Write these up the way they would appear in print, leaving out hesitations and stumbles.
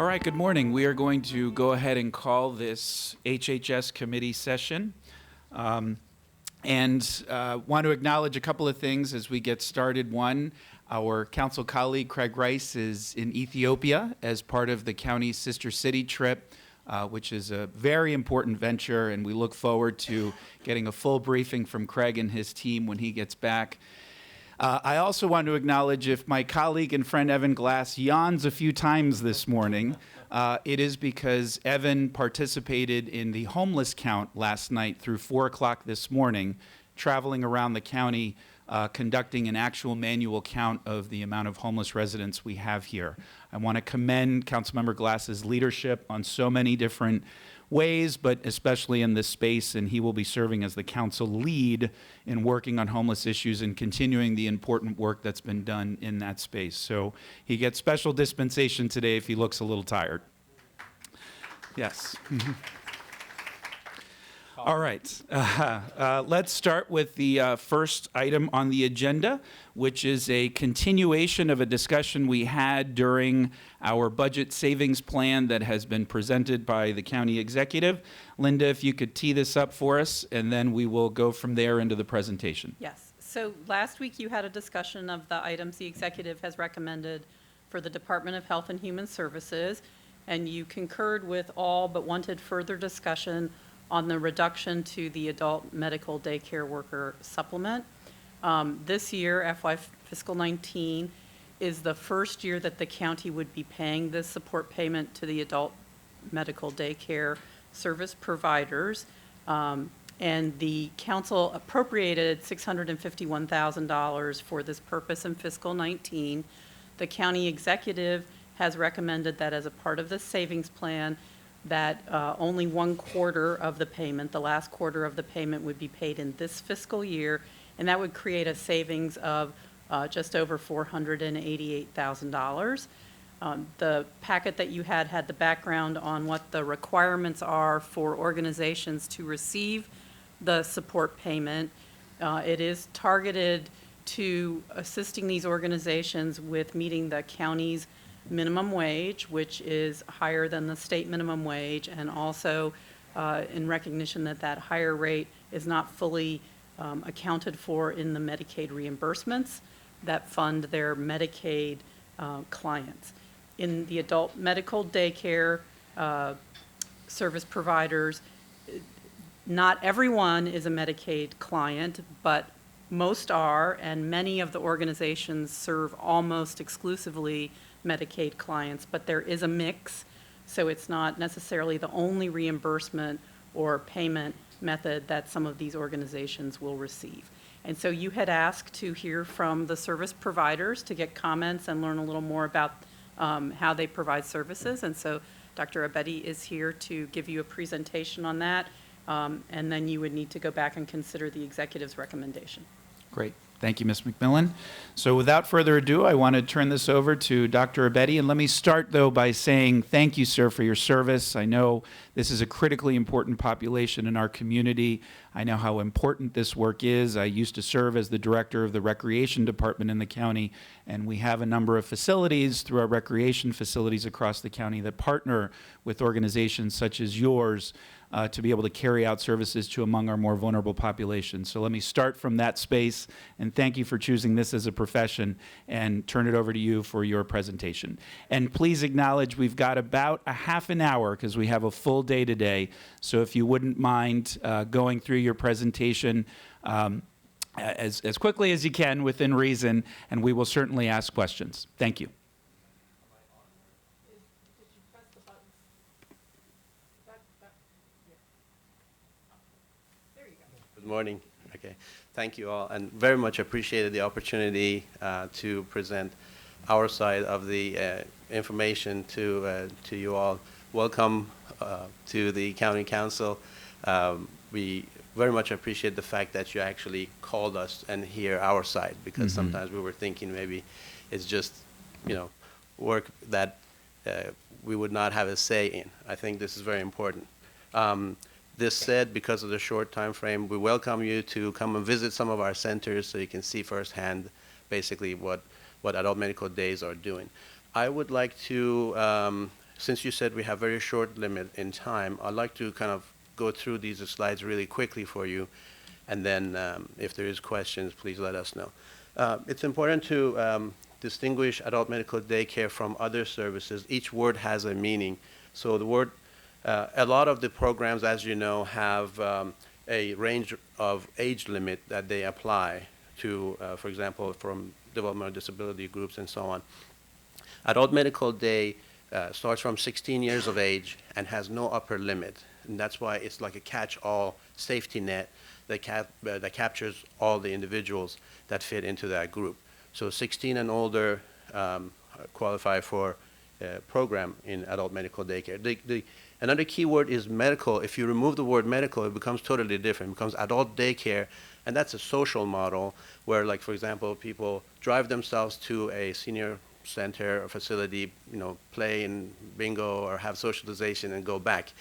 All right, good morning. We are going to go ahead and call this HHS committee session. And want to acknowledge a couple of things as we get started. One, our council colleague Craig Rice is in Ethiopia as part of the county's sister city trip, which is a very important venture, and we look forward to getting a full briefing from Craig and his team when he gets back. I also want to acknowledge if my colleague and friend Evan Glass yawns a few times this morning, it is because Evan participated in the homeless count last night through 4 o'clock this morning, traveling around the county, conducting an actual manual count of the amount of homeless residents we have here. I want to commend Councilmember Glass's leadership on so many different ways, but especially in this space, and he will be serving as the council lead in working on homeless issues and continuing the important work that's been done in that space. So he gets special dispensation today if he looks a little tired. Yes. All right, let's start with the first item on the agenda, which is a continuation of a discussion we had during our budget savings plan that has been presented by the county executive. Linda, if you could tee this up for us, and then we will go from there into the presentation. Yes, so last week you had a discussion of the items the executive has recommended for the Department of Health and Human Services, and you concurred with all but wanted further discussion on the reduction to the adult medical daycare worker supplement. This year, FY fiscal 19, is the first year that the county would be paying this support payment to the adult medical daycare service providers. And the council appropriated $651,000 for this purpose in fiscal 19. The county executive has recommended that as a part of the savings plan, that only 1/4 of the payment, the last quarter of the payment, would be paid in this fiscal year, and that would create a savings of just over $488,000. The packet that you had the background on what the requirements are for organizations to receive the support payment. It is targeted to assisting these organizations with meeting the county's minimum wage, which is higher than the state minimum wage, and also in recognition that that higher rate is not fully accounted for in the Medicaid reimbursements that fund their Medicaid clients. In the adult medical daycare service providers, not everyone is a Medicaid client, but most are, and many of the organizations serve almost exclusively Medicaid clients, but there is a mix, so it's not necessarily the only reimbursement or payment method that some of these organizations will receive. And so you had asked to hear from the service providers to get comments and learn a little more about how they provide services, and so Dr. Abedi is here to give you a presentation on that, and then you would need to go back and consider the executive's recommendation. Great. Thank you, Ms. McMillan. So without further ado, I want to turn this over to Dr. Abedi. And let me start, though, by saying thank you, sir, for your service. I know this is a critically important population in our community. I know how important this work is. I used to serve as the director of the recreation department in the county, and we have a number of facilities through our recreation facilities across the county that partner with organizations such as yours to be able to carry out services to among our more vulnerable populations. So let me start from that space, and thank you for choosing this as a profession, and turn it over to you for your presentation. And please acknowledge we've got about a half an hour because we have a full day today. So if you wouldn't mind going through your presentation as quickly as you can within reason, and we will certainly ask questions. Thank you. Good morning. Okay, thank you all, and very much appreciated the opportunity to present our side of the information to you all. Welcome to the County Council. We very much appreciate the fact that you actually called us and hear our side, because sometimes we were thinking maybe it's just, work that we would not have a say in. I think this is very important. This said, because of the short time frame, we welcome you to come and visit some of our centers so you can see firsthand basically what adult medical days are doing. I would like to since you said we have very short limit in time, I'd like to kind of go through these slides really quickly for you, and then if there is questions, please let us know. It's important to distinguish adult medical daycare from other services. Each word has a meaning. So the word, a lot of the programs, as you know, have a range of age limit that they apply to, for example, from developmental disability groups and so on. Adult medical day starts from 16 years of age and has no upper limit. And that's why it's like a catch-all safety net that captures all the individuals that fit into that group. So 16 and older qualify for a program in adult medical daycare. Another key word is medical. If you remove the word medical, it becomes totally different. It becomes adult daycare, and that's a social model where, like, for example, people drive themselves to a senior center or facility, play in bingo or have socialization and go back.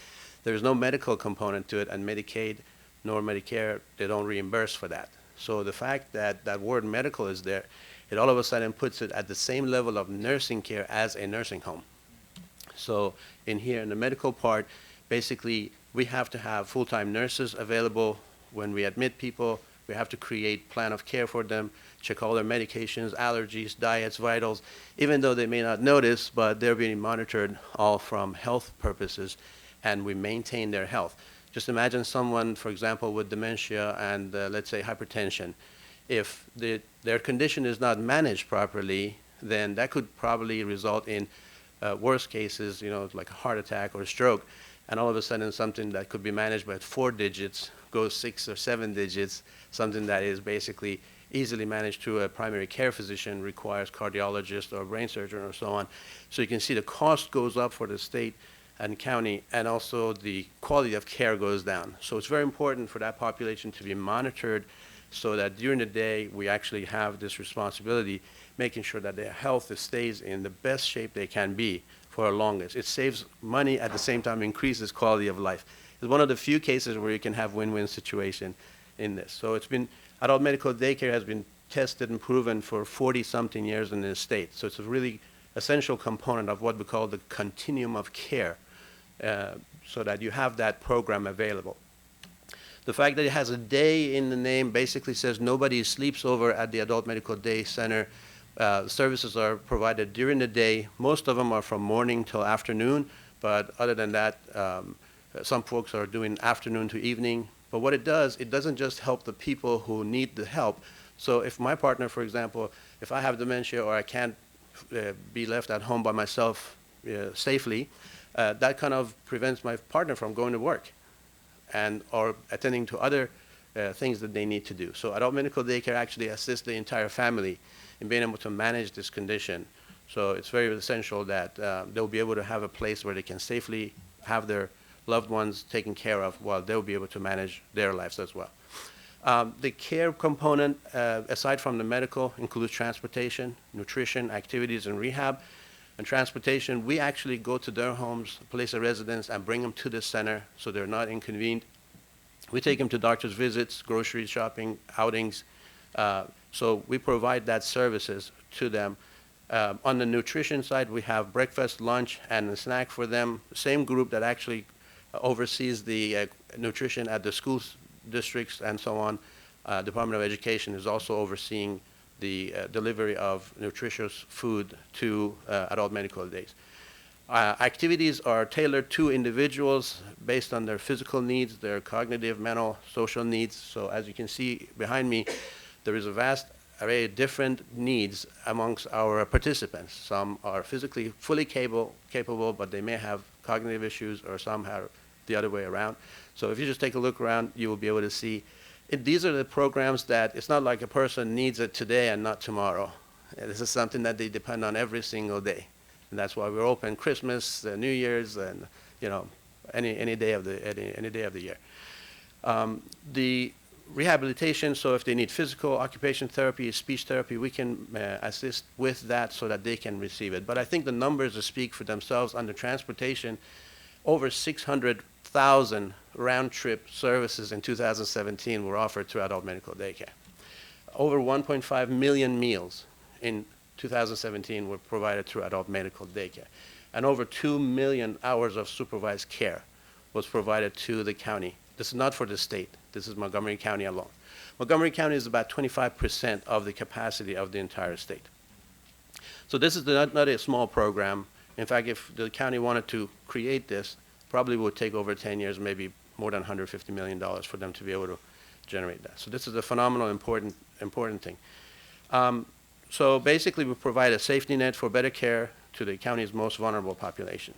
There's no medical component to it, and Medicaid nor Medicare, they don't reimburse for that. So the fact that that word medical is there, it all of a sudden puts it at the same level of nursing care as a nursing home. So in here, in the medical part, basically, we have to have full-time nurses available when we admit people. We have to create plan of care for them, check all their medications, allergies, diets, vitals, even though they may not notice, but they're being monitored all from health purposes, and we maintain their health. Just imagine someone, for example, with dementia and let's say hypertension. If their condition is not managed properly, then that could probably result in worst cases, like a heart attack or a stroke, and all of a sudden something that could be managed by 4 digits goes 6 or 7 digits, something that is basically easily managed through a primary care physician requires cardiologist or brain surgeon or so on. So you can see the cost goes up for the state and county, and also the quality of care goes down. So it's very important for that population to be monitored so that during the day we actually have this responsibility, making sure that their health stays in the best shape they can be for the longest. It saves money, at the same time increases quality of life. It's one of the few cases where you can have win-win situation in this. So it's been, adult medical daycare has been tested and proven for 40-something years in the state. So it's a really essential component of what we call the continuum of care, so that you have that program available. The fact that it has a day in the name basically says nobody sleeps over at the Adult Medical Day Center. Services are provided during the day. Most of them are from morning till afternoon, but other than that, some folks are doing afternoon to evening. But what it does, it doesn't just help the people who need the help. So if my partner, for example, if I have dementia or I can't be left at home by myself safely, that kind of prevents my partner from going to work and or attending to other things that they need to do. So adult medical daycare actually assists the entire family in being able to manage this condition. So it's very essential that they'll be able to have a place where they can safely have their loved ones taken care of while they'll be able to manage their lives as well. The care component, aside from the medical, includes transportation, nutrition, activities, and rehab. And transportation, we actually go to their homes, place of residence, and bring them to the center so they're not inconvened. We take them to doctor's visits, grocery shopping, outings. So we provide that services to them. On the nutrition side, we have breakfast, lunch, and a snack for them. Same group that actually oversees the nutrition at the schools, districts, and so on. Department of Education is also overseeing the delivery of nutritious food to adult medical days. Activities are tailored to individuals based on their physical needs, their cognitive, mental, social needs. So as you can see behind me, there is a vast array of different needs amongst our participants. Some are physically fully capable, but they may have cognitive issues, or some have the other way around. So if you just take a look around, you will be able to see these are the programs that it's not like a person needs it today and not tomorrow. This is something that they depend on every single day. And that's why we're open Christmas, New Year's, and any day of the year. The rehabilitation, so if they need physical, occupation therapy, speech therapy, we can assist with that so that they can receive it. But I think the numbers speak for themselves. Under transportation, over 600,000 round-trip services in 2017 were offered to adult medical daycare. Over 1.5 million meals in 2017 were provided through adult medical daycare. And over 2 million hours of supervised care was provided to the county. This is not for the state. This is Montgomery County alone. Montgomery County is about 25% of the capacity of the entire state. So this is not a small program. In fact, if the county wanted to create this, probably would take over 10 years, maybe more than $150 million for them to be able to generate that. So this is a phenomenal, important thing. So basically, we provide a safety net for better care to the county's most vulnerable population.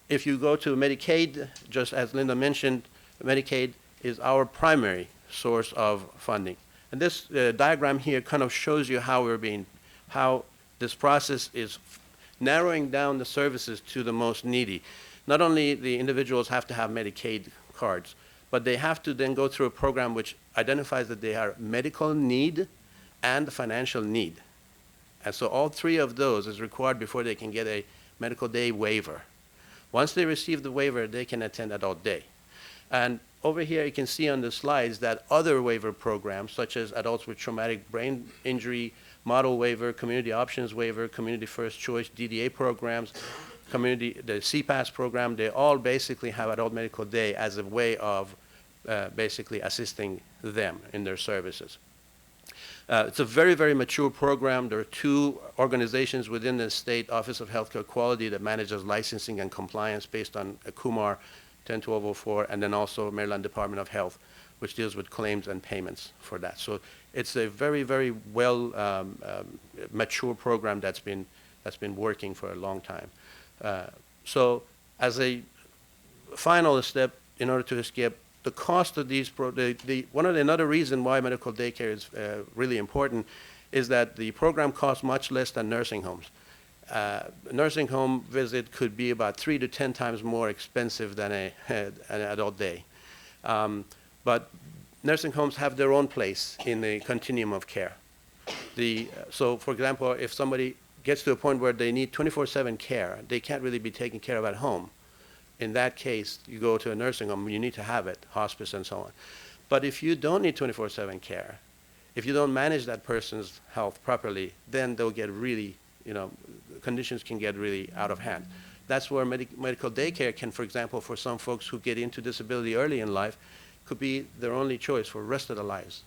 If you go to Medicaid, just as Linda mentioned, Medicaid is our primary source of funding. And this diagram here kind of shows you how this process is narrowing down the services to the most needy. Not only the individuals have to have Medicaid cards, but they have to then go through a program which identifies that they are medical need and financial need. And so all three of those is required before they can get a medical day waiver. Once they receive the waiver, they can attend adult day. And over here, you can see on the slides that other waiver programs, such as adults with traumatic brain injury, model waiver, community options waiver, community first choice, DDA programs, the CPAS program, they all basically have adult medical day as a way of basically assisting them in their services. It's a very, very mature program. There are two organizations within the State Office of Healthcare Quality that manages licensing and compliance based on Kumar 101204, and then also Maryland Department of Health, which deals with claims and payments for that. So it's a very, very well mature program that's been working for a long time. So as a final step, in order to escape the cost of these, another reason why medical daycare is really important is that the program costs much less than nursing homes. A nursing home visit could be about 3 to 10 times more expensive than an adult day. But nursing homes have their own place in the continuum of care. So for example, if somebody gets to a point where they need 24/7 care, they can't really be taken care of at home. In that case, you go to a nursing home, you need to have it, hospice and so on. But if you don't need 24/7 care, if you don't manage that person's health properly, then they'll get really, conditions can get really out of hand. That's where medical daycare can, for example, for some folks who get into disability early in life, could be their only choice for the rest of their lives.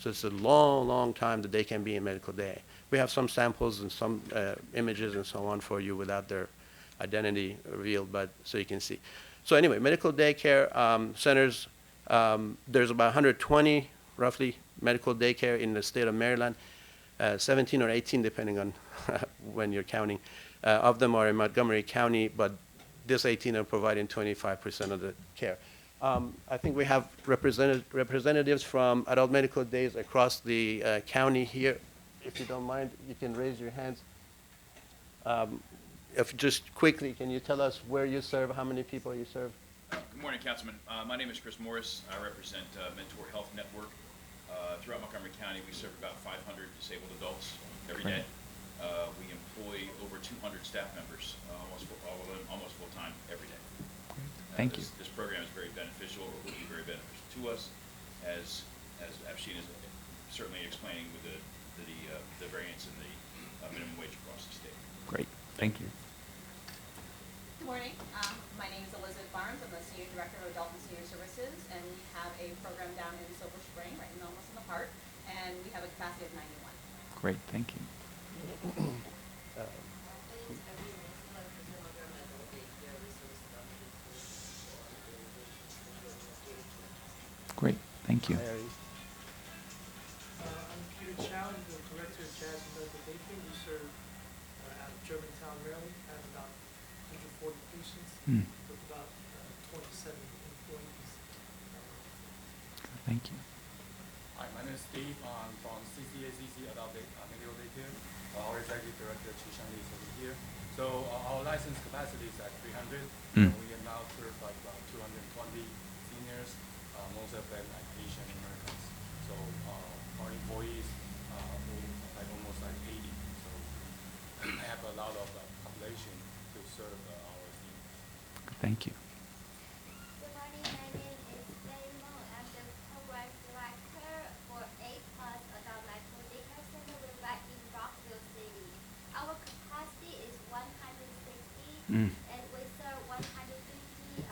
So it's a long, long time that they can be in medical day. We have some samples and some images and so on for you without their identity revealed, but so you can see. So anyway, medical daycare centers, there's about 120, roughly, medical daycare in the state of Maryland, 17 or 18, depending on when you're counting. Of them are in Montgomery County, but this 18 are providing 25% of the care. I think we have representatives from adult medical days across the county here. If you don't mind, you can raise your hands. If just quickly, can you tell us where you serve, how many people you serve? Good morning, Councilman. My name is Chris Morris. I represent Mentor Health Network. Throughout Montgomery County, we serve about 500 disabled adults every day. We employ over 200 staff members, all of them almost full-time every day. Thank you. This program is very beneficial, or will be very beneficial to us, as Abshin is certainly explaining with the variance in the minimum wage across the state. Great. Thank you. Good morning. My name is Elizabeth Barnes. I'm the Senior Director of Adult and Senior Services, and we have a program down in Silver Spring, right almost in the park, and we have a capacity of 91. Great. Thank you. Great. Thank you. I'm Peter Chow, I'm the Director of Jazz and Medical Daycare. We serve out of Germantown, Maryland, have about 140 patients with about 27 employees. Thank you. Hi, my name is Steve. I'm from CCACC Adult Medical Daycare. Our Executive Director, Chishan Lee, is over here. So our license capacity is at 300. We have now served like about 220 seniors, most of them like Asian Americans. So our employees like almost like 80. So I have a lot of population to serve our seniors. Thank you. Good morning, my name is Mary Mo. I'm the program director for A+ Adult Medical Daycare Center. We're right in Rockville And we serve 150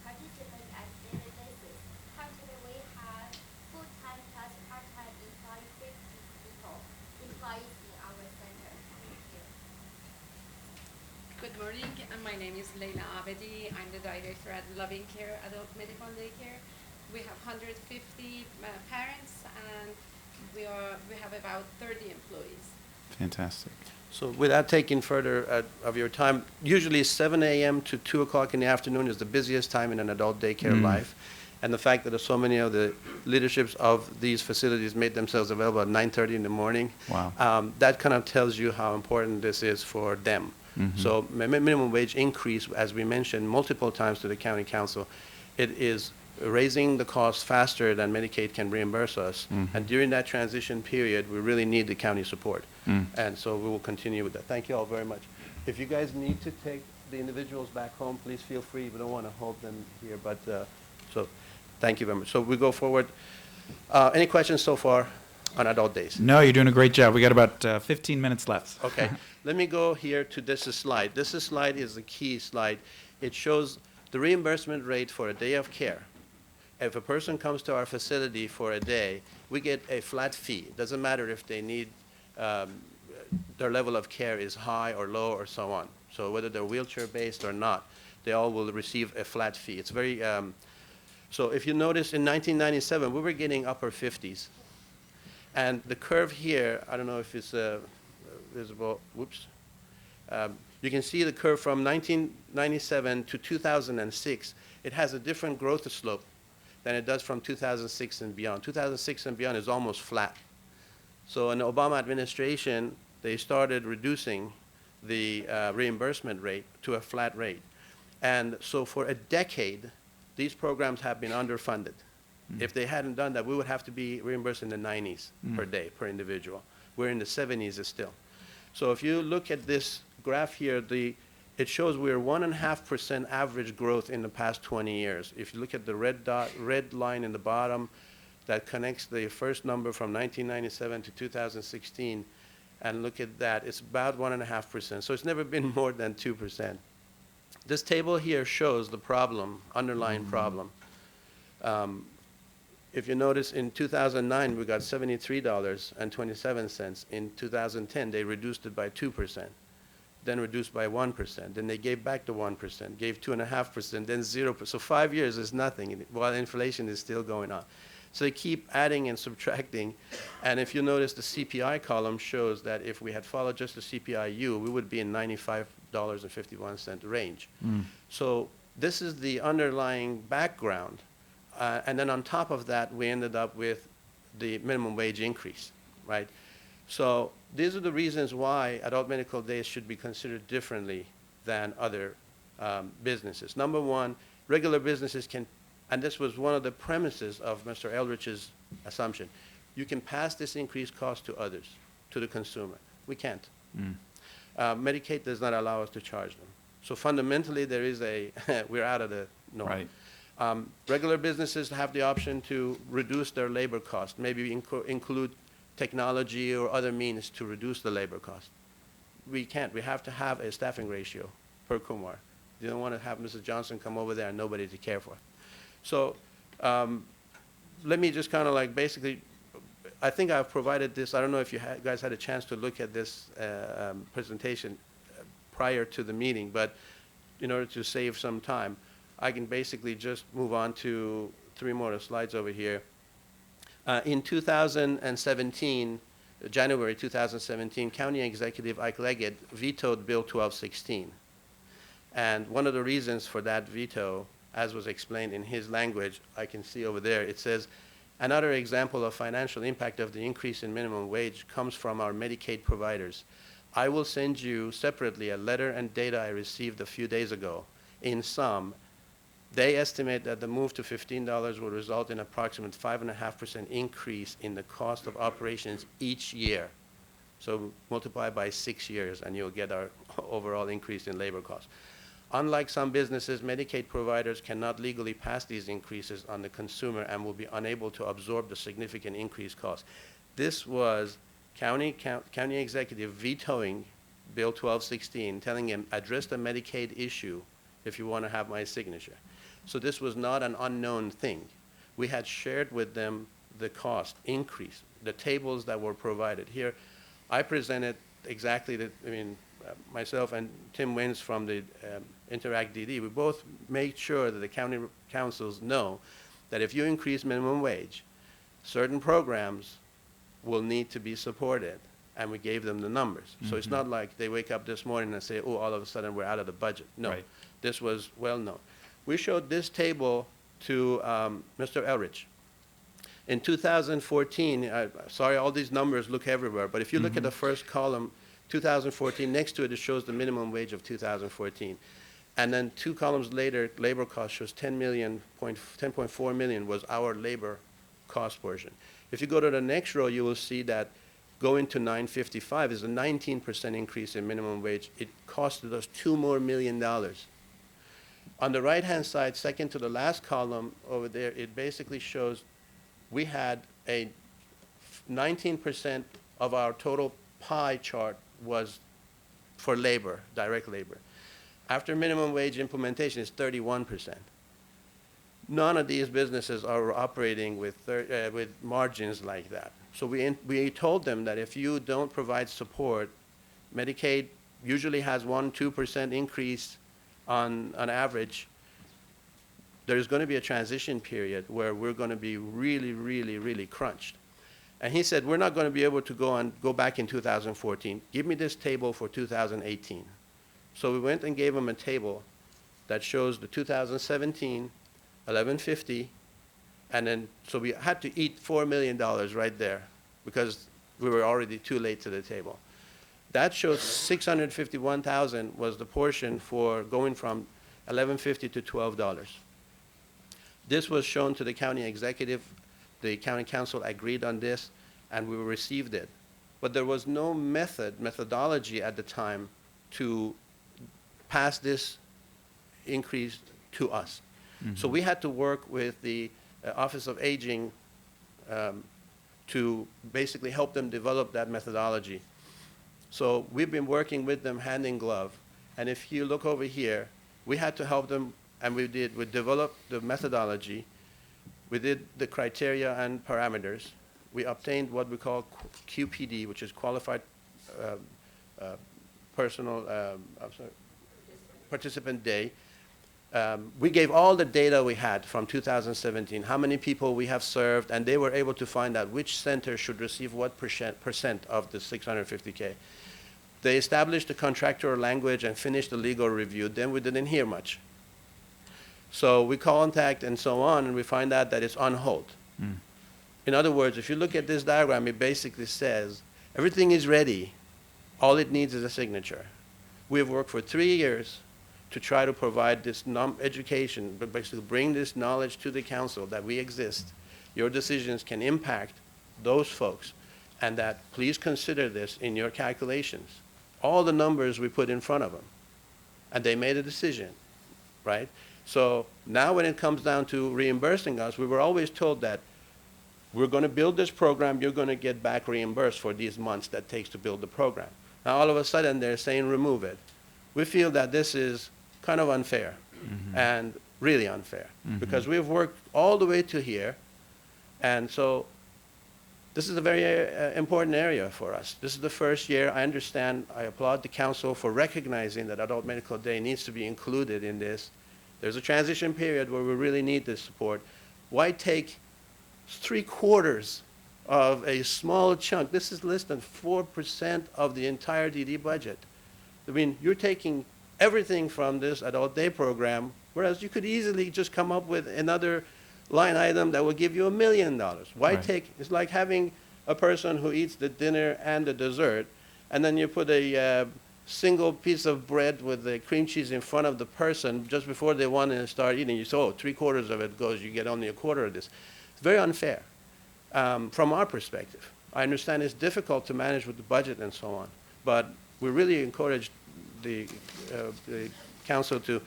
participants at daily basis. Currently, we have full-time plus part-time employees, 50 employees in our center. Thank you. Good morning, and my name is Leila Abedi. I'm the director at Loving Care Adult Medical Daycare. We have 150 parents, and we have about 30 employees. Fantastic. So without taking further of your time, usually 7 a.m. to 2 o'clock in the afternoon is the busiest time in an adult daycare life. And the fact that so many of the leaderships of these facilities made themselves available at 9:30 in the morning, Wow. that kind of tells you how important this is for them. So minimum wage increase, as we mentioned multiple times to the county council, it is raising the cost faster than Medicaid can reimburse us. And during that transition period, we really need the county support. And so we will continue with that. Thank you all very much. If you guys need to take the individuals back home, please feel free. We don't want to hold them here, but so thank you very much. So we go forward. Any questions so far on adult days? No, you're doing a great job. We got about 15 minutes left. Okay, let me go here to this slide. This slide is the key slide. It shows the reimbursement rate for a day of care. If a person comes to our facility for a day, we get a flat fee. It doesn't matter if they need, their level of care is high or low or so on. So whether they're wheelchair-based or not, they all will receive a flat fee. It's very, so if you notice in 1997, we were getting upper 50s. And the curve here, I don't know if it's visible, whoops. You can see the curve from 1997 to 2006. It has a different growth slope than it does from 2006 and beyond. 2006 and beyond is almost flat. So in the Obama administration, they started reducing the reimbursement rate to a flat rate. And so for a decade, these programs have been underfunded. If they hadn't done that, we would have to be reimbursed in the 90s per day, per individual. We're in the 70s still. So if you look at this graph here, it shows we're 1.5% average growth in the past 20 years. If you look at the red line in the bottom, that connects the first number from 1997 to 2016, and look at that, it's about 1.5%. So it's never been more than 2%. This table here shows the problem, underlying problem. If you notice, in 2009, we got $73.27. In 2010, they reduced it by 2%, then reduced by 1%. Then they gave back the 1%, gave 2.5%, then 0%. So 5 years is nothing, while inflation is still going on. So they keep adding and subtracting. And if you notice, the CPI column shows that if we had followed just the CPI-U, we would be in $95.51 range. So this is the underlying background. And then on top of that, we ended up with the minimum wage increase, right? So these are the reasons why adult medical days should be considered differently than other businesses. Number one, regular businesses can, and this was one of the premises of Mr. Eldridge's assumption, you can pass this increased cost to others, to the consumer. We can't. Medicaid does not allow us to charge them. So fundamentally, there is we're out of the norm. Right. Regular businesses have the option to reduce their labor cost, maybe include technology or other means to reduce the labor cost. We can't. We have to have a staffing ratio per Kumar. You don't want to have Mrs. Johnson come over there and nobody to care for. So let me just kind of like basically, I think I've provided this. I don't know if you guys had a chance to look at this presentation prior to the meeting, but in order to save some time, I can basically just move on to 3 more slides over here. In 2017, January 2017, County Executive Ike Leggett vetoed Bill 1216. And one of the reasons for that veto, as was explained in his language, I can see over there, it says, another example of financial impact of the increase in minimum wage comes from our Medicaid providers. I will send you separately a letter and data I received a few days ago. In sum, they estimate that the move to $15 will result in approximate 5.5% increase in the cost of operations each year. So multiply by 6 years and you'll get our overall increase in labor costs. Unlike some businesses, Medicaid providers cannot legally pass these increases on the consumer and will be unable to absorb the significant increased costs. This was county executive vetoing Bill 1216, telling him, address the Medicaid issue if you want to have my signature. So this was not an unknown thing. We had shared with them the cost increase, the tables that were provided. Here, I presented exactly myself and Tim Wins from the Interact DD, we both made sure that the county councils know that if you increase minimum wage, certain programs will need to be supported, and we gave them the numbers. So it's not like they wake up this morning and say, oh, all of a sudden we're out of the budget. No, Right. This was well known. We showed this table to Mr. Elrich. In 2014, sorry, all these numbers look everywhere, but if you look at the first column, 2014, next to it, it shows the minimum wage of 2014. And then 2 columns later, labor cost shows 10.4 million was our labor cost portion. If you go to the next row, you will see that going to 955 is a 19% increase in minimum wage. It costed us $2 more million. On the right-hand side, second to the last column over there, it basically shows we had a 19% of our total pie chart was for labor, direct labor. After minimum wage implementation, it's 31%. None of these businesses are operating with margins like that. So we told them that if you don't provide support, Medicaid usually has 1-2% increase on average. There's going to be a transition period where we're going to be really, really, really crunched. And he said, we're not going to be able to go back in 2014. Give me this table for 2018. So we went and gave him a table that shows the 2017, 1150, and then, so we had to eat $4 million right there because we were already too late to the table. That shows 651,000 was the portion for going from 1150 to $12. This was shown to the county executive. The county council agreed on this, and we received it. But there was no methodology at the time to pass this increase to us. So we had to work with the Office of Aging to basically help them develop that methodology. So we've been working with them hand in glove. And if you look over here, we had to help them, and we developed the methodology. We did the criteria and parameters. We obtained what we call QPD, which is Qualified Participant Day. We gave all the data we had from 2017, how many people we have served, and they were able to find out which center should receive what percent of the 650K. They established the contractual language and finished the legal review. Then we didn't hear much. So we contact and so on, and we find out that it's on hold. In other words, if you look at this diagram, it basically says everything is ready. All it needs is a signature. We have worked for 3 years to try to provide this education, but basically bring this knowledge to the council that we exist. Your decisions can impact those folks, and that please consider this in your calculations. All the numbers we put in front of them, and they made a decision, right? So now when it comes down to reimbursing us, we were always told that we're going to build this program, you're going to get back reimbursed for these months that takes to build the program. Now all of a sudden they're saying remove it. We feel that this is kind of unfair, and really unfair, because we've worked all the way to here, and so this is a very important area for us. This is the first year. I understand, I applaud the council for recognizing that Adult Medical Day needs to be included in this. There's a transition period where we really need this support. Why take 3/4 of a small chunk? This is less than 4% of the entire DD budget. I mean, you're taking everything from this adult day program, whereas you could easily just come up with another line item that will give you $1 million. Why Right. take, it's like having a person who eats the dinner and the dessert, and then you put a single piece of bread with the cream cheese in front of the person just before they want to start eating. You say, oh, 3/4 of it goes, you get only 1/4 of this. It's very unfair from our perspective. I understand it's difficult to manage with the budget and so on, but we really encourage the council to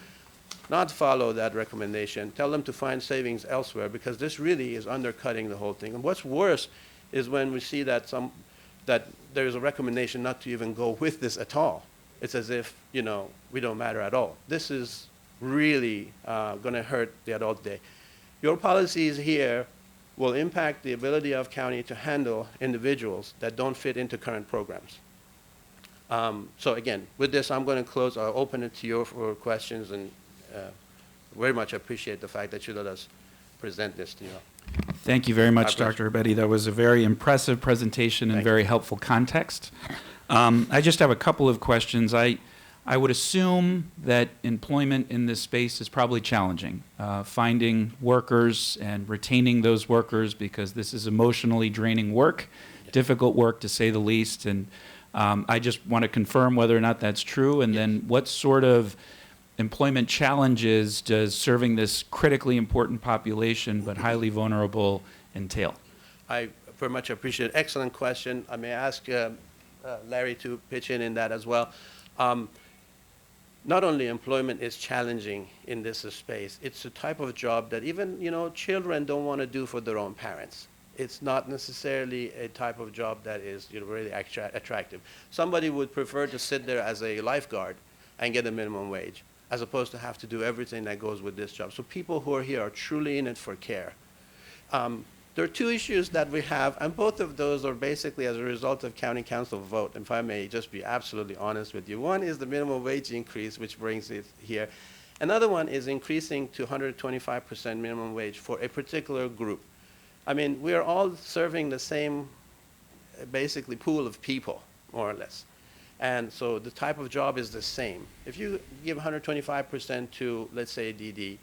not follow that recommendation. Tell them to find savings elsewhere, because this really is undercutting the whole thing. And what's worse is when we see that there's a recommendation not to even go with this at all. it's as if, we don't matter at all. This is really going to hurt the adult day. Your policies here will impact the ability of county to handle individuals that don't fit into current programs. So again, with this, I'm going to close. I'll open it to you for questions, and very much appreciate the fact that you let us present this to you. Thank you very much, My pleasure. Dr. Abedi. That was a very impressive presentation and Thank you. very helpful context. I just have a couple of questions. I would assume that employment in this space is probably challenging, finding workers and retaining those workers, because this is emotionally draining work, difficult work to say the least. And I just want to confirm whether or not that's true, and then what sort of employment challenges does serving this critically important population but highly vulnerable entail? I very much appreciate it. Excellent question. I may ask Larry to pitch in that as well. Not only employment is challenging in this space, it's a type of job that even, children don't want to do for their own parents. It's not necessarily a type of job that is really attractive. Somebody would prefer to sit there as a lifeguard and get a minimum wage, as opposed to have to do everything that goes with this job. So people who are here are truly in it for care. There are two issues that we have, and both of those are basically as a result of county council vote, if I may just be absolutely honest with you. One is the minimum wage increase, which brings it here. Another one is increasing to 125% minimum wage for a particular group. I mean, we are all serving the same, basically, pool of people, more or less. And so the type of job is the same. If you give 125% to, let's say, DD,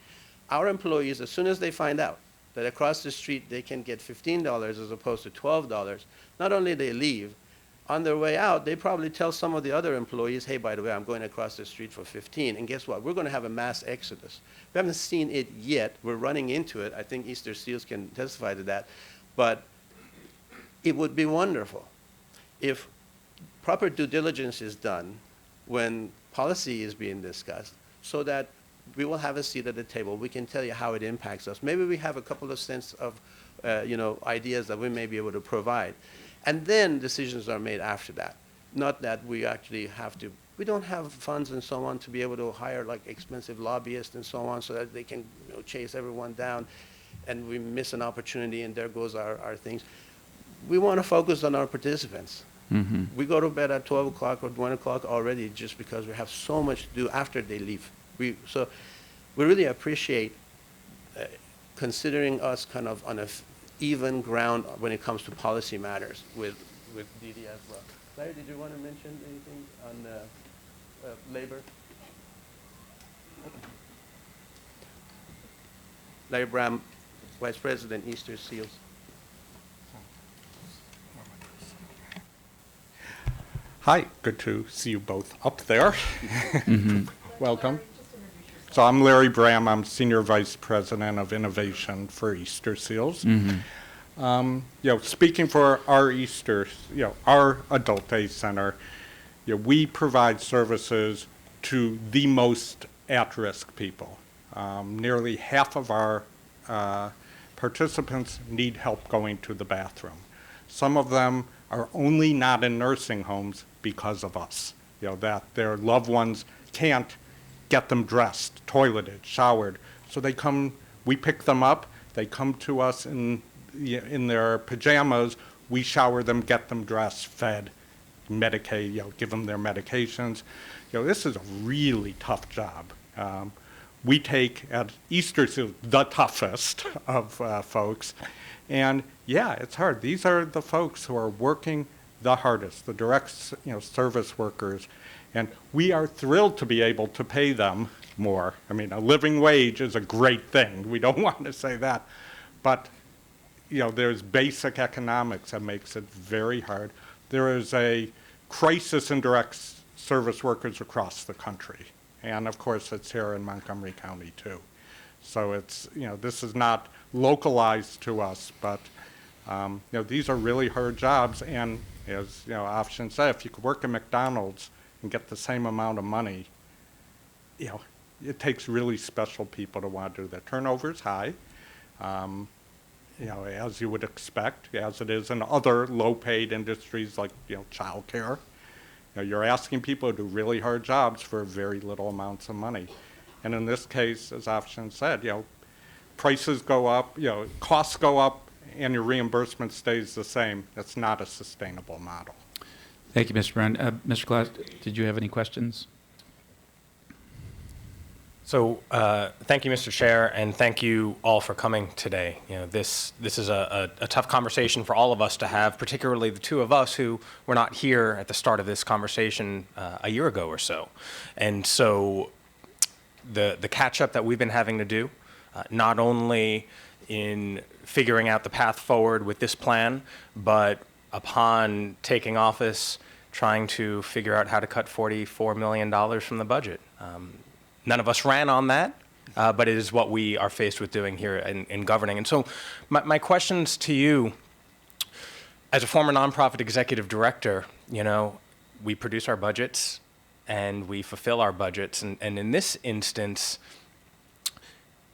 our employees, as soon as they find out that across the street they can get $15 as opposed to $12, not only they leave, on their way out, they probably tell some of the other employees, hey, by the way, I'm going across the street for 15. And guess what? We're going to have a mass exodus. We haven't seen it yet. We're running into it. I think Easter Seals can testify to that. But it would be wonderful if proper due diligence is done when policy is being discussed, so that we will have a seat at the table. We can tell you how it impacts us. Maybe we have a couple of cents of ideas that we may be able to provide. And then decisions are made after that. Not that we actually have to, we don't have funds and so on to be able to hire like expensive lobbyists and so on so that they can chase everyone down and we miss an opportunity and there goes our things. We want to focus on our participants. Mm-hmm. We go to bed at 12 o'clock or 1 o'clock already just because we have so much to do after they leave. So we really appreciate considering us kind of on a even ground when it comes to policy matters with DD as well. Larry, did you want to mention anything on labor? Larry Bram, Vice President, Easter Seals. Hi, good to see you both up there. Welcome. So I'm Larry Bram. I'm Senior Vice President of Innovation for Easter Seals. Speaking for our our Adult Day Center, we provide services to the most at-risk people. Nearly half of our participants need help going to the bathroom. Some of them are only not in nursing homes because of us, that their loved ones can't get them dressed, toileted, showered. So they come, we pick them up, they come to us in their pajamas, we shower them, get them dressed, fed, medicate, give them their medications. This is a really tough job. We take at Easter Seals the toughest of folks. And yeah, it's hard. These are the folks who are working the hardest, the direct service workers. And we are thrilled to be able to pay them more. I mean, a living wage is a great thing. We don't want to say that. But, there's basic economics that makes it very hard. There is a crisis in direct service workers across the country. And, of course, it's here in Montgomery County, too. So it's, this is not localized to us, but, these are really hard jobs. And, as, I often say, if you could work at McDonald's and get the same amount of money, it takes really special people to want to do that. Turnover's high, as you would expect, as it is in other low-paid industries like, childcare. You're asking people to do really hard jobs for very little amounts of money. And in this case, as Afshan said, prices go up, costs go up, and your reimbursement stays the same. That's not a sustainable model. Thank you, Mr. Brown. Mr. Glass, did you have any questions? So thank you, Mr. Chair, and thank you all for coming today. This is a tough conversation for all of us to have, particularly the two of us who were not here at the start of this conversation a year ago or so. And so the catch-up that we've been having to do, not only in figuring out the path forward with this plan, but upon taking office, trying to figure out how to cut $44 million from the budget. None of us ran on that, but it is what we are faced with doing here in governing. And so my questions to you, as a former nonprofit executive director, we produce our budgets and we fulfill our budgets. And in this instance,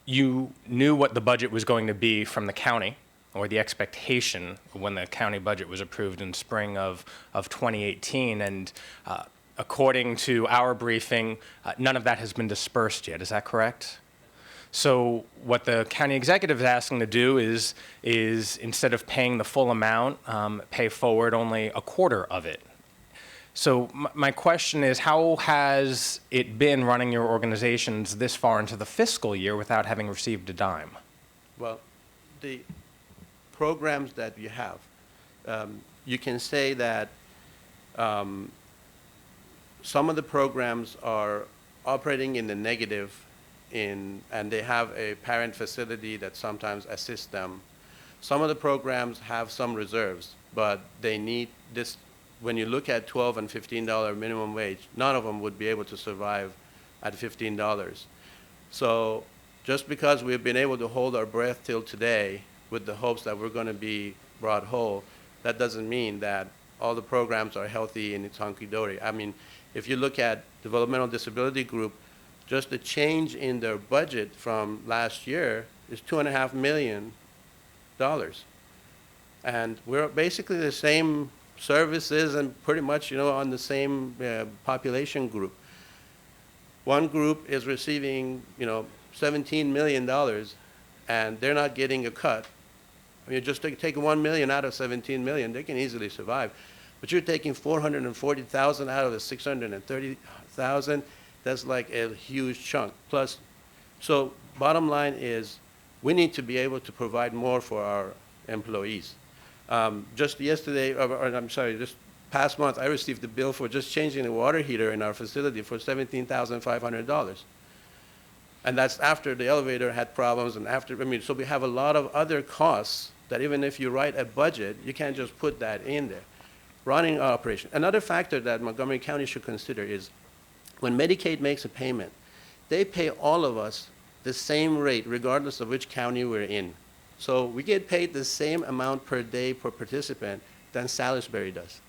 you knew what the budget was going to be from the county, or the expectation when the county budget was approved in spring of 2018. And according to our briefing, none of that has been dispersed yet. Is that correct? So what the county executive is asking to do is instead of paying the full amount, pay forward only a quarter of it. So my question is, how has it been running your organizations this far into the fiscal year without having received a dime? Well, the programs that you have, you can say that some of the programs are operating in the negative, and they have a parent facility that sometimes assists them. Some of the programs have some reserves, but they need this. When you look at $12 and $15 minimum wage, none of them would be able to survive at $15. So just because we've been able to hold our breath till today with the hopes that we're going to be brought whole, that doesn't mean that all the programs are healthy and it's hunky-dory. I mean, if you look at Developmental Disability Group, just the change in their budget from last year is $2.5 million. And we're basically the same services and pretty much, on the same population group. One group is receiving, $17 million, and they're not getting a cut. I mean, just take $1 million out of $17 million, they can easily survive. But you're taking $440,000 out of the $630,000. That's like a huge chunk. Plus, so bottom line is, we need to be able to provide more for our employees. Just yesterday, this past month, I received a bill for just changing the water heater in our facility for $17,500. And that's after the elevator had problems and so we have a lot of other costs that even if you write a budget, you can't just put that in there. Running operation. Another factor that Montgomery County should consider is when Medicaid makes a payment, they pay all of us the same rate regardless of which county we're in. So we get paid the same amount per day per participant than Salisbury does.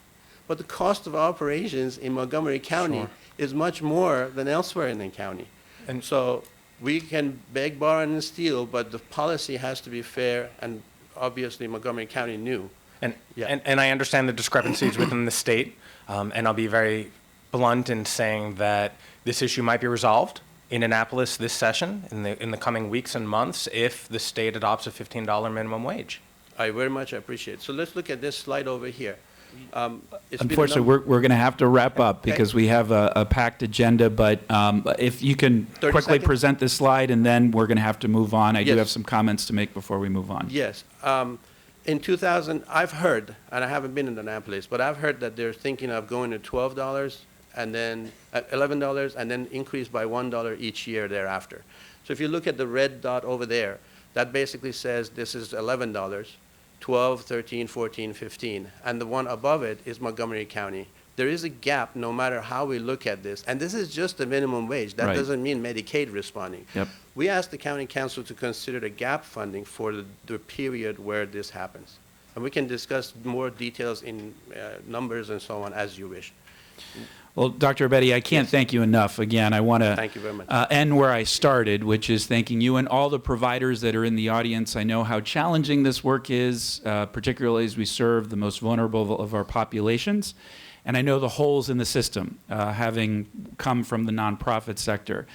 But the cost of operations in Montgomery County is much more than elsewhere in the county. And so we can beg, borrow, and steal, but the policy has to be fair, and obviously Montgomery County knew. And I understand the discrepancies within the state, and I'll be very blunt in saying that this issue might be resolved in Annapolis this session, in the coming weeks and months, if the state adopts a $15 minimum wage. I very much appreciate it. So let's look at this slide over here. Unfortunately, we're going to have to wrap up because we have a packed agenda, but if you can quickly present this slide, and then we're going to have to move on. I do have some comments to make before we move on. Yes. In 2000, I've heard, and I haven't been in Annapolis, but I've heard that they're thinking of going to $12 and then $11 and then increase by $1 each year thereafter. So if you look at the red dot over there, that basically says this is $11, 12, 13, 14, 15, and the one above it is Montgomery County. There is a gap no matter how we look at this, and this is just the minimum wage. That doesn't mean Medicaid responding. Yep. We asked the county council to consider the gap funding for the period where this happens. And we can discuss more details in numbers and so on as you wish. Well, Dr. Abedi, I can't thank you enough. Again, I want to thank you very much. End where I started, which is thanking you and all the providers that are in the audience. I know how challenging this work is, particularly as we serve the most vulnerable of our populations. and I know the holes in the system, having come from the nonprofit sector.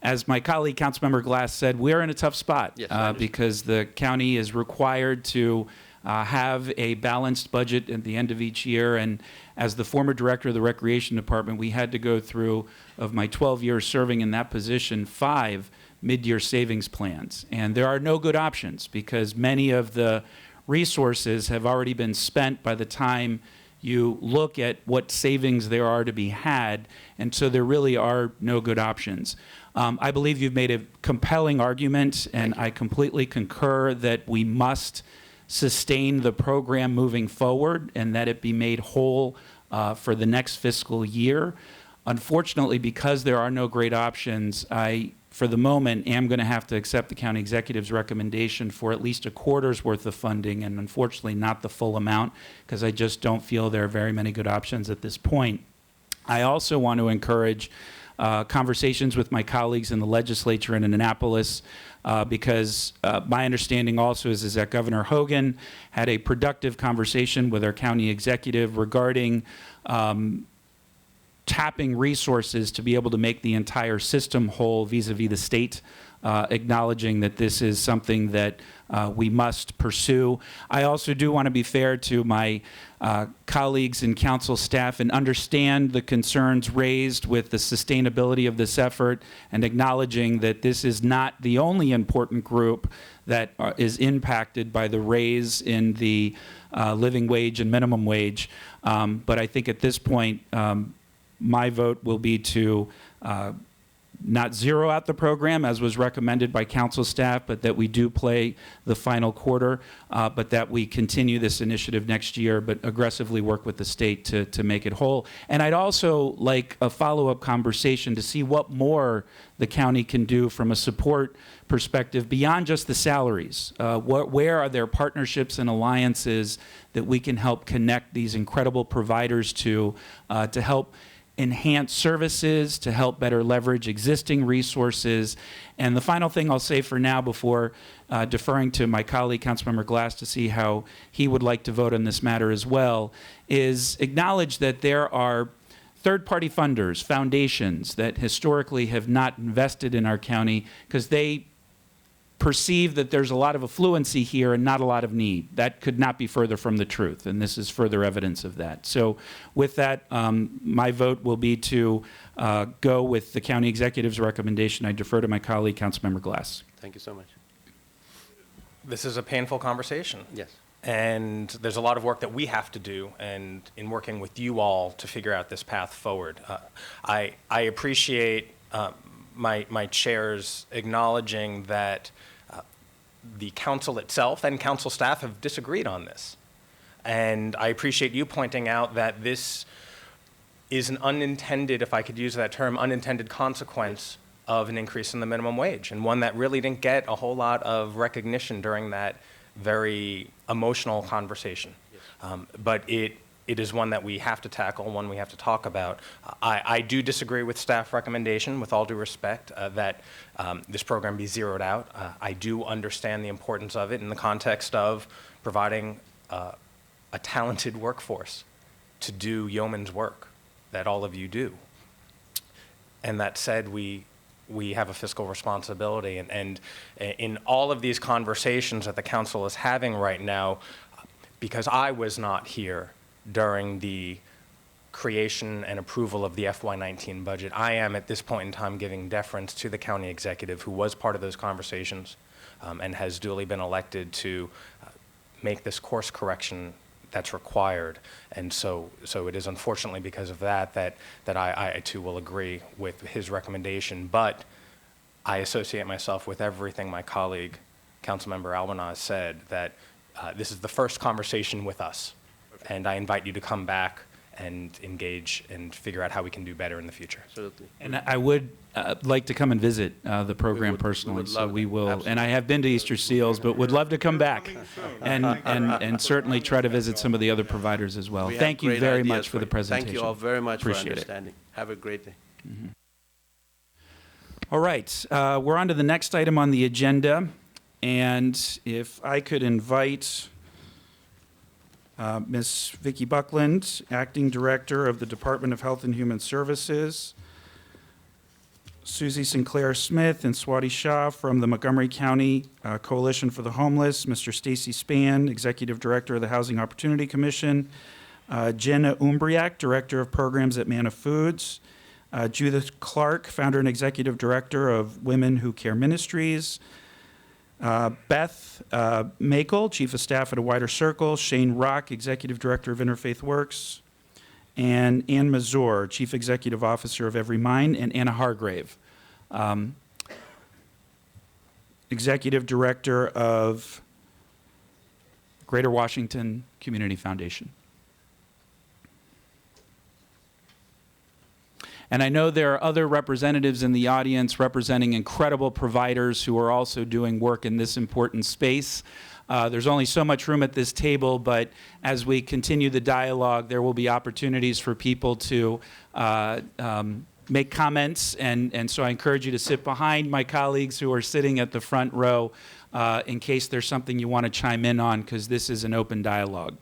As my colleague, Councilmember Glass, said, we're in a tough spot Yes, I understand. because the county is required to have a balanced budget at the end of each year. And as the former director of the Recreation Department, we had to go through, of my 12 years serving in that position, 5 mid-year savings plans. And there are no good options because many of the resources have already been spent by the time you look at what savings there are to be had, and so there really are no good options. I believe you've made a compelling argument, and I completely concur that we must sustain the program moving forward and that it be made whole for the next fiscal year. Unfortunately, because there are no great options, I, for the moment, am going to have to accept the county executive's recommendation for at least a quarter's worth of funding, and unfortunately not the full amount, because I just don't feel there are very many good options at this point. I also want to encourage conversations with my colleagues in the legislature in Annapolis, because my understanding also is that Governor Hogan had a productive conversation with our county executive regarding tapping resources to be able to make the entire system whole vis-a-vis the state, acknowledging that this is something that we must pursue. I also do want to be fair to my colleagues and council staff and understand the concerns raised with the sustainability of this effort and acknowledging that this is not the only important group that is impacted by the raise in the living wage and minimum wage. But I think at this point, my vote will be to not zero out the program as was recommended by council staff, but that we do play the final quarter, but that we continue this initiative next year, but aggressively work with the state to make it whole. And I'd also like a follow-up conversation to see what more the county can do from a support perspective beyond just the salaries. Where are there partnerships and alliances that we can help connect these incredible providers to help enhance services, to help better leverage existing resources. And the final thing I'll say for now before deferring to my colleague, Councilmember Glass, to see how he would like to vote on this matter as well, is acknowledge that there are third-party funders, foundations that historically have not invested in our county because they perceive that there's a lot of affluency here and not a lot of need. That could not be further from the truth, and this is further evidence of that. So with that, my vote will be to go with the county executive's recommendation. I defer to my colleague, Councilmember Glass. Thank you so much. This is a painful conversation. Yes. And there's a lot of work that we have to do, and in working with you all to figure out this path forward. I appreciate my chair's acknowledging that the council itself and council staff have disagreed on this. And I appreciate you pointing out that this is an unintended, if I could use that term, unintended consequence of an increase in the minimum wage, and one that really didn't get a whole lot of recognition during that very emotional conversation. Yes. But it is one that we have to tackle, one we have to talk about. I do disagree with staff recommendation, with all due respect, that this program be zeroed out. I do understand the importance of it in the context of providing a talented workforce to do yeoman's work that all of you do. And that said, we have a fiscal responsibility. And in all of these conversations that the council is having right now, because I was not here during the creation and approval of the FY19 budget, I am at this point in time giving deference to the county executive who was part of those conversations and has duly been elected to make this course correction that's required. And so it is unfortunately because of that I too will agree with his recommendation, but I associate myself with everything my colleague, Councilmember Albanaz, said, that this is the first conversation with us. And I invite you to come back and engage and figure out how we can do better in the future. Absolutely. And I would like to come and visit the program personally, so we will. Absolutely. And I have been to Easter Seals, but would love to come back and certainly try to visit some of the other providers as well. Thank you very much for the presentation. Thank you all very much Appreciate for understanding. Have a great day. Mm-hmm. All right, we're on to the next item on the agenda, and if I could invite Ms. Vicki Buckland, Acting Director of the Department of Health and Human Services, Susie Sinclair Smith and Swati Shah from the Montgomery County Coalition for the Homeless, Mr. Stacy Spann, Executive Director of the Housing Opportunity Commission, Jenna Umbriak, Director of Programs at Manna Foods, Judith Clark, Founder and Executive Director of Women Who Care Ministries, Beth Makel, Chief of Staff at A Wider Circle, Shane Rock, Executive Director of Interfaith Works, and Ann Mazur, Chief Executive Officer of Every Mind, and Anna Hargrave, Executive Director of Greater Washington Community Foundation. And I know there are other representatives in the audience representing incredible providers who are also doing work in this important space. There's only so much room at this table, but as we continue the dialogue, there will be opportunities for people to make comments, and so I encourage you to sit behind my colleagues who are sitting at the front row in case there's something you want to chime in on, because this is an open dialogue.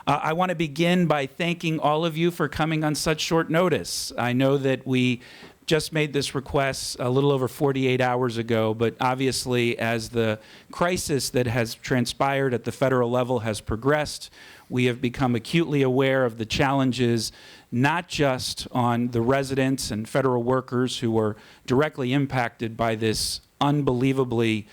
I want to begin by thanking all of you for coming on such short notice. I know that we just made this request a little over 48 hours ago, but obviously as the crisis that has transpired at the federal level has progressed, we have become acutely aware of the challenges, not just on the residents and federal workers who are directly impacted by this unbelievably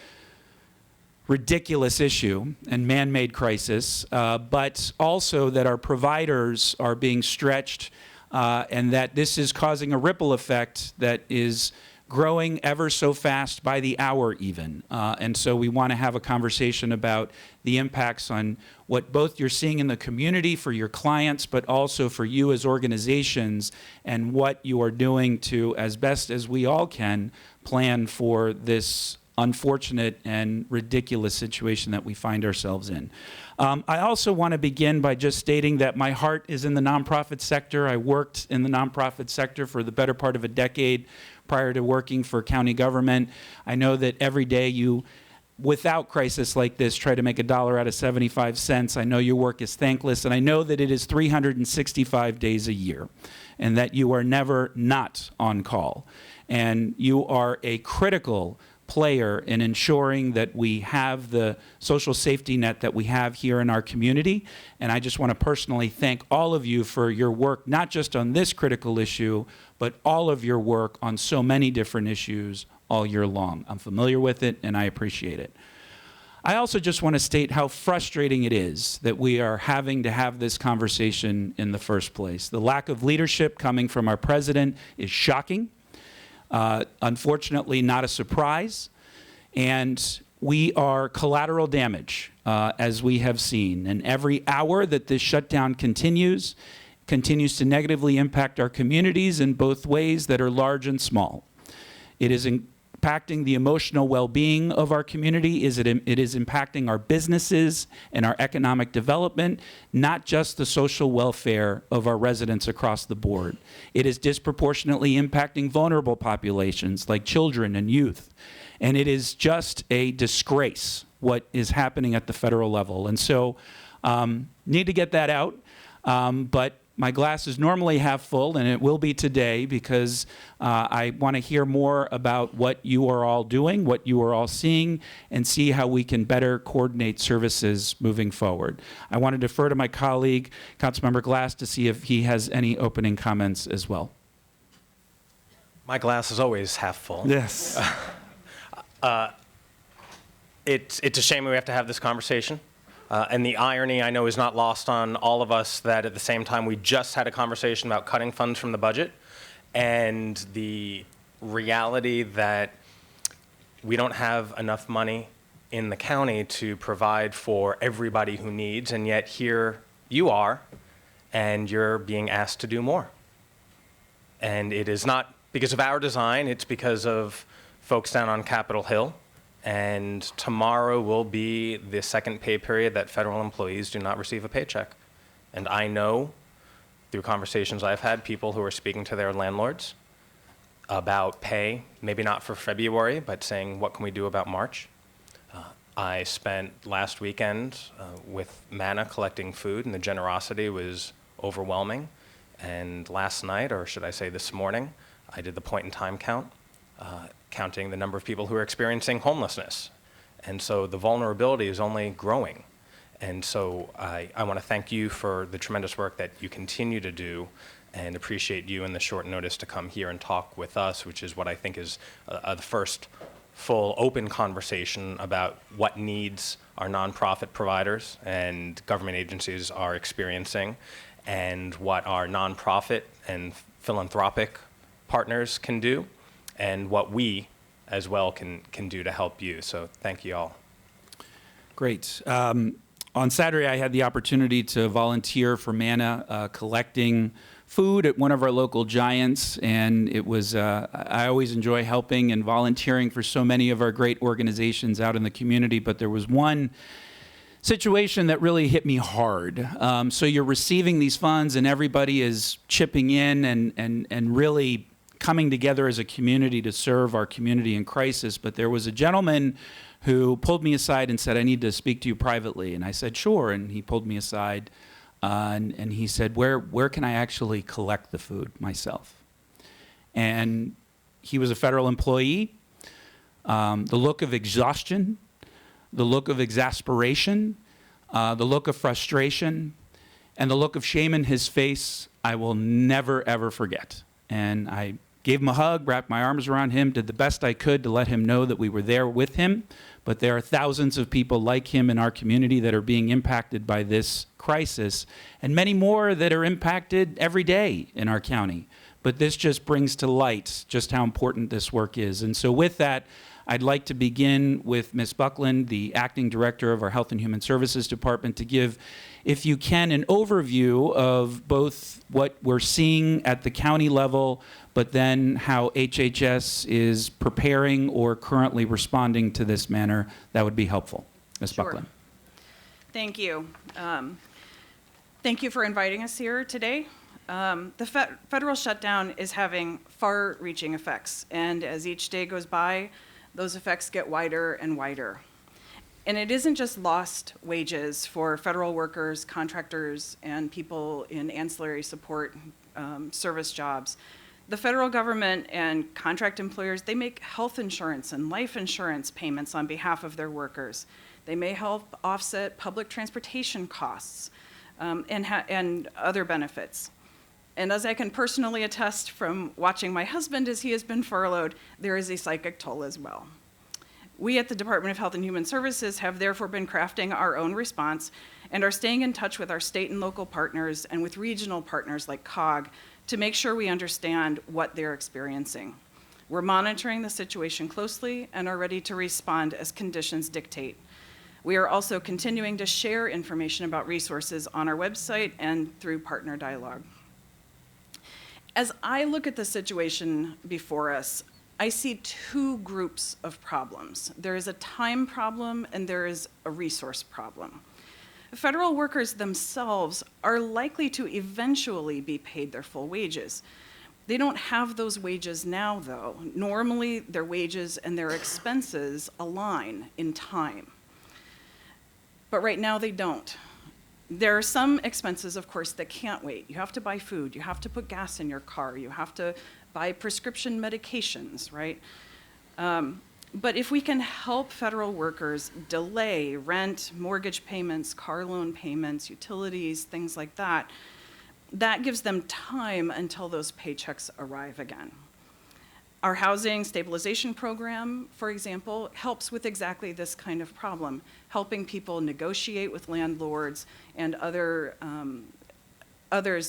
ridiculous issue and man-made crisis, but also that our providers are being stretched and that this is causing a ripple effect that is growing ever so fast by the hour even. And so we want to have a conversation about the impacts on what both you're seeing in the community for your clients, but also for you as organizations, and what you are doing to, as best as we all can, plan for this unfortunate and ridiculous situation that we find ourselves in. I also want to begin by just stating that my heart is in the nonprofit sector. I worked in the nonprofit sector for the better part of a decade prior to working for county government. I know that every day you, without crisis like this, try to make $1 out of 75 cents. I know your work is thankless, and I know that it is 365 days a year, and that you are never not on call. And you are a critical player in ensuring that we have the social safety net that we have here in our community. And I just want to personally thank all of you for your work, not just on this critical issue, but all of your work on so many different issues all year long. I'm familiar with it, and I appreciate it. I also just want to state how frustrating it is that we are having to have this conversation in the first place. The lack of leadership coming from our president is shocking. Unfortunately, not a surprise, and we are collateral damage, as we have seen. And every hour that this shutdown continues to negatively impact our communities in both ways that are large and small. It is impacting the emotional well-being of our community. It is impacting our businesses and our economic development, not just the social welfare of our residents across the board. It is disproportionately impacting vulnerable populations like children and youth. And it is just a disgrace what is happening at the federal level. And so need to get that out, but my glass is normally half full, and it will be today, because I want to hear more about what you are all doing, what you are all seeing, and see how we can better coordinate services moving forward. I want to defer to my colleague, Councilmember Glass, to see if he has any opening comments as well. My glass is always half full. Yes. It's a shame we have to have this conversation. And the irony, I know, is not lost on all of us that at the same time we just had a conversation about cutting funds from the budget, and the reality that we don't have enough money in the county to provide for everybody who needs, and yet here you are, and you're being asked to do more. And it is not because of our design, it's because of folks down on Capitol Hill. And tomorrow will be the second pay period that federal employees do not receive a paycheck. And I know, through conversations I've had, people who are speaking to their landlords about pay, maybe not for February, but saying, what can we do about March? I spent last weekend with Manna collecting food, and the generosity was overwhelming. And last night, or should I say this morning, I did the point-in-time count, counting the number of people who are experiencing homelessness. And so the vulnerability is only growing. And so I want to thank you for the tremendous work that you continue to do, and appreciate you in the short notice to come here and talk with us, which is what I think is the first full open conversation about what needs our nonprofit providers and government agencies are experiencing, and what our nonprofit and philanthropic partners can do, and what we as well can do to help you. So thank you all. Great. On Saturday, I had the opportunity to volunteer for Manna, collecting food at one of our local giants, and it was, I always enjoy helping and volunteering for so many of our great organizations out in the community, but there was one situation that really hit me hard. So you're receiving these funds and everybody is chipping in and really coming together as a community to serve our community in crisis, but there was a gentleman who pulled me aside and said, "I need to speak to you privately." And I said, "Sure." And he pulled me aside and he said, where can I actually collect the food myself? And he was a federal employee. The look of exhaustion, the look of exasperation, the look of frustration, and the look of shame in his face, I will never, ever forget. And I gave him a hug, wrapped my arms around him, did the best I could to let him know that we were there with him. But there are thousands of people like him in our community that are being impacted by this crisis, and many more that are impacted every day in our county. But this just brings to light just how important this work is. And so with that, I'd like to begin with Ms. Buckland, the Acting Director of our Health and Human Services Department, to give, if you can, an overview of both what we're seeing at the county level, but then how HHS is preparing or currently responding to this manner. That would be helpful. Ms. Sure. Buckland. Thank you. Thank you for inviting us here today. The federal shutdown is having far-reaching effects, and as each day goes by, those effects get wider and wider. And it isn't just lost wages for federal workers, contractors, and people in ancillary support service jobs. The federal government and contract employers, they make health insurance and life insurance payments on behalf of their workers. They may help offset public transportation costs and other benefits. And as I can personally attest from watching my husband as he has been furloughed, there is a psychic toll as well. We at the Department of Health and Human Services have therefore been crafting our own response and are staying in touch with our state and local partners and with regional partners like COG to make sure we understand what they're experiencing. We're monitoring the situation closely and are ready to respond as conditions dictate. We are also continuing to share information about resources on our website and through partner dialogue. As I look at the situation before us, I see two groups of problems. There is a time problem and there is a resource problem. Federal workers themselves are likely to eventually be paid their full wages. They don't have those wages now, though. Normally, their wages and their expenses align in time. But right now, they don't. There are some expenses, of course, that can't wait. You have to buy food, you have to put gas in your car, you have to buy prescription medications, right? But if we can help federal workers delay rent, mortgage payments, car loan payments, utilities, things like that, that gives them time until those paychecks arrive again. Our housing stabilization program, for example, helps with exactly this kind of problem, helping people negotiate with landlords and others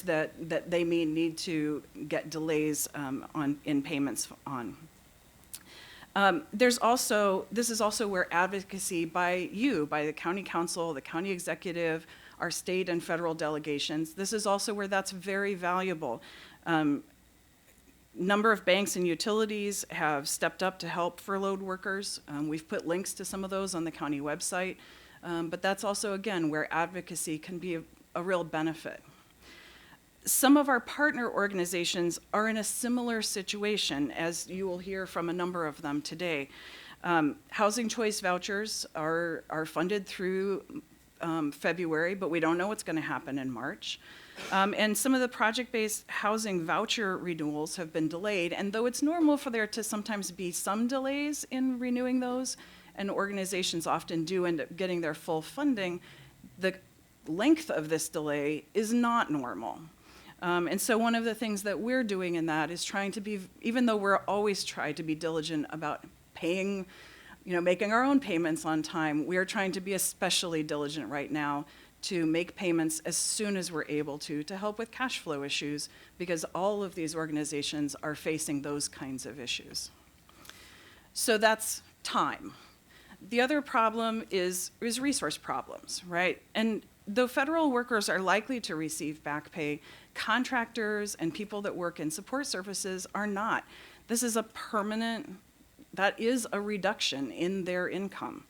that they may need to get delays in payments on. This is also where advocacy by you, by the county council, the county executive, our state and federal delegations, this is also where that's very valuable. Number of banks and utilities have stepped up to help furloughed workers. We've put links to some of those on the county website, but that's also, again, where advocacy can be a real benefit. Some of our partner organizations are in a similar situation, as you will hear from a number of them today. Housing choice vouchers are funded through February, but we don't know what's going to happen in March. And some of the project-based housing voucher renewals have been delayed, and though it's normal for there to sometimes be some delays in renewing those, and organizations often do end up getting their full funding, the length of this delay is not normal. And so one of the things that we're doing in that is trying to be, even though we're always trying to be diligent about paying, making our own payments on time, we are trying to be especially diligent right now to make payments as soon as we're able to help with cash flow issues, because all of these organizations are facing those kinds of issues. So that's time. The other problem is resource problems, right? And though federal workers are likely to receive back pay, contractors and people that work in support services are not. This is that is a reduction in their income.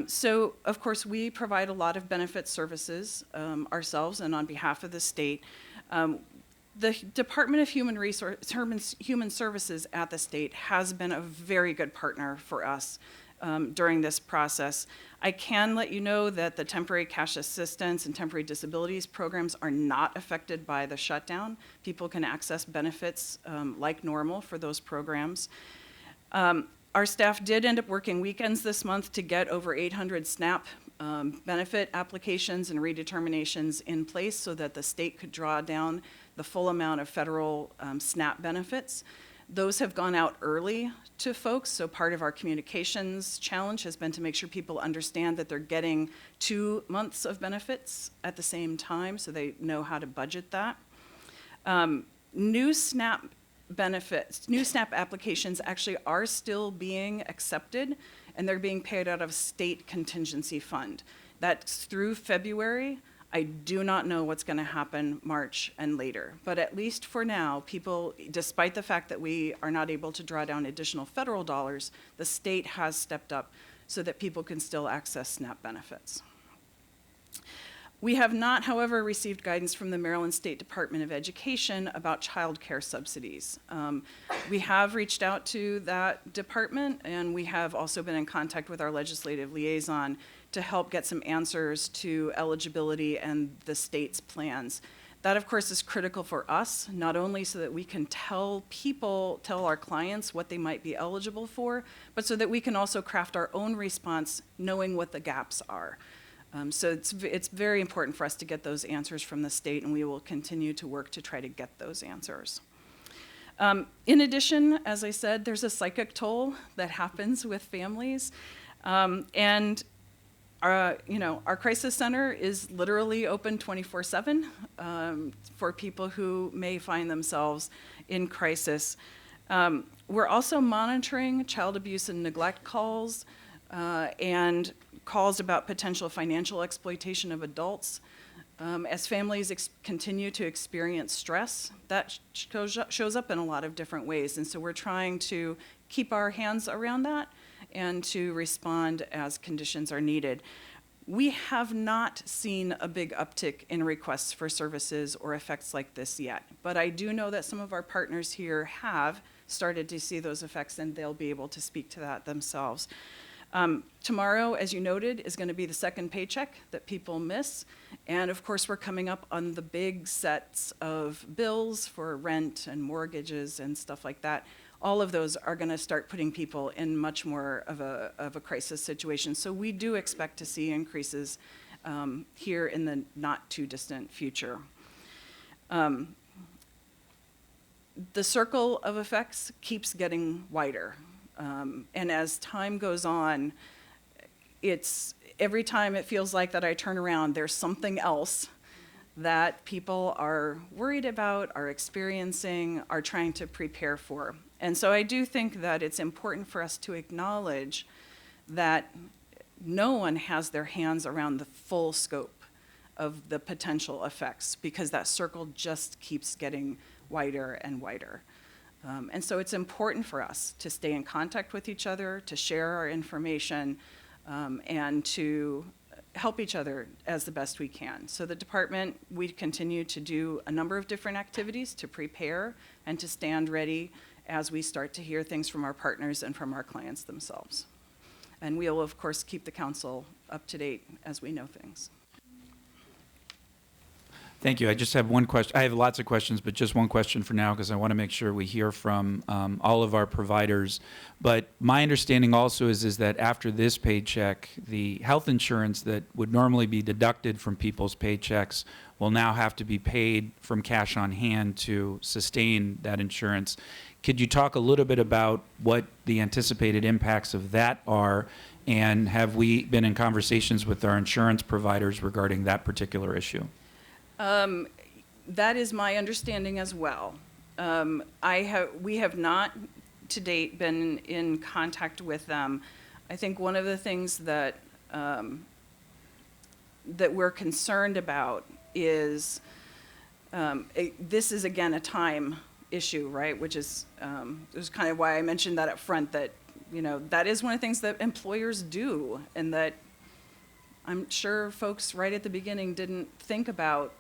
So, of course, we provide a lot of benefit services ourselves and on behalf of the state. The Department of Human Services at the state has been a very good partner for us during this process. I can let you know that the temporary cash assistance and temporary disabilities programs are not affected by the shutdown. People can access benefits like normal for those programs. Our staff did end up working weekends this month to get over 800 SNAP benefit applications and redeterminations in place so that the state could draw down the full amount of federal SNAP benefits. Those have gone out early to folks, so part of our communications challenge has been to make sure people understand that they're getting 2 months of benefits at the same time, so they know how to budget that. New SNAP applications actually are still being accepted, and they're being paid out of state contingency fund. That's through February. I do not know what's going to happen March and later, but at least for now, people, despite the fact that we are not able to draw down additional federal dollars, the state has stepped up so that people can still access SNAP benefits. We have not, however, received guidance from the Maryland State Department of Education about child care subsidies. We have reached out to that department, and we have also been in contact with our legislative liaison to help get some answers to eligibility and the state's plans. That, of course, is critical for us, not only so that we can tell our clients what they might be eligible for, but so that we can also craft our own response knowing what the gaps are. So it's very important for us to get those answers from the state, and we will continue to work to try to get those answers. In addition, as I said, there's a psychic toll that happens with families, and our crisis center is literally open 24/7 for people who may find themselves in crisis. We're also monitoring child abuse and neglect calls and calls about potential financial exploitation of adults. As families continue to experience stress, that shows up in a lot of different ways. And so we're trying to keep our hands around that and to respond as conditions are needed. We have not seen a big uptick in requests for services or effects like this yet, but I do know that some of our partners here have started to see those effects, and they'll be able to speak to that themselves. Tomorrow, as you noted, is going to be the second paycheck that people miss. And of course, we're coming up on the big sets of bills for rent and mortgages and stuff like that. All of those are going to start putting people in much more of a crisis situation. So we do expect to see increases here in the not too distant future. The circle of effects keeps getting wider. And as time goes on, every time it feels like that I turn around, there's something else that people are worried about, are experiencing, are trying to prepare for. And so I do think that it's important for us to acknowledge that no one has their hands around the full scope of the potential effects, because that circle just keeps getting wider and wider. And so it's important for us to stay in contact with each other, to share our information, and to help each other as the best we can. So the department, we continue to do a number of different activities to prepare and to stand ready as we start to hear things from our partners and from our clients themselves. And we will, of course, keep the council up to date as we know things. Thank you. I just have one question. I have lots of questions, but just one question for now because I want to make sure we hear from all of our providers. But my understanding also is that after this paycheck, the health insurance that would normally be deducted from people's paychecks will now have to be paid from cash on hand to sustain that insurance. Could you talk a little bit about what the anticipated impacts of that are? And have we been in conversations with our insurance providers regarding that particular issue? That is my understanding as well. We have not to date been in contact with them. I think one of the things that that we're concerned about is this is again a time issue, right? Which is kind of why I mentioned that up front, that that is one of the things that employers do, and that I'm sure folks right at the beginning didn't think about.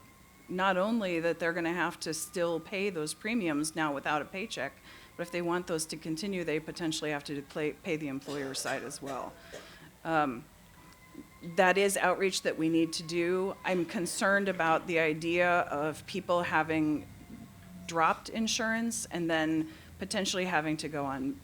Not only that they're going to have to still pay those premiums now without a paycheck, but if they want those to continue, they potentially have to pay the employer side as well. That is outreach that we need to do. I'm concerned about the idea of people having dropped insurance and then potentially having to go on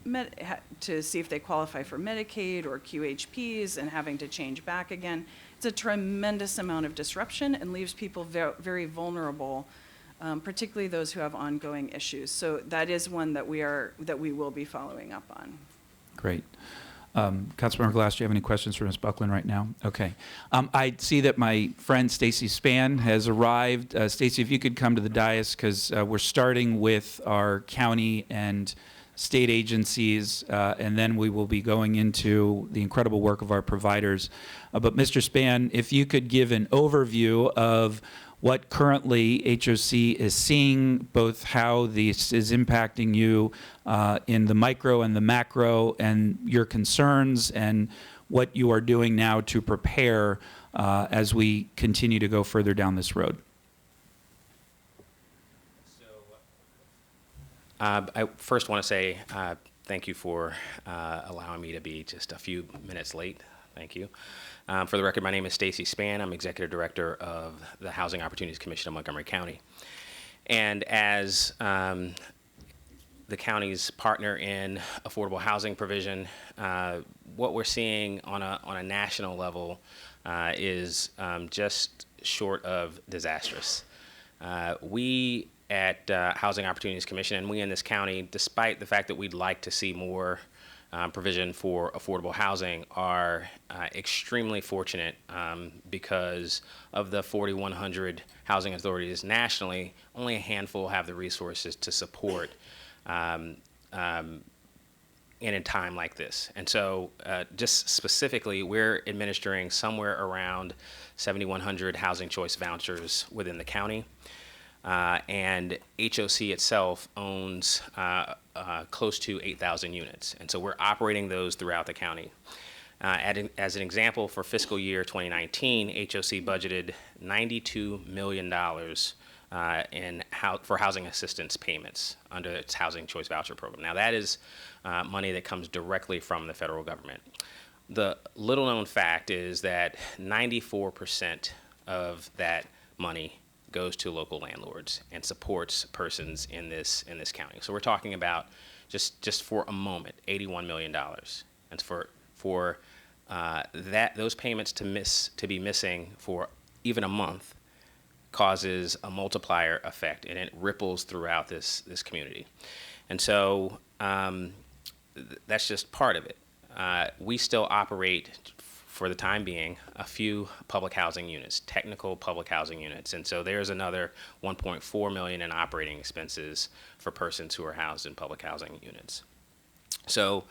to see if they qualify for Medicaid or QHPs and having to change back again. It's a tremendous amount of disruption and leaves people very vulnerable, particularly those who have ongoing issues. So that is one that we will be following up on. Great. Councilmember Glass, do you have any questions for Ms. Buckland right now? Okay. I see that my friend Stacy Spann has arrived. Stacy, if you could come to the dais, because we're starting with our county and state agencies, and then we will be going into the incredible work of our providers. But Mr. Spann, if you could give an overview of what currently HOC is seeing, both how this is impacting you in the micro and the macro, and your concerns, and what you are doing now to prepare as we continue to go further down this road. I first want to say thank you for allowing me to be just a few minutes late. Thank you. For the record, my name is Stacy Spann. I'm Executive Director of the Housing Opportunities Commission of Montgomery County. And as the county's partner in affordable housing provision, what we're seeing on a national level is just short of disastrous. We at Housing Opportunities Commission, and we in this county, despite the fact that we'd like to see more provision for affordable housing, are extremely fortunate because of the 4,100 housing authorities nationally, only a handful have the resources to support in a time like this. And so just specifically, we're administering somewhere around 7,100 housing choice vouchers within the county. And HOC itself owns close to 8,000 units. And so we're operating those throughout the county. As an example, for fiscal year 2019, HOC budgeted $92 million for housing assistance payments under its Housing Choice Voucher Program. Now, that is money that comes directly from the federal government. The little-known fact is that 94% of that money goes to local landlords and supports persons in this county. So we're talking about just for a moment, $81 million, and for those payments to be missing for even a month causes a multiplier effect, and it ripples throughout this community. And so that's just part of it. We still operate, for the time being, a few public housing units, technical public housing units. And so there's another $1.4 million in operating expenses for persons who are housed in public housing units. So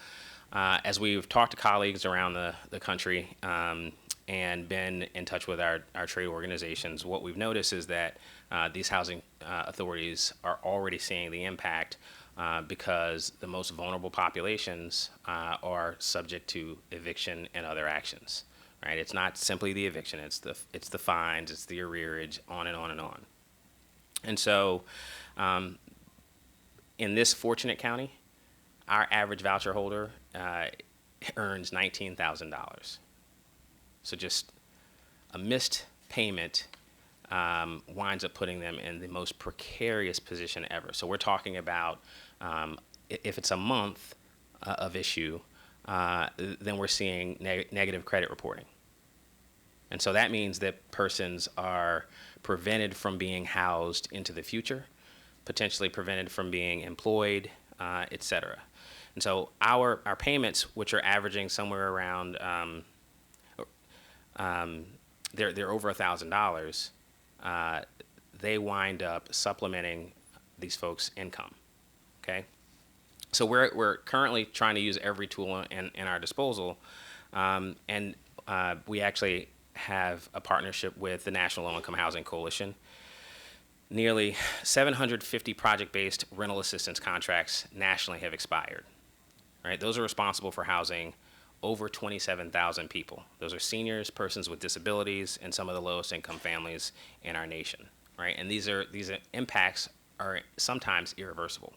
as we've talked to colleagues around the country and been in touch with our trade organizations, what we've noticed is that these housing authorities are already seeing the impact because the most vulnerable populations are subject to eviction and other actions. right? It's not simply the eviction, it's the fines, it's the arrearage, on and on and on. And so, in this fortunate county, our average voucher holder earns $19,000. So just a missed payment winds up putting them in the most precarious position ever. So we're talking about if it's a month of issue, then we're seeing negative credit reporting. And so that means that persons are prevented from being housed into the future, potentially prevented from being employed, et cetera. And so our payments, which are averaging somewhere around, they're over $1,000, they wind up supplementing these folks' income, okay? So we're currently trying to use every tool in our disposal, and we actually have a partnership with the National Low Income Housing Coalition. Nearly 750 project-based rental assistance contracts nationally have expired. Right? Those are responsible for housing over 27,000 people. Those are seniors, persons with disabilities, and some of the lowest income families in our nation. Right? And these impacts are sometimes irreversible.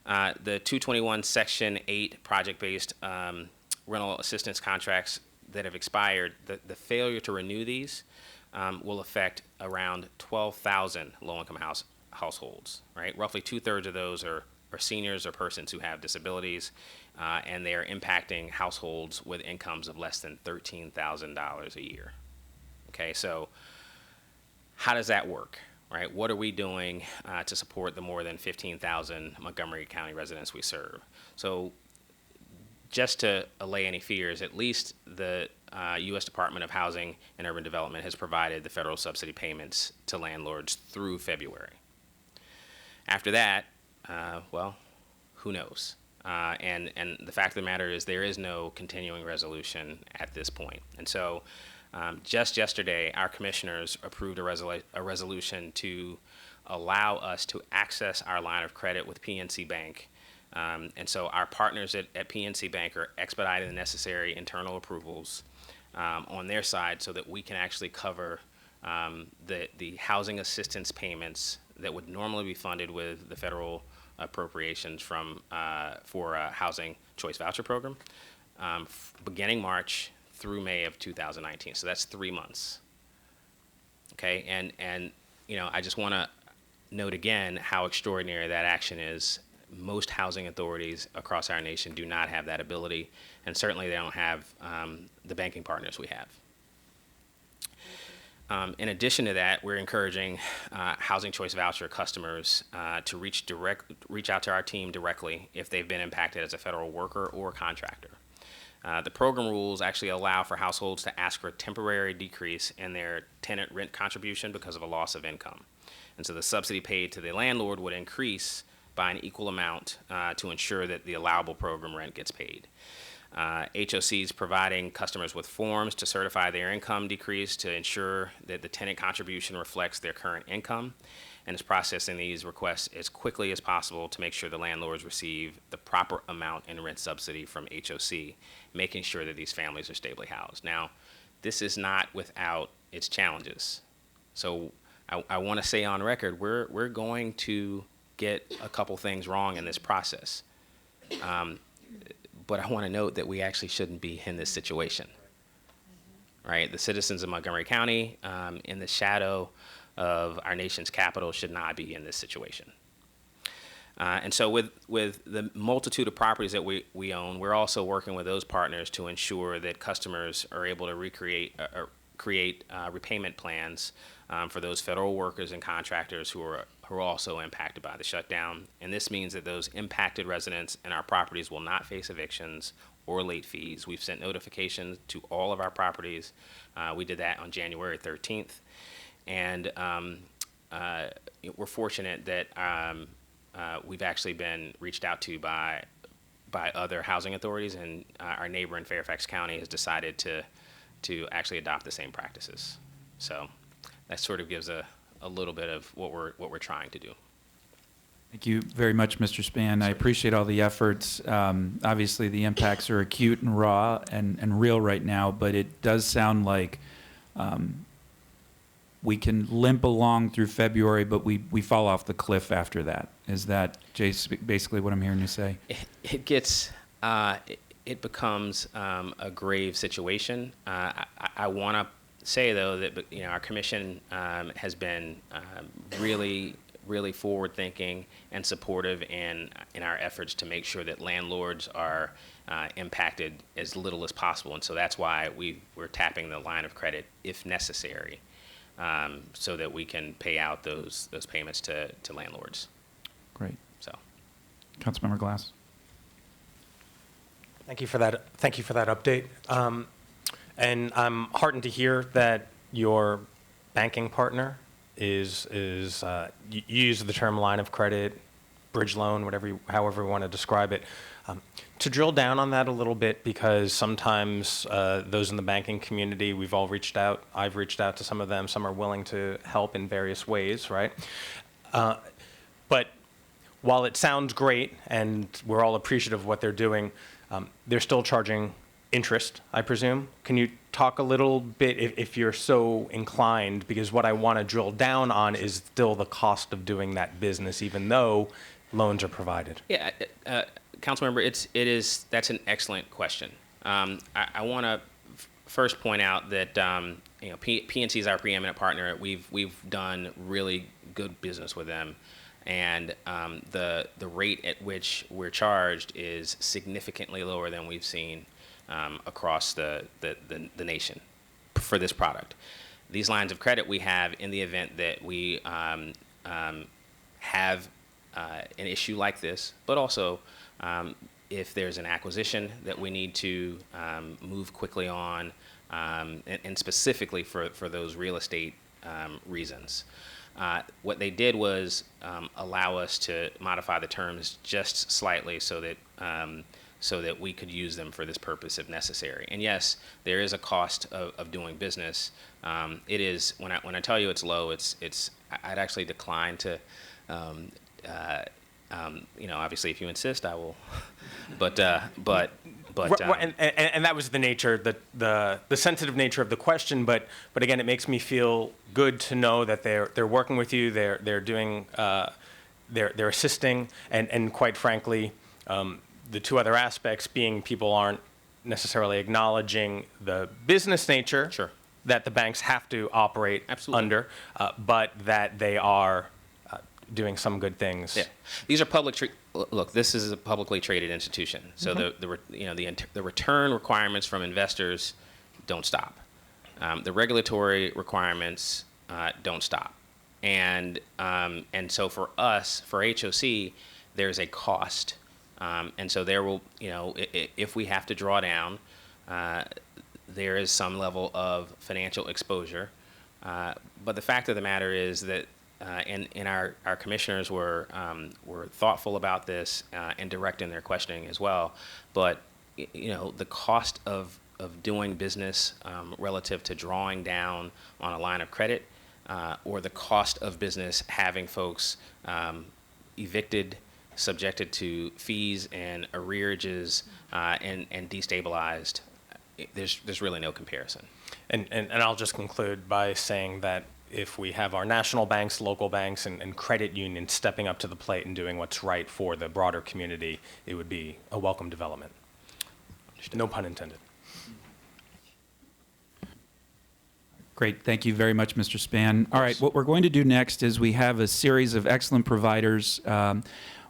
The 221 Section 8 project-based rental assistance contracts that have expired, the failure to renew these will affect around 12,000 low-income households, right? Roughly 2/3 of those are seniors or persons who have disabilities, and they are impacting households with incomes of less than $13,000 a year. Okay, so how does that work, right? What are we doing to support the more than 15,000 Montgomery County residents we serve? So just to allay any fears, at least the U.S. Department of Housing and Urban Development has provided the federal subsidy payments to landlords through February. After that, well, who knows? And the fact of the matter is there is no continuing resolution at this point. And so just yesterday, our commissioners approved a resolution to allow us to access our line of credit with PNC Bank. And so our partners at PNC Bank are expediting the necessary internal approvals on their side so that we can actually cover the housing assistance payments that would normally be funded with the federal appropriations for a housing choice voucher program beginning March through May of 2019. So that's 3 months. Okay, and you know, I just want to note again how extraordinary that action is. Most housing authorities across our nation do not have that ability, and certainly they don't have the banking partners we have. In addition to that, we're encouraging housing choice voucher customers to reach out to our team directly if they've been impacted as a federal worker or contractor. The program rules actually allow for households to ask for a temporary decrease in their tenant rent contribution because of a loss of income. And so the subsidy paid to the landlord would increase by an equal amount to ensure that the allowable program rent gets paid. HOC is providing customers with forms to certify their income decrease to ensure that the tenant contribution reflects their current income, and is processing these requests as quickly as possible to make sure the landlords receive the proper amount in rent subsidy from HOC, making sure that these families are stably housed. Now, this is not without its challenges. So I want to say on record, we're going to get a couple things wrong in this process. But I want to note that we actually shouldn't be in this situation, right? The citizens of Montgomery County, in the shadow of our nation's capital, should not be in this situation. And so with the multitude of properties that we own, we're also working with those partners to ensure that customers are able to create repayment plans for those federal workers and contractors who are also impacted by the shutdown. And this means that those impacted residents in our properties will not face evictions or late fees. We've sent notifications to all of our properties. We did that on January 13th. And we're fortunate that we've actually been reached out to by other housing authorities, and our neighbor in Fairfax County has decided to actually adopt the same practices. So that sort of gives a little bit of what we're trying to do. Thank you very much, Mr. Span. I appreciate all the efforts. Obviously, the impacts are acute and raw and real right now, but it does sound like we can limp along through February, but we fall off the cliff after that. Is that, Jace, basically what I'm hearing you say? It gets, it becomes a grave situation. I want to say, though, that our commission has been really forward-thinking and supportive in our efforts to make sure that landlords are impacted as little as possible. And so that's why we're tapping the line of credit if necessary, so that we can pay out those payments to landlords. Great. So, Councilmember Glass. Thank you for that. Thank you for that update. And I'm heartened to hear that your banking partner is you use the term line of credit, bridge loan, however you want to describe it. To drill down on that a little bit, because sometimes those in the banking community, we've all reached out. I've reached out to some of them. Some are willing to help in various ways, right? But while it sounds great and we're all appreciative of what they're doing, they're still charging interest, I presume. Can you talk a little bit, if you're so inclined, because what I want to drill down on is still the cost of doing that business, even though loans are provided? yeah, Councilmember, that's an excellent question. I want to first point out that PNC is our preeminent partner. We've done really good business with them, and the rate at which we're charged is significantly lower than we've seen across the nation for this product. These lines of credit we have in the event that we have an issue like this, but also if there's an acquisition that we need to move quickly on, and specifically for those real estate reasons. What they did was allow us to modify the terms just slightly so that we could use them for this purpose if necessary. And yes, there is a cost of doing business. It is, when I tell you it's low, I'd actually decline to, obviously if you insist, I will, but and that was the nature, the sensitive nature of the question. But again, it makes me feel good to know that they're working with you. They're doing, they're assisting, and quite frankly, the two other aspects being people aren't necessarily acknowledging the business nature Sure. that the banks have to operate Absolutely. under, but that they are doing some good things. Yeah, these are look, this is a publicly traded institution, so the return requirements from investors don't stop. The regulatory requirements don't stop, and so for us, for HOC, there's a cost, and so there will, if we have to draw down, there is some level of financial exposure, but the fact of the matter is that. And our commissioners were thoughtful about this and direct in their questioning as well. But the cost of doing business relative to drawing down on a line of credit, or the cost of business having folks evicted, subjected to fees and arrearages, and destabilized, there's really no comparison. And I'll just conclude by saying that if we have our national banks, local banks, and credit unions stepping up to the plate and doing what's right for the broader community, it would be a welcome development. No pun intended. Great. Thank you very much, Mr. Span. All right, what we're going to do next is we have a series of excellent providers.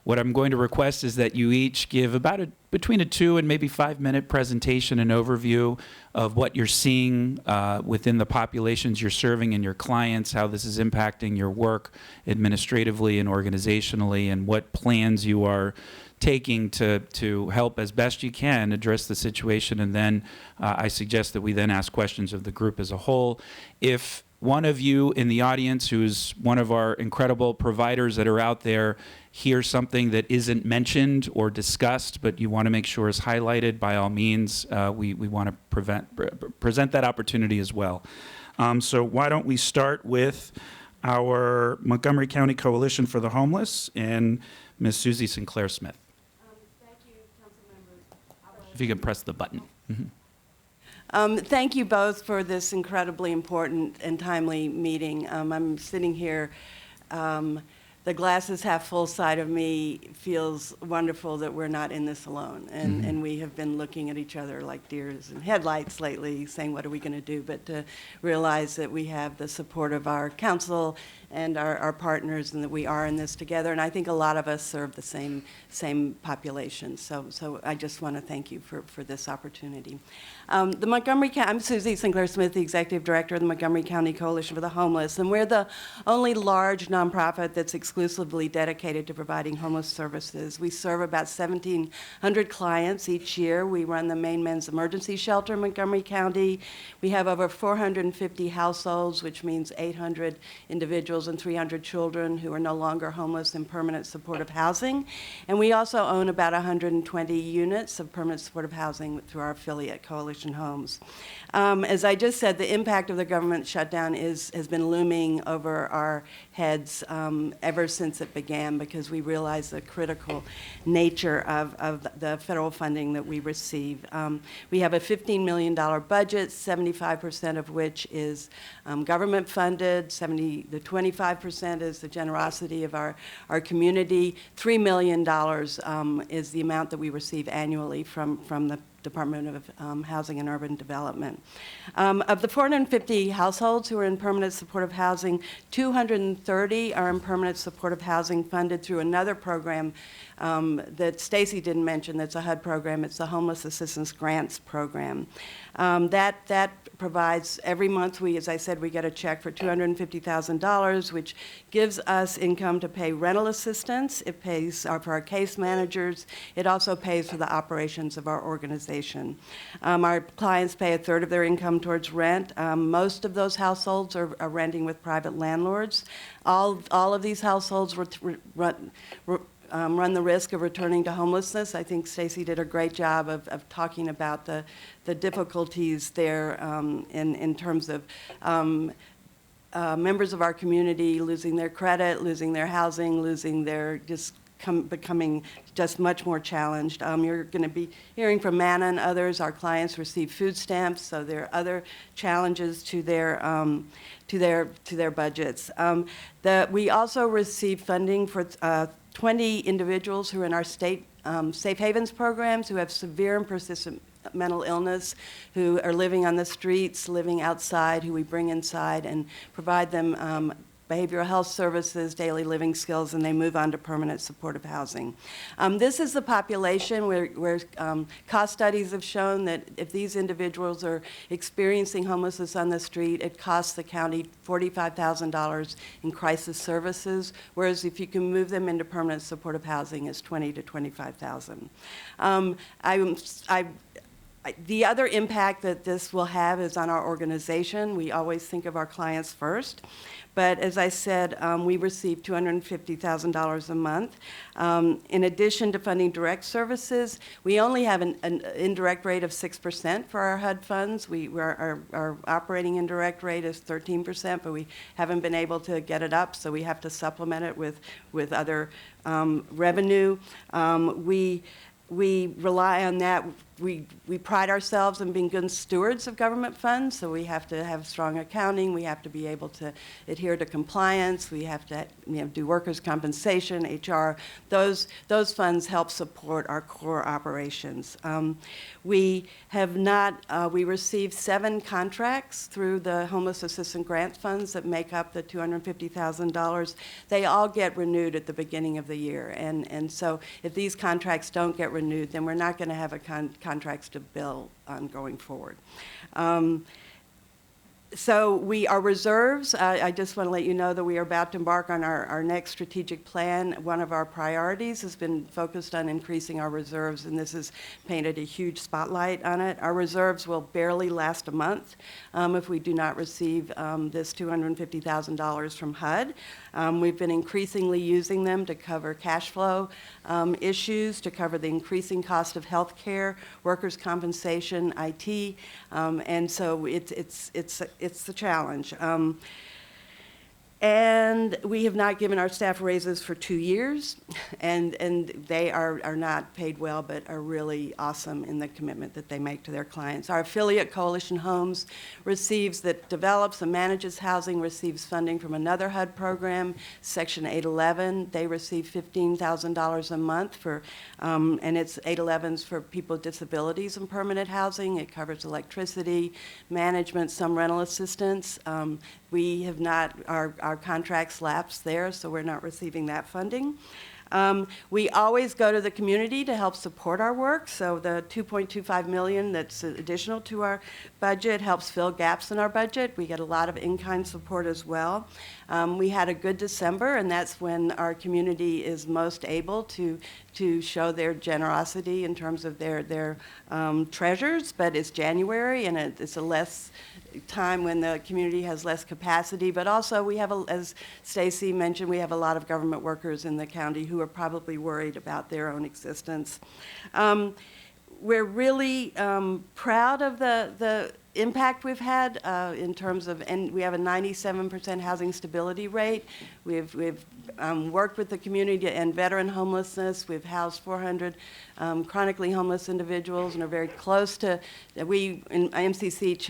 What I'm going to request is that you each give about between a 2 and maybe 5-minute presentation and overview of what you're seeing within the populations you're serving and your clients, how this is impacting your work administratively and organizationally, and what plans you are taking to help as best you can address the situation. And then I suggest that we then ask questions of the group as a whole. If one of you in the audience, who's one of our incredible providers that are out there, hears something that isn't mentioned or discussed, but you want to make sure is highlighted, by all means, we want to present that opportunity as well. So why don't we start with our Montgomery County Coalition for the Homeless, and Ms. Susie Sinclair Smith. Thank you, council members. If you can press the button. Thank you both for this incredibly important and timely meeting. I'm sitting here, the glasses half full side of me feels wonderful that we're not in this alone. And we have been looking at each other like deers in headlights lately, saying, what are we going to do? But to realize that we have the support of our council and our partners, and that we are in this together. And I think a lot of us serve the same population. So I just want to thank you for this opportunity. The Montgomery County, I'm Susie Sinclair Smith, the Executive Director of the Montgomery County Coalition for the Homeless, and we're the only large nonprofit that's exclusively dedicated to providing homeless services. We serve about 1,700 clients each year. We run the main men's emergency shelter in Montgomery County. We have over 450 households, which means 800 individuals and 300 children who are no longer homeless in permanent supportive housing. And we also own about 120 units of permanent supportive housing through our affiliate, Coalition Homes. As I just said, the impact of the government shutdown has been looming over our heads ever since it began, because we realize the critical nature of the federal funding that we receive. We have a $15 million budget, 75% of which is government funded, the 25% is the generosity of our community. $3 million is the amount that we receive annually from the Department of Housing and Urban Development. Of the 450 households who are in permanent supportive housing, 230 are in permanent supportive housing funded through another program that Stacy didn't mention. That's a HUD program. It's the Homeless Assistance Grants Program. That provides, every month, as I said, we get a check for $250,000, which gives us income to pay rental assistance. It pays for our case managers. It also pays for the operations of our organization. Our clients pay a third of their income towards rent. Most of those households are renting with private landlords. All of these households run the risk of returning to homelessness. I think Stacy did a great job of talking about the difficulties there in terms of members of our community losing their credit, losing their housing, losing their becoming just much more challenged. You're going to be hearing from Manna and others. Our clients receive food stamps, so there are other challenges to their budgets. We also receive funding for 20 individuals who are in our state safe havens programs, who have severe and persistent mental illness, who are living on the streets, living outside, who we bring inside and provide them behavioral health services, daily living skills, and they move on to permanent supportive housing. This is the population where cost studies have shown that if these individuals are experiencing homelessness on the street, it costs the county $45,000 in crisis services, whereas if you can move them into permanent supportive housing, it's $20,000 to $25,000. The other impact that this will have is on our organization. We always think of our clients first. But as I said, we receive $250,000 a month. In addition to funding direct services, we only have an indirect rate of 6% for our HUD funds. Our operating indirect rate is 13%, but we haven't been able to get it up, so we have to supplement it with other revenue. We rely on that. We pride ourselves in being good stewards of government funds, so we have to have strong accounting. We have to be able to adhere to compliance. We have to do workers' compensation, HR. Those funds help support our core operations. We received 7 contracts through the Homeless Assistance Grant Funds that make up the $250,000. They all get renewed at the beginning of the year, and so if these contracts don't get renewed, then we're not going to have a contracts to bill on going forward. So our reserves, I just want to let you know that we are about to embark on our next strategic plan. One of our priorities has been focused on increasing our reserves, and this has painted a huge spotlight on it. Our reserves will barely last a month if we do not receive this $250,000 from HUD. We've been increasingly using them to cover cash flow issues, to cover the increasing cost of health care, workers' compensation, IT, and so it's the challenge. And we have not given our staff raises for 2 years, and they are not paid well, but are really awesome in the commitment that they make to their clients. Our affiliate, Coalition Homes, that develops and manages housing, receives funding from another HUD program, Section 811. They receive $15,000 a month for, and it's 811s for people with disabilities and permanent housing. It covers electricity, management, some rental assistance. We have not, our contracts lapsed there, so we're not receiving that funding. We always go to the community to help support our work, so the $2.25 million that's additional to our budget helps fill gaps in our budget. We get a lot of in-kind support as well. We had a good December, and that's when our community is most able to show their generosity in terms of their treasures, but it's January, and it's a less time when the community has less capacity, but also we have, as Stacy mentioned, we have a lot of government workers in the county who are probably worried about their own existence. We're really proud of the impact we've had in terms of, and we have a 97% housing stability rate. We've worked with the community to end veteran homelessness. We've housed 400 chronically homeless individuals and are very close to, we in MCC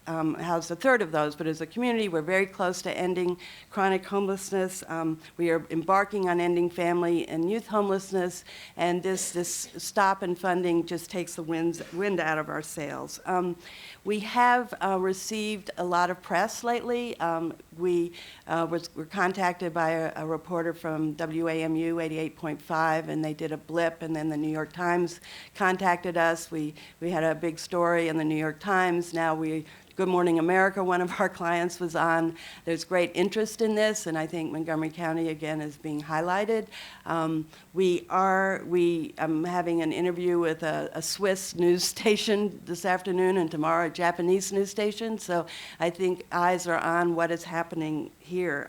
housed a third of those, but as a community, we're very close to ending chronic homelessness. We are embarking on ending family and youth homelessness, and this stop in funding just takes the wind out of our sails. We have received a lot of press lately. We were contacted by a reporter from WAMU 88.5, and they did a blip, and then the New York Times contacted us. We had a big story in the New York Times. Now Good Morning America, one of our clients, was on. There's great interest in this, and I think Montgomery County, again, is being highlighted. I'm having an interview with a Swiss news station this afternoon, and tomorrow a Japanese news station, so I think eyes are on what is happening here.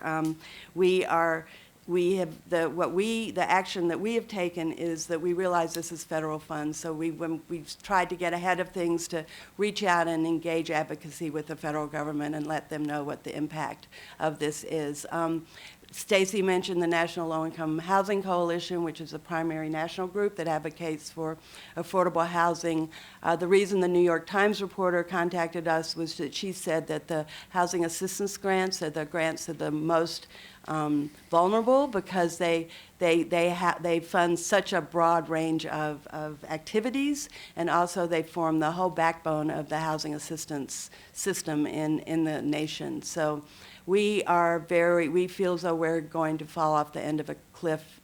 The action that we have taken is that we realize this is federal funds, so we've tried to get ahead of things to reach out and engage advocacy with the federal government and let them know what the impact of this is. Stacy mentioned the National Low-Income Housing Coalition, which is a primary national group that advocates for affordable housing. The reason the New York Times reporter contacted us was that she said that the housing assistance grants are the grants that are the most vulnerable because they fund such a broad range of activities, and also they form the whole backbone of the housing assistance system in the nation. So we feel as though we're going to fall off the end of a cliff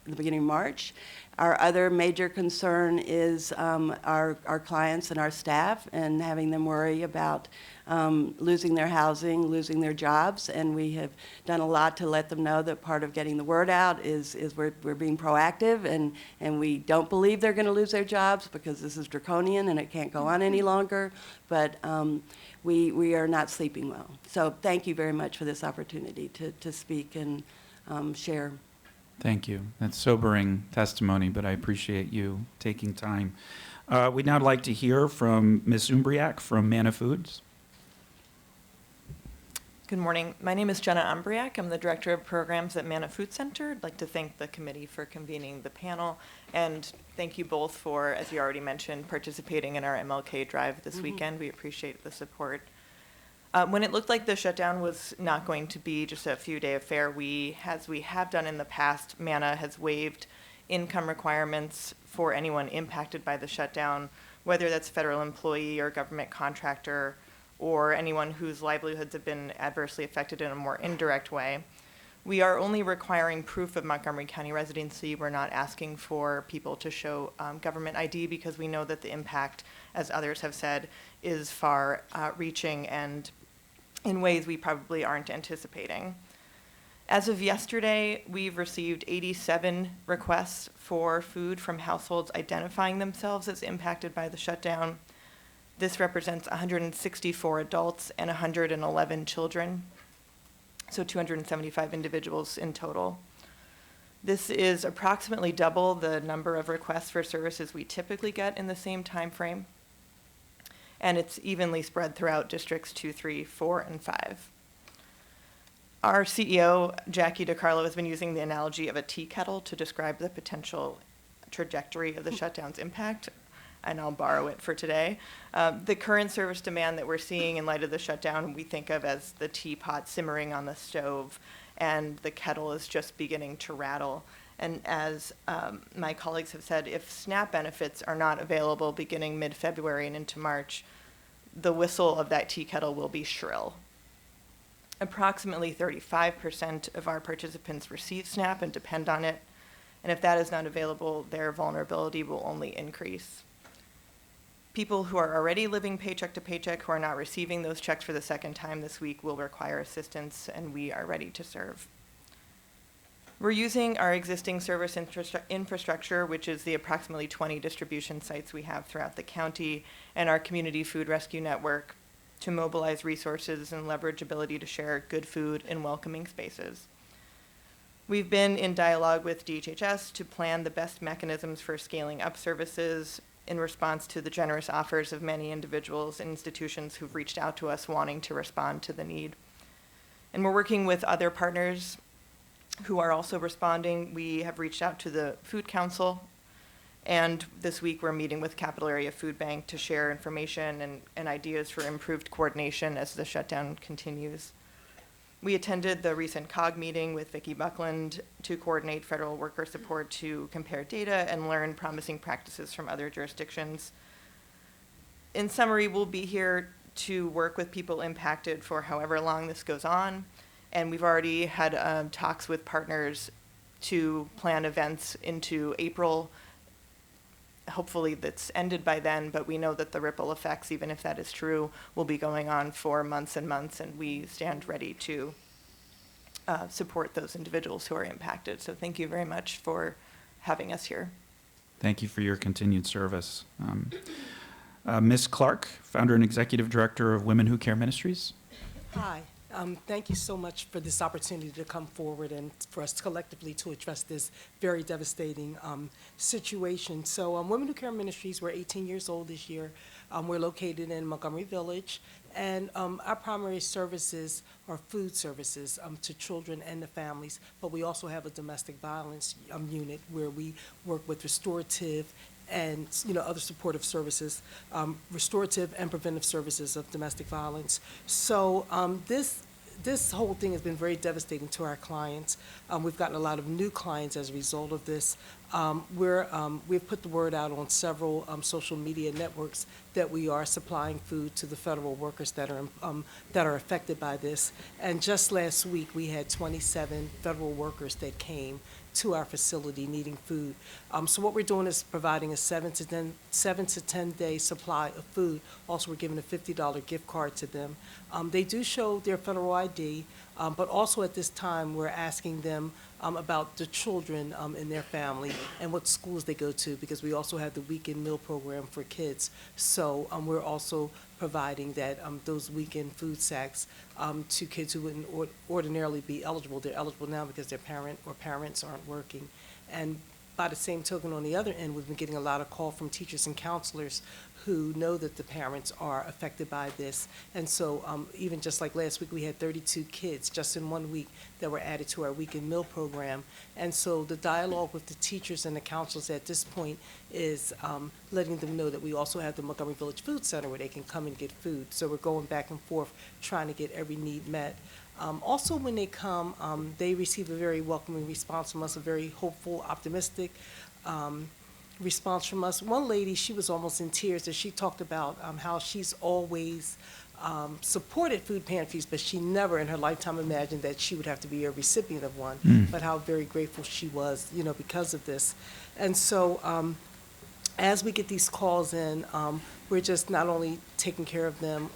in the beginning of March. Our other major concern is our clients and our staff, and having them worry about losing their housing, losing their jobs, and we have done a lot to let them know that part of getting the word out is we're being proactive, and we don't believe they're going to lose their jobs because this is draconian and it can't go on any longer, but we are not sleeping well. So thank you very much for this opportunity to speak and share. Thank you. That's sobering testimony, but I appreciate you taking time. We'd now like to hear from Ms. Umbriak from Manna Foods. Good morning. My name is Jenna Umbriak. I'm the Director of Programs at Manna Food Center. I'd like to thank the committee for convening the panel, and thank you both for, as you already mentioned, participating in our MLK Drive this weekend. We appreciate the support. When it looked like the shutdown was not going to be just a few-day affair, as we have done in the past, Manna has waived income requirements for anyone impacted by the shutdown, whether that's federal employee or government contractor, or anyone whose livelihoods have been adversely affected in a more indirect way. We are only requiring proof of Montgomery County residency. We're not asking for people to show government ID because we know that the impact, as others have said, is far-reaching and in ways we probably aren't anticipating. As of yesterday, we've received 87 requests for food from households identifying themselves as impacted by the shutdown. This represents 164 adults and 111 children, so 275 individuals in total. This is approximately double the number of requests for services we typically get in the same time frame, and it's evenly spread throughout districts 2, 3, 4, and 5. Our CEO, Jackie DiCarlo, has been using the analogy of a tea kettle to describe the potential trajectory of the shutdown's impact, and I'll borrow it for today. The current service demand that we're seeing in light of the shutdown, we think of as the teapot simmering on the stove, and the kettle is just beginning to rattle. And as my colleagues have said, if SNAP benefits are not available beginning mid-February and into March, the whistle of that tea kettle will be shrill. Approximately 35% of our participants receive SNAP and depend on it, and if that is not available, their vulnerability will only increase. People who are already living paycheck to paycheck, who are not receiving those checks for the second time this week, will require assistance, and we are ready to serve. We're using our existing service infrastructure, which is the approximately 20 distribution sites we have throughout the county, and our community food rescue network, to mobilize resources and leverage ability to share good food in welcoming spaces. We've been in dialogue with DHHS to plan the best mechanisms for scaling up services in response to the generous offers of many individuals and institutions who've reached out to us wanting to respond to the need. And we're working with other partners who are also responding. We have reached out to the Food Council, and this week we're meeting with Capital Area Food Bank to share information and ideas for improved coordination as the shutdown continues. We attended the recent COG meeting with Vicki Buckland to coordinate federal worker support to compare data and learn promising practices from other jurisdictions. In summary, we'll be here to work with people impacted for however long this goes on, and we've already had talks with partners to plan events into April. Hopefully that's ended by then, but we know that the ripple effects, even if that is true, will be going on for months and months, and we stand ready to support those individuals who are impacted. So thank you very much for having us here. Thank you for your continued service. Ms. Clark, founder and executive director of Women Who Care Ministries. Hi. Thank you so much for this opportunity to come forward and for us collectively to address this very devastating situation. So Women Who Care Ministries, we're 18 years old this year. We're located in Montgomery Village, and our primary services are food services to children and the families, but we also have a domestic violence unit where we work with restorative and other supportive services, restorative and preventive services of domestic violence. So this whole thing has been very devastating to our clients. We've gotten a lot of new clients as a result of this. We've put the word out on several social media networks that we are supplying food to the federal workers that are affected by this. And just last week, we had 27 federal workers that came to our facility needing food. So what we're doing is providing a 7 to 10 day supply of food. Also, we're giving a $50 gift card to them. They do show their federal ID, but also at this time, we're asking them about the children in their family and what schools they go to, because we also have the weekend meal program for kids. So we're also providing that those weekend food sacks to kids who wouldn't ordinarily be eligible. They're eligible now because their parents aren't working. And by the same token, on the other end, we've been getting a lot of call from teachers and counselors who know that the parents are affected by this. And so even just like last week, we had 32 kids just in 1 week that were added to our weekend meal program. And so the dialogue with the teachers and the counselors at this point is letting them know that we also have the Montgomery Village Food Center where they can come and get food. So we're going back and forth trying to get every need met. Also, when they come, they receive a very welcoming response from us, a very hopeful, optimistic response from us. One lady, she was almost in tears as she talked about how she's always supported food pantries, but she never in her lifetime imagined that she would have to be a recipient of one, but how very grateful she was, because of this. And so as we get these calls in, we're just not only taking care of them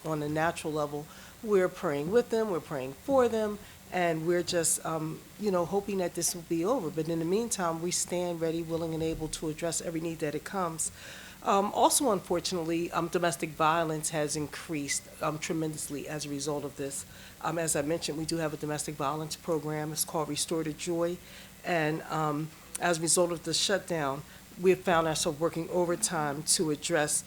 on a natural level, we're praying with them, we're praying for them, and we're just, hoping that this will be over. But in the meantime, we stand ready, willing, and able to address every need that it comes. Also, unfortunately, domestic violence has increased tremendously as a result of this. As I mentioned, we do have a domestic violence program. It's called Restore to Joy. And as a result of the shutdown, we have found ourselves working overtime to address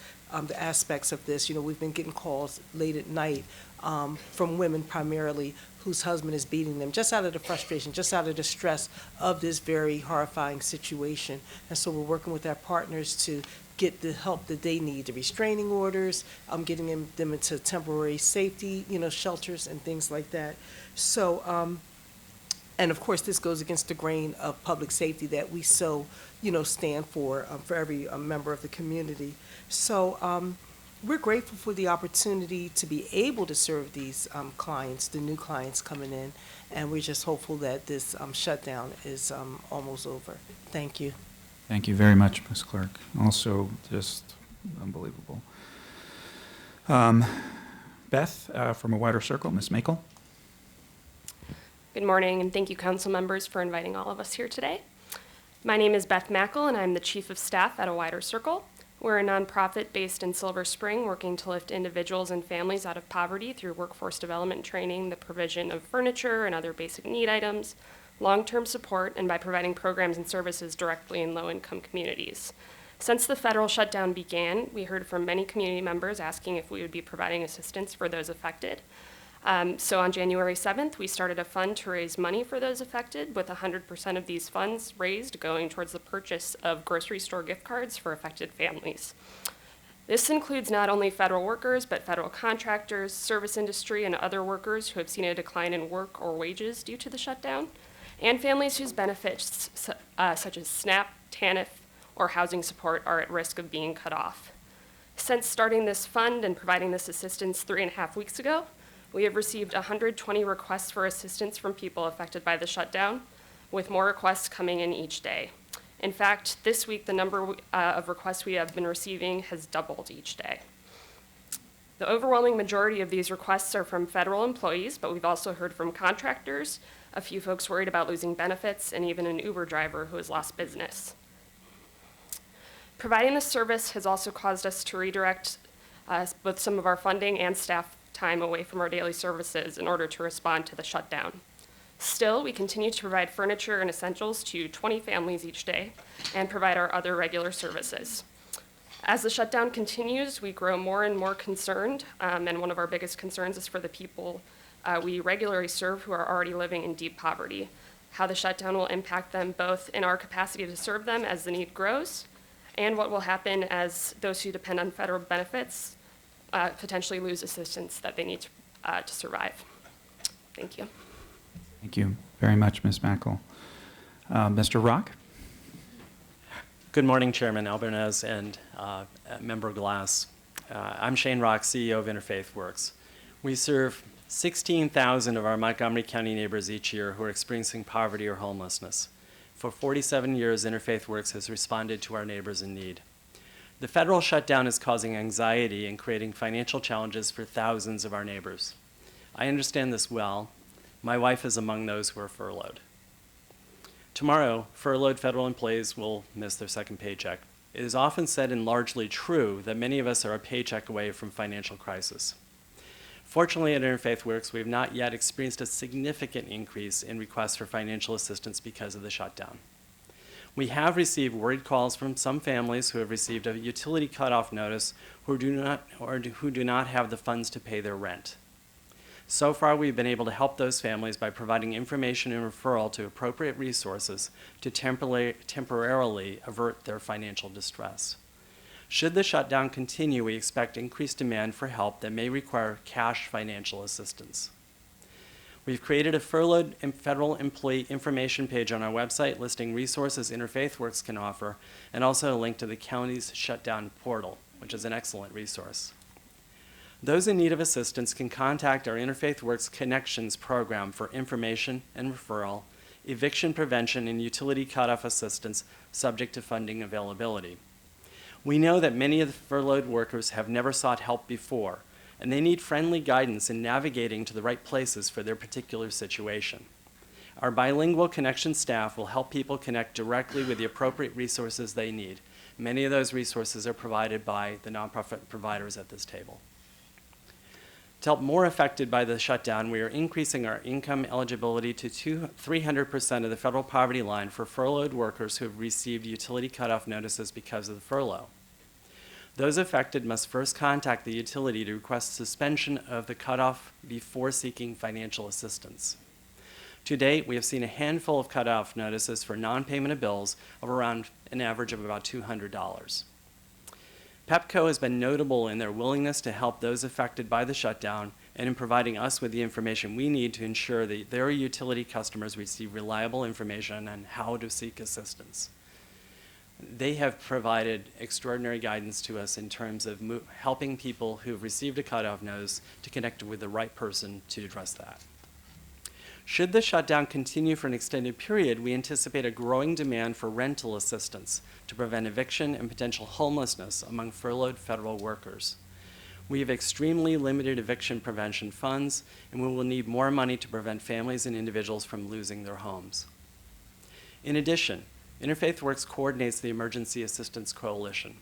the aspects of this. You know, we've been getting calls late at night from women primarily whose husband is beating them, just out of the frustration, just out of the stress of this very horrifying situation. And so we're working with our partners to get the help that they need, the restraining orders, getting them into temporary safety, you know, shelters and things like that. So, and of course, this goes against the grain of public safety that we so, you know, stand for every member of the community. So we're grateful for the opportunity to be able to serve these clients, the new clients coming in, and we're just hopeful that this shutdown is almost over. Thank you. Thank you very much, Ms. Clerk. Also, just unbelievable. Beth, from a wider circle, Ms. Makel. Good morning, and thank you, council members, for inviting all of us here today. My name is Beth Mackle, and I'm the Chief of Staff at A Wider Circle. We're a nonprofit based in Silver Spring, working to lift individuals and families out of poverty through workforce development training, the provision of furniture and other basic need items, long-term support, and by providing programs and services directly in low-income communities. Since the federal shutdown began, we heard from many community members asking if we would be providing assistance for those affected. So on January 7th, we started a fund to raise money for those affected, with 100% of these funds raised going towards the purchase of grocery store gift cards for affected families. This includes not only federal workers, but federal contractors, service industry, and other workers who have seen a decline in work or wages due to the shutdown, and families whose benefits, such as SNAP, TANF, or housing support, are at risk of being cut off. Since starting this fund and providing this assistance 3.5 weeks ago, we have received 120 requests for assistance from people affected by the shutdown, with more requests coming in each day. In fact, this week, the number of requests we have been receiving has doubled each day. The overwhelming majority of these requests are from federal employees, but we've also heard from contractors, a few folks worried about losing benefits, and even an Uber driver who has lost business. Providing this service has also caused us to redirect both some of our funding and staff time away from our daily services in order to respond to the shutdown. Still, we continue to provide furniture and essentials to 20 families each day and provide our other regular services. As the shutdown continues, we grow more and more concerned, and one of our biggest concerns is for the people we regularly serve who are already living in deep poverty, how the shutdown will impact them both in our capacity to serve them as the need grows, and what will happen as those who depend on federal benefits potentially lose assistance that they need to survive. Thank you. Thank you very much, Ms. Mackle. Mr. Rock? Good morning, Chairman Albanese and Member Glass. I'm Shane Rock, CEO of Interfaith Works. We serve 16,000 of our Montgomery County neighbors each year who are experiencing poverty or homelessness. For 47 years, Interfaith Works has responded to our neighbors in need. The federal shutdown is causing anxiety and creating financial challenges for thousands of our neighbors. I understand this well. My wife is among those who are furloughed. Tomorrow, furloughed federal employees will miss their second paycheck. It is often said and largely true that many of us are a paycheck away from financial crisis. Fortunately, at Interfaith Works, we have not yet experienced a significant increase in requests for financial assistance because of the shutdown. We have received worried calls from some families who have received a utility cutoff notice who do not have the funds to pay their rent. So far, we've been able to help those families by providing information and referral to appropriate resources to temporarily avert their financial distress. Should the shutdown continue, we expect increased demand for help that may require cash financial assistance. We've created a furloughed federal employee information page on our website listing resources Interfaith Works can offer, and also a link to the county's shutdown portal, which is an excellent resource. Those in need of assistance can contact our Interfaith Works Connections program for information and referral, eviction prevention, and utility cutoff assistance subject to funding availability. We know that many of the furloughed workers have never sought help before, and they need friendly guidance in navigating to the right places for their particular situation. Our bilingual connection staff will help people connect directly with the appropriate resources they need. Many of those resources are provided by the nonprofit providers at this table. To help more affected by the shutdown, we are increasing our income eligibility to 300% of the federal poverty line for furloughed workers who have received utility cutoff notices because of the furlough. Those affected must first contact the utility to request suspension of the cutoff before seeking financial assistance. To date, we have seen a handful of cutoff notices for non-payment of bills of around an average of about $200. PEPCO has been notable in their willingness to help those affected by the shutdown and in providing us with the information we need to ensure that their utility customers receive reliable information on how to seek assistance. They have provided extraordinary guidance to us in terms of helping people who've received a cutoff notice to connect with the right person to address that. Should the shutdown continue for an extended period, we anticipate a growing demand for rental assistance to prevent eviction and potential homelessness among furloughed federal workers. We have extremely limited eviction prevention funds, and we will need more money to prevent families and individuals from losing their homes. In addition, Interfaith Works coordinates the Emergency Assistance Coalition.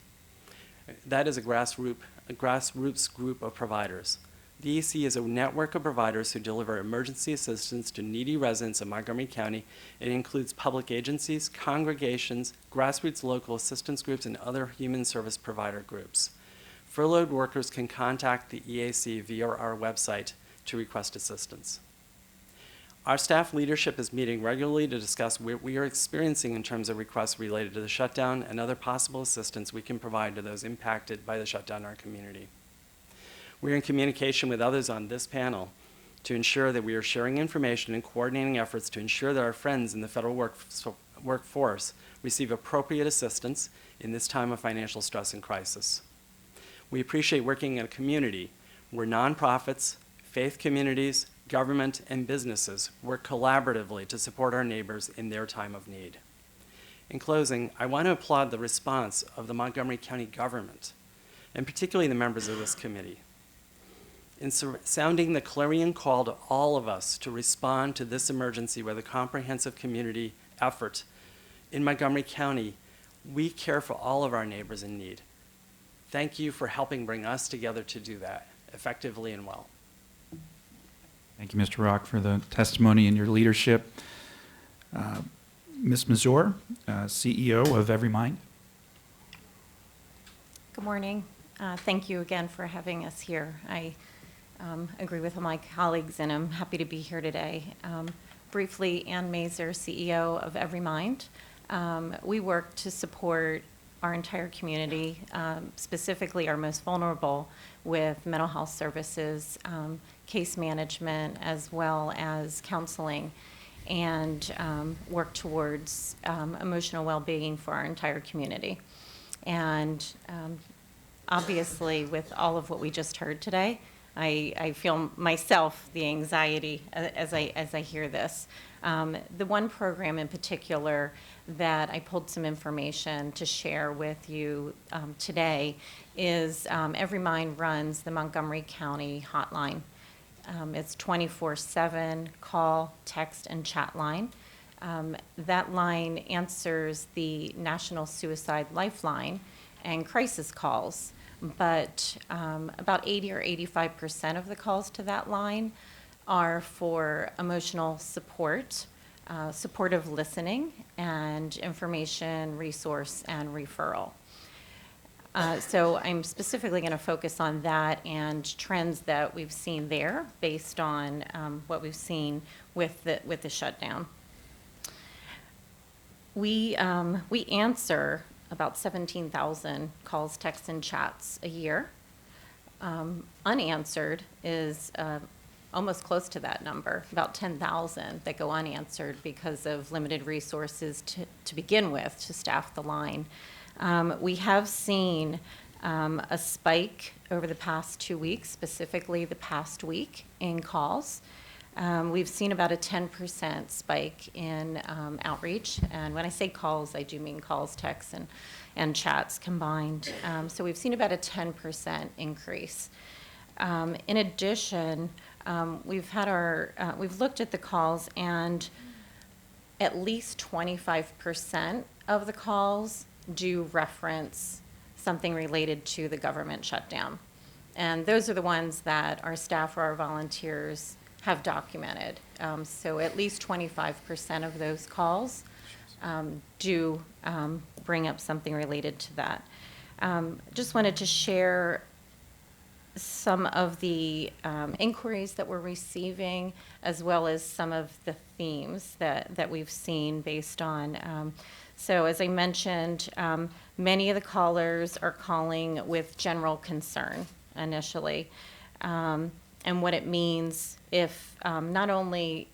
That is a grassroots group of providers. The EAC is a network of providers who deliver emergency assistance to needy residents of Montgomery County. It includes public agencies, congregations, grassroots local assistance groups, and other human service provider groups. Furloughed workers can contact the EAC via our website to request assistance. Our staff leadership is meeting regularly to discuss what we are experiencing in terms of requests related to the shutdown and other possible assistance we can provide to those impacted by the shutdown in our community. We are in communication with others on this panel to ensure that we are sharing information and coordinating efforts to ensure that our friends in the federal workforce receive appropriate assistance in this time of financial stress and crisis. We appreciate working in a community where nonprofits, faith communities, government, and businesses work collaboratively to support our neighbors in their time of need. In closing, I want to applaud the response of the Montgomery County government, and particularly the members of this committee, in sounding the clarion call to all of us to respond to this emergency with a comprehensive community effort. In Montgomery County, we care for all of our neighbors in need. Thank you for helping bring us together to do that effectively and well. Thank you, Mr. Rock, for the testimony and your leadership. Ms. Mazur, CEO of Every Mind. Good morning. Thank you again for having us here. I agree with all my colleagues, and I'm happy to be here today. Briefly, Ann Mazur, CEO of Every Mind. We work to support our entire community, specifically our most vulnerable, with mental health services, case management, as well as counseling, and work towards emotional well-being for our entire community. And obviously, with all of what we just heard today, I feel myself the anxiety as I hear this. The one program in particular that I pulled some information to share with you today is Every Mind runs the Montgomery County hotline. It's 24/7 call, text, and chat line. That line answers the National Suicide Lifeline and crisis calls, but about 80 or 85% of the calls to that line are for emotional support, supportive listening, and information, resource, and referral. So I'm specifically going to focus on that and trends that we've seen there based on what we've seen with the shutdown. We answer about 17,000 calls, texts, and chats a year. Unanswered is almost close to that number, about 10,000 that go unanswered because of limited resources to begin with to staff the line. We have seen a spike over the past 2 weeks, specifically the past week in calls. We've seen about a 10% spike in outreach. And when I say calls, I do mean calls, texts, and chats combined. So we've seen about a 10% increase. In addition, we've looked at the calls, and at least 25% of the calls do reference something related to the government shutdown. And those are the ones that our staff or our volunteers have documented. So at least 25% of those calls do bring up something related to that. Just wanted to share some of the inquiries that we're receiving, as well as some of the themes that we've seen based on. So as I mentioned, many of the callers are calling with general concern initially, and what it means if not only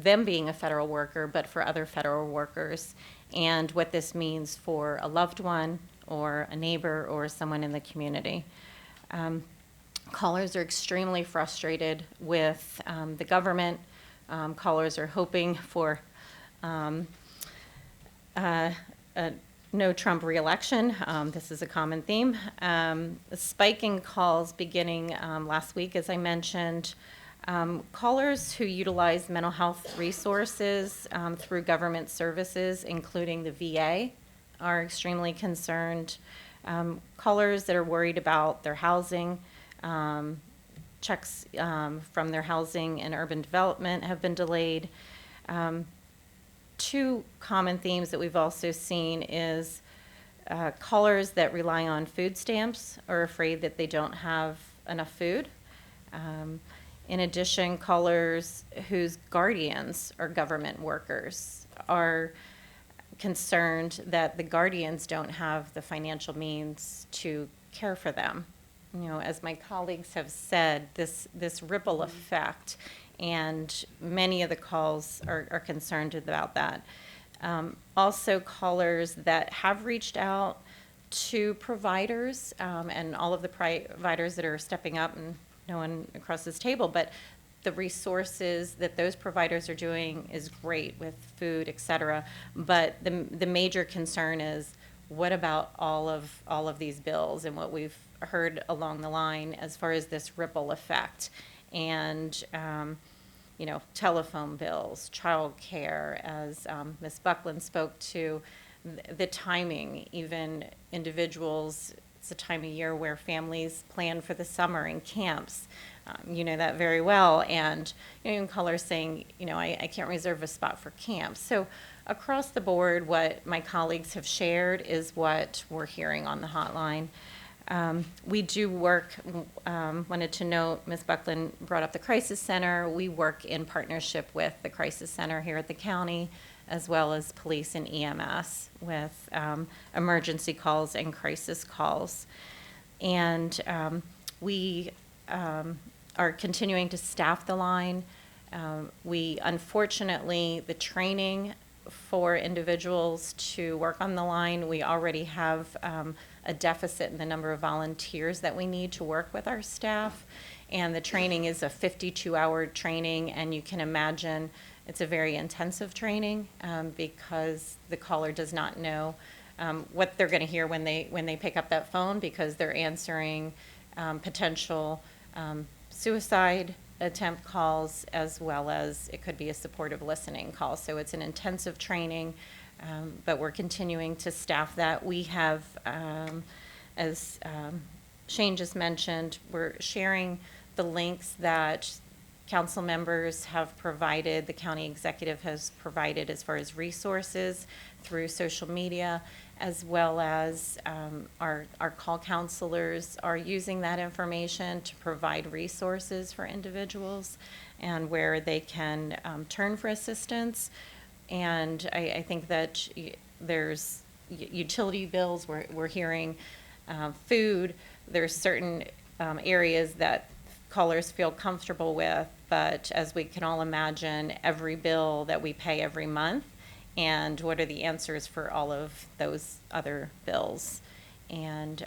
them being a federal worker, but for other federal workers, and what this means for a loved one or a neighbor or someone in the community. Callers are extremely frustrated with the government. Callers are hoping for a no Trump reelection. This is a common theme. A spike in calls beginning last week, as I mentioned. Callers who utilize mental health resources through government services, including the VA, are extremely concerned. Callers that are worried about their housing, checks from their housing and urban development have been delayed. Two common themes that we've also seen is callers that rely on food stamps are afraid that they don't have enough food. In addition, callers whose guardians are government workers are concerned that the guardians don't have the financial means to care for them. You know, as my colleagues have said, this ripple effect, and many of the calls are concerned about that. Also, callers that have reached out to providers, and all of the providers that are stepping up, and no one across this table, but the resources that those providers are doing is great with food, et cetera. But the major concern is, what about all of these bills and what we've heard along the line as far as this ripple effect, and you know, telephone bills, child care, as Ms. Buckland spoke to, the timing, even individuals, it's a time of year where families plan for the summer in camps. You know that very well, and you know, even callers saying, you know, I can't reserve a spot for camp. So across the board, what my colleagues have shared is what we're hearing on the hotline. We do work, wanted to note, Ms. Buckland brought up the Crisis Center. We work in partnership with the Crisis Center here at the county, as well as police and EMS with emergency calls and crisis calls. And we are continuing to staff the line. We, unfortunately, the training for individuals to work on the line, we already have a deficit in the number of volunteers that we need to work with our staff. And the training is a 52-hour training, and you can imagine it's a very intensive training because the caller does not know what they're going to hear when they pick up that phone, because they're answering potential suicide attempt calls, as well as it could be a supportive listening call. So it's an intensive training, but we're continuing to staff that. We have, as Shane just mentioned, we're sharing the links that council members have provided, the county executive has provided as far as resources through social media, as well as our call counselors are using that information to provide resources for individuals and where they can turn for assistance. And I think that there's utility bills, we're hearing food, there's certain areas that callers feel comfortable with, but as we can all imagine, every bill that we pay every month, and what are the answers for all of those other bills. And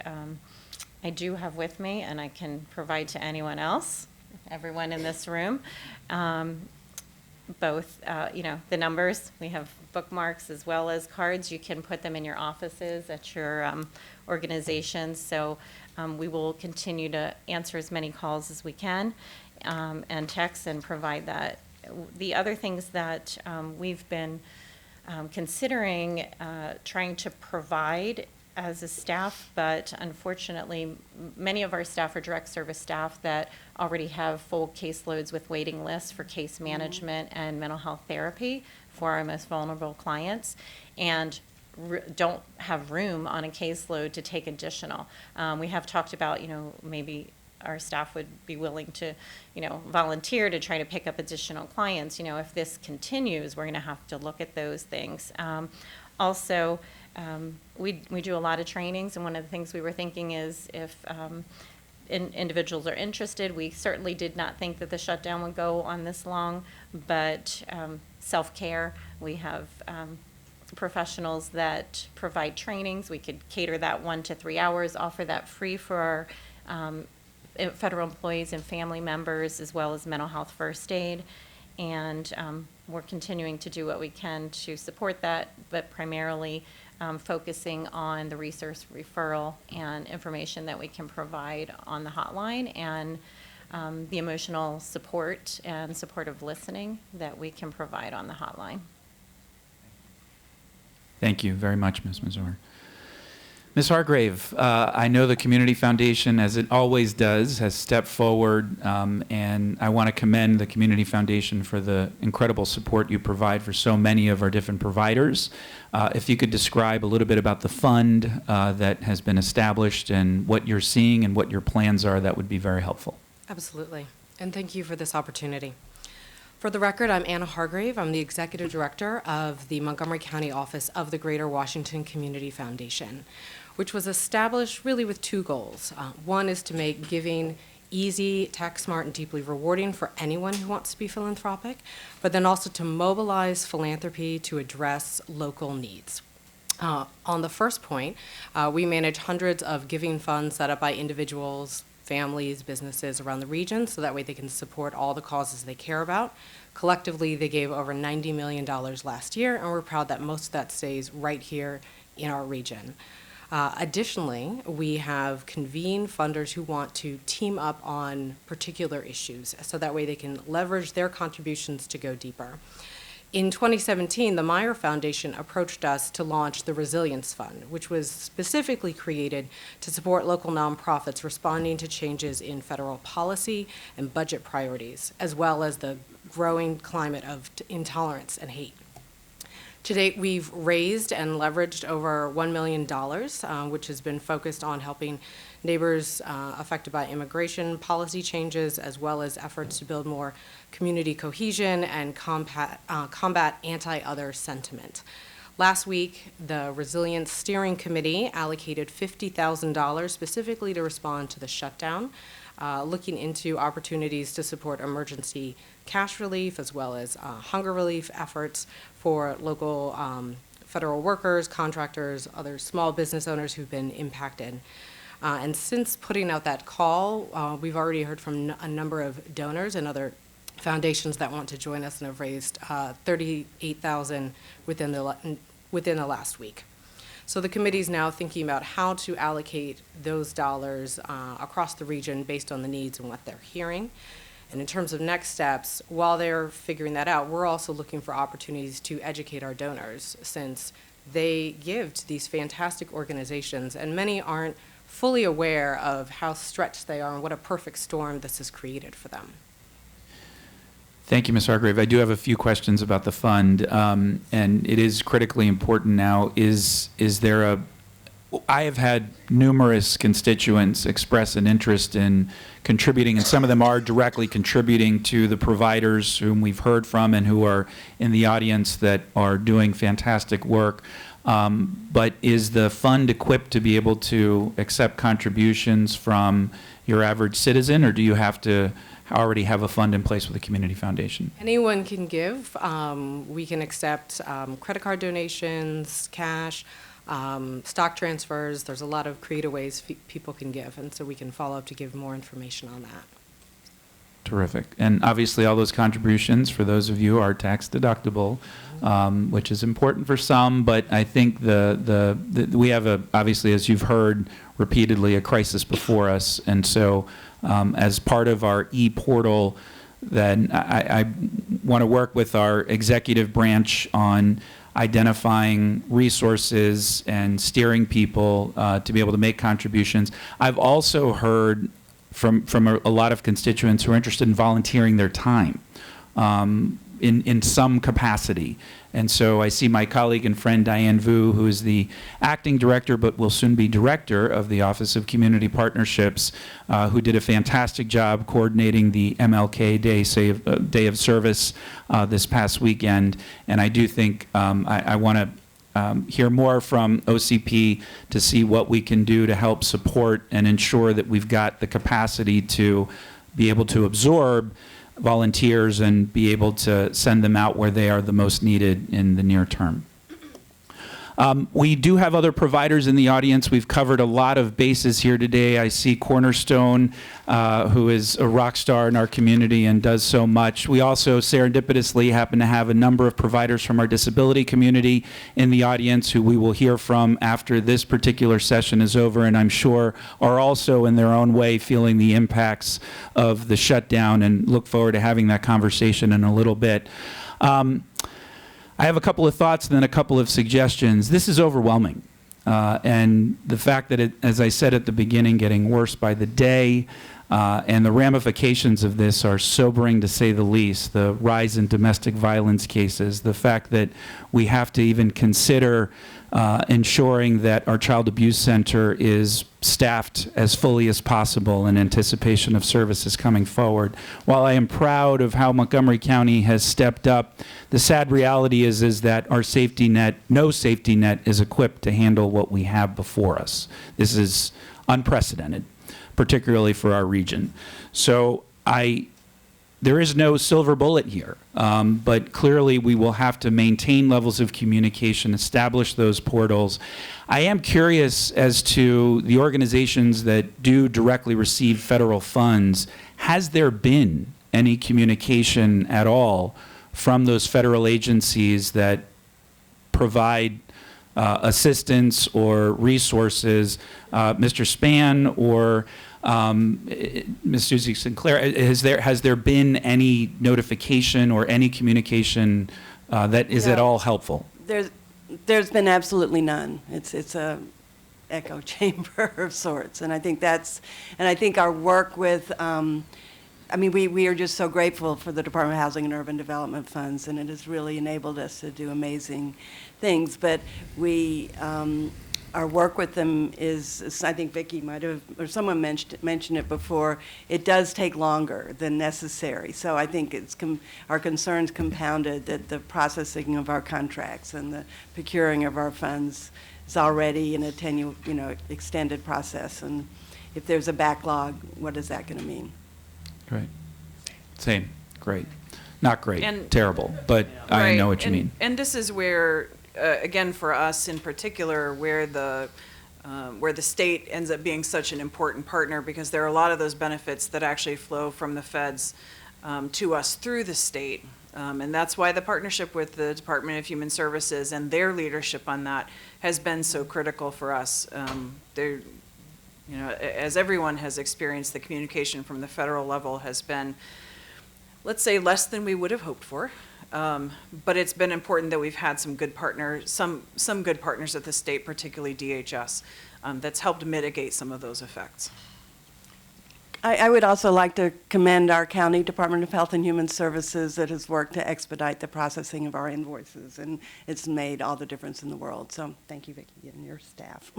I do have with me, and I can provide to anyone else, everyone in this room, both, you know, the numbers. We have bookmarks as well as cards. You can put them in your offices at your organizations. So we will continue to answer as many calls as we can and text and provide that. The other things that we've been considering trying to provide as a staff, but unfortunately, many of our staff are direct service staff that already have full caseloads with waiting lists for case management and mental health therapy for our most vulnerable clients, and don't have room on a caseload to take additional. We have talked about, maybe our staff would be willing to, volunteer to try to pick up additional clients. If this continues, we're going to have to look at those things. Also, we do a lot of trainings, and one of the things we were thinking is if individuals are interested, we certainly did not think that the shutdown would go on this long, but self-care, we have professionals that provide trainings. We could cater that 1 to 3 hours, offer that free for our federal employees and family members, as well as mental health first aid. And we're continuing to do what we can to support that, but primarily focusing on the resource referral and information that we can provide on the hotline, and the emotional support and supportive listening that we can provide on the hotline. Thank you very much, Ms. Mazur. Ms. Hargrave, I know the Community Foundation, as it always does, has stepped forward, and I want to commend the Community Foundation for the incredible support you provide for so many of our different providers. If you could describe a little bit about the fund that has been established and what you're seeing and what your plans are, that would be very helpful. Absolutely, and thank you for this opportunity. For the record, I'm Anna Hargrave. I'm the Executive Director of the Montgomery County Office of the Greater Washington Community Foundation, which was established really with two goals. One is to make giving easy, tax-smart, and deeply rewarding for anyone who wants to be philanthropic, but then also to mobilize philanthropy to address local needs. On the first point, we manage hundreds of giving funds set up by individuals, families, businesses around the region, so that way they can support all the causes they care about. Collectively, they gave over $90 million last year, and we're proud that most of that stays right here in our region. Additionally, we have convened funders who want to team up on particular issues, so that way they can leverage their contributions to go deeper. In 2017, the Meyer Foundation approached us to launch the Resilience Fund, which was specifically created to support local nonprofits responding to changes in federal policy and budget priorities, as well as the growing climate of intolerance and hate. To date, we've raised and leveraged over $1 million, which has been focused on helping neighbors affected by immigration policy changes, as well as efforts to build more community cohesion and combat anti-other sentiment. Last week, the Resilience Steering Committee allocated $50,000 specifically to respond to the shutdown, looking into opportunities to support emergency cash relief as well as hunger relief efforts for local federal workers, contractors, other small business owners who've been impacted. And since putting out that call, we've already heard from a number of donors and other foundations that want to join us and have raised $38,000 within the last week. So the committee is now thinking about how to allocate those dollars across the region based on the needs and what they're hearing. And in terms of next steps, while they're figuring that out, we're also looking for opportunities to educate our donors, since they give to these fantastic organizations, and many aren't fully aware of how stretched they are and what a perfect storm this has created for them. Thank you, Ms. Hargrave. I do have a few questions about the fund, and it is critically important now. Is there I have had numerous constituents express an interest in contributing, and some of them are directly contributing to the providers whom we've heard from and who are in the audience that are doing fantastic work. But is the fund equipped to be able to accept contributions from your average citizen, or do you have to already have a fund in place with a community foundation? Anyone can give. We can accept credit card donations, cash, stock transfers. There's a lot of creative ways people can give, and so we can follow up to give more information on that. Terrific. And obviously all those contributions, for those of you, are tax deductible, which is important for some, but I think we have obviously, as you've heard repeatedly, a crisis before us, and so as part of our e-portal, then I want to work with our executive branch on identifying resources and steering people to be able to make contributions. I've also heard from a lot of constituents who are interested in volunteering their time in some capacity. And so I see my colleague and friend Diane Vu, who is the acting director but will soon be director of the Office of Community Partnerships, who did a fantastic job coordinating the MLK Day of Service this past weekend. And I do think I want to hear more from OCP to see what we can do to help support and ensure that we've got the capacity to be able to absorb volunteers and be able to send them out where they are the most needed in the near term. We do have other providers in the audience. We've covered a lot of bases here today. I see Cornerstone, who is a rock star in our community and does so much. We also serendipitously happen to have a number of providers from our disability community in the audience who we will hear from after this particular session is over, and I'm sure are also in their own way feeling the impacts of the shutdown, and look forward to having that conversation in a little bit. I have a couple of thoughts and then a couple of suggestions. This is overwhelming. And the fact that it, as I said at the beginning, getting worse by the day, and the ramifications of this are sobering to say the least. The rise in domestic violence cases, the fact that we have to even consider ensuring that our child abuse center is staffed as fully as possible in anticipation of services coming forward. While I am proud of how Montgomery County has stepped up, the sad reality is that our safety net, no safety net, is equipped to handle what we have before us. This is unprecedented, particularly for our region. So there is no silver bullet here, but clearly we will have to maintain levels of communication, establish those portals. I am curious as to the organizations that do directly receive federal funds. Has there been any communication at all from those federal agencies that provide assistance or resources? Mr. Spann or Ms. Susie Sinclair, has there been any notification or any communication that is at all helpful? There's been absolutely none. It's a echo chamber of sorts, and I think our work with, we are just so grateful for the Department of Housing and Urban Development funds, and it has really enabled us to do amazing things. But our work with them is, I think Vicki might have, or someone mentioned it before, it does take longer than necessary. So I think our concerns compounded that the processing of our contracts and the procuring of our funds is already in a extended process. And if there's a backlog, what is that going to mean? Great. Same. Great. Not great. And, terrible. But right. I know what you mean. And this is where, again, for us in particular, where the state ends up being such an important partner, because there are a lot of those benefits that actually flow from the feds to us through the state. And that's why the partnership with the Department of Human Services and their leadership on that has been so critical for us. As everyone has experienced, the communication from the federal level has been, let's say, less than we would have hoped for. But it's been important that we've had some good partners, some good partners at the state, particularly DHS, that's helped mitigate some of those effects. I would also like to commend our County Department of Health and Human Services that has worked to expedite the processing of our invoices, and it's made all the difference in the world. So thank you, Vicki, and your staff.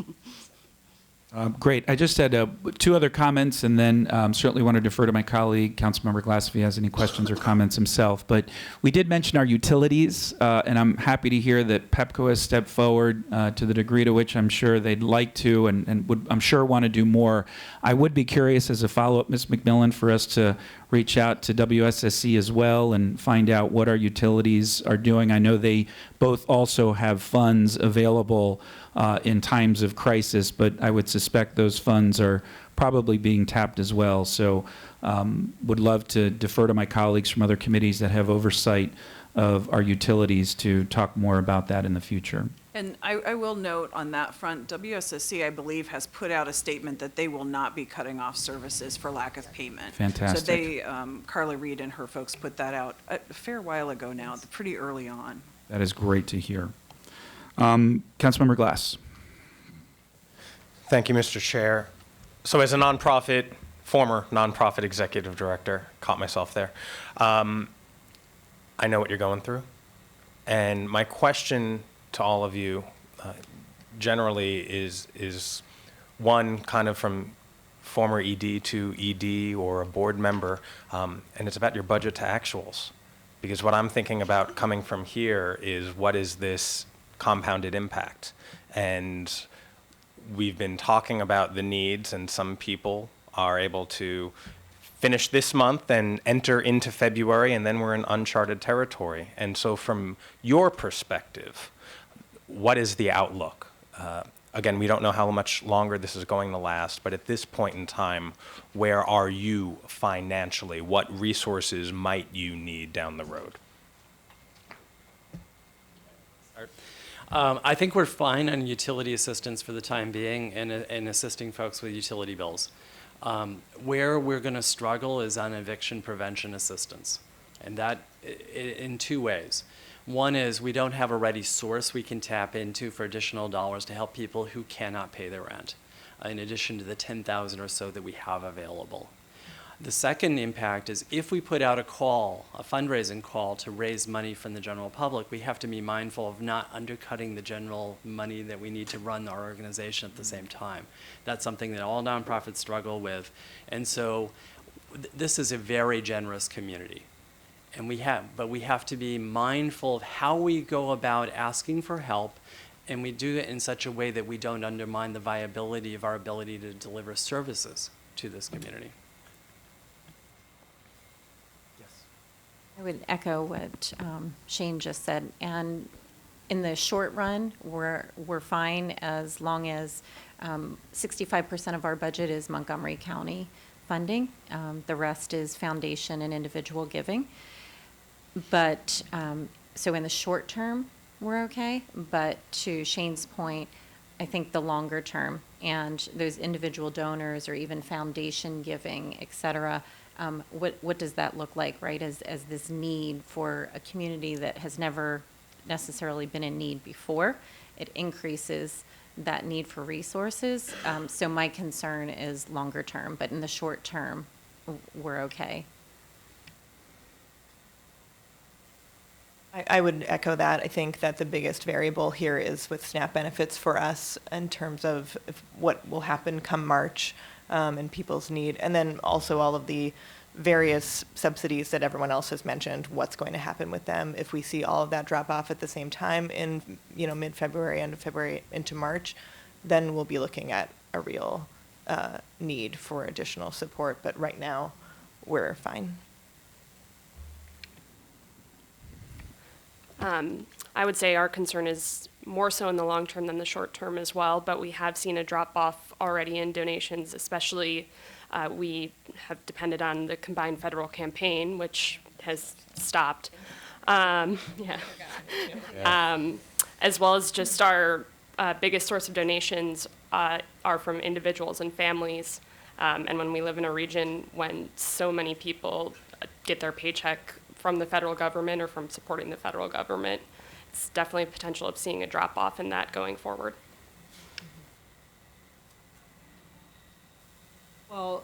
Great. I just had two other comments, and then certainly want to defer to my colleague, Councilmember Glass, if he has any questions or comments himself. But we did mention our utilities, and I'm happy to hear that PEPCO has stepped forward to the degree to which I'm sure they'd like to and would, I'm sure, want to do more. I would be curious, as a follow-up, Ms. McMillan, for us to reach out to WSSC as well and find out what our utilities are doing. I know they both also have funds available in times of crisis, but I would suspect those funds are probably being tapped as well. So would love to defer to my colleagues from other committees that have oversight of our utilities to talk more about that in the future. And I will note on that front, WSSC, I believe, has put out a statement that they will not be cutting off services for lack of payment. Fantastic. So they, Carla Reed and her folks put that out a fair while ago now, pretty early on. That is great to hear. Councilmember Glass. Thank you, Mr. Chair. So as a nonprofit, former nonprofit executive director, caught myself there, I know what you're going through. And my question to all of you generally is one kind of from former ED to ED or a board member, and it's about your budget to actuals. Because what I'm thinking about coming from here is what is this compounded impact? And we've been talking about the needs, and some people are able to finish this month and enter into February, and then we're in uncharted territory. And so from your perspective, what is the outlook? Again, we don't know how much longer this is going to last, but at this point in time, where are you financially? What resources might you need down the road? I think we're fine on utility assistance for the time being and assisting folks with utility bills. Where we're going to struggle is on eviction prevention assistance, and that in two ways. One is we don't have a ready source we can tap into for additional dollars to help people who cannot pay their rent, in addition to the 10,000 or so that we have available. The second impact is if we put out a call, a fundraising call to raise money from the general public, we have to be mindful of not undercutting the general money that we need to run our organization at the same time. That's something that all nonprofits struggle with. And so this is a very generous community. And we have to be mindful of how we go about asking for help, and we do it in such a way that we don't undermine the viability of our ability to deliver services to this community. I would echo what Shane just said. And in the short run, we're fine as long as 65% of our budget is Montgomery County funding. The rest is foundation and individual giving. But so in the short term, we're okay. But to Shane's point, I think the longer term and those individual donors or even foundation giving, et cetera, what does that look like, right, as this need for a community that has never necessarily been in need before? It increases that need for resources. So my concern is longer term, but in the short term, we're okay. I would echo that. I think that the biggest variable here is with SNAP benefits for us in terms of what will happen come March and people's need. And then also all of the various subsidies that everyone else has mentioned, what's going to happen with them if we see all of that drop off at the same time in mid-February, end of February into March, then we'll be looking at a real need for additional support. But right now, we're fine. I would say our concern is more so in the long term than the short term as well, but we have seen a drop off already in donations, especially we have depended on the combined federal campaign, which has stopped. As well as just our biggest source of donations are from individuals and families. And when we live in a region when so many people get their paycheck from the federal government or from supporting the federal government, it's definitely a potential of seeing a drop off in that going forward. Well,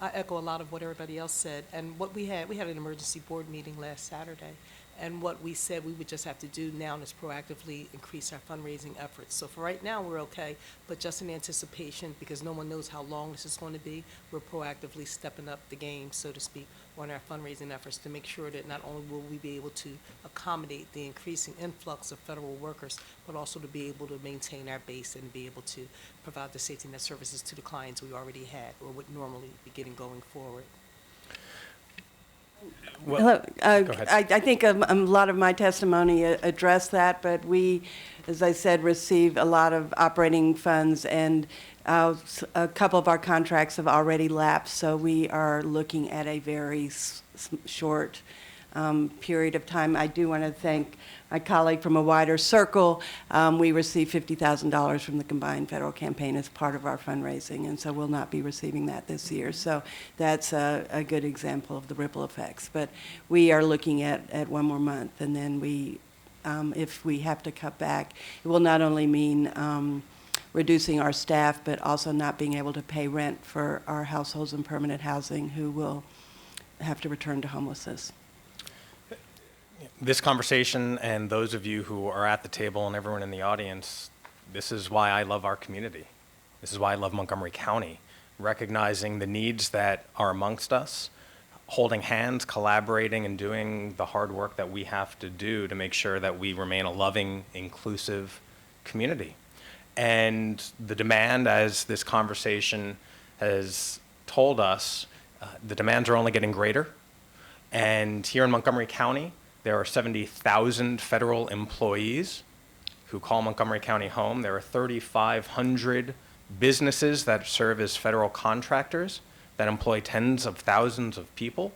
I echo a lot of what everybody else said. And what we had an emergency board meeting last Saturday. And what we said we would just have to do now is proactively increase our fundraising efforts. So for right now, we're okay, but just in anticipation, because no one knows how long this is going to be, we're proactively stepping up the game, so to speak, on our fundraising efforts to make sure that not only will we be able to accommodate the increasing influx of federal workers, but also to be able to maintain our base and be able to provide the safety net services to the clients we already had or would normally be getting going forward. Well, I think a lot of my testimony addressed that, but we, as I said, receive a lot of operating funds, and a couple of our contracts have already lapsed, so we are looking at a very short period of time. I do want to thank my colleague from a wider circle. We received $50,000 from the combined federal campaign as part of our fundraising, and so we'll not be receiving that this year. So that's a good example of the ripple effects. But we are looking at one more month, and then we if we have to cut back. It will not only mean reducing our staff, but also not being able to pay rent for our households in permanent housing who will have to return to homelessness. This conversation and those of you who are at the table and everyone in the audience, this is why I love our community. This is why I love Montgomery County, recognizing the needs that are amongst us, holding hands, collaborating, and doing the hard work that we have to do to make sure that we remain a loving, inclusive community. And the demand, as this conversation has told us, the demands are only getting greater. And here in Montgomery County, there are 70,000 federal employees who call Montgomery County home. There are 3,500 businesses that serve as federal contractors that employ tens of thousands of people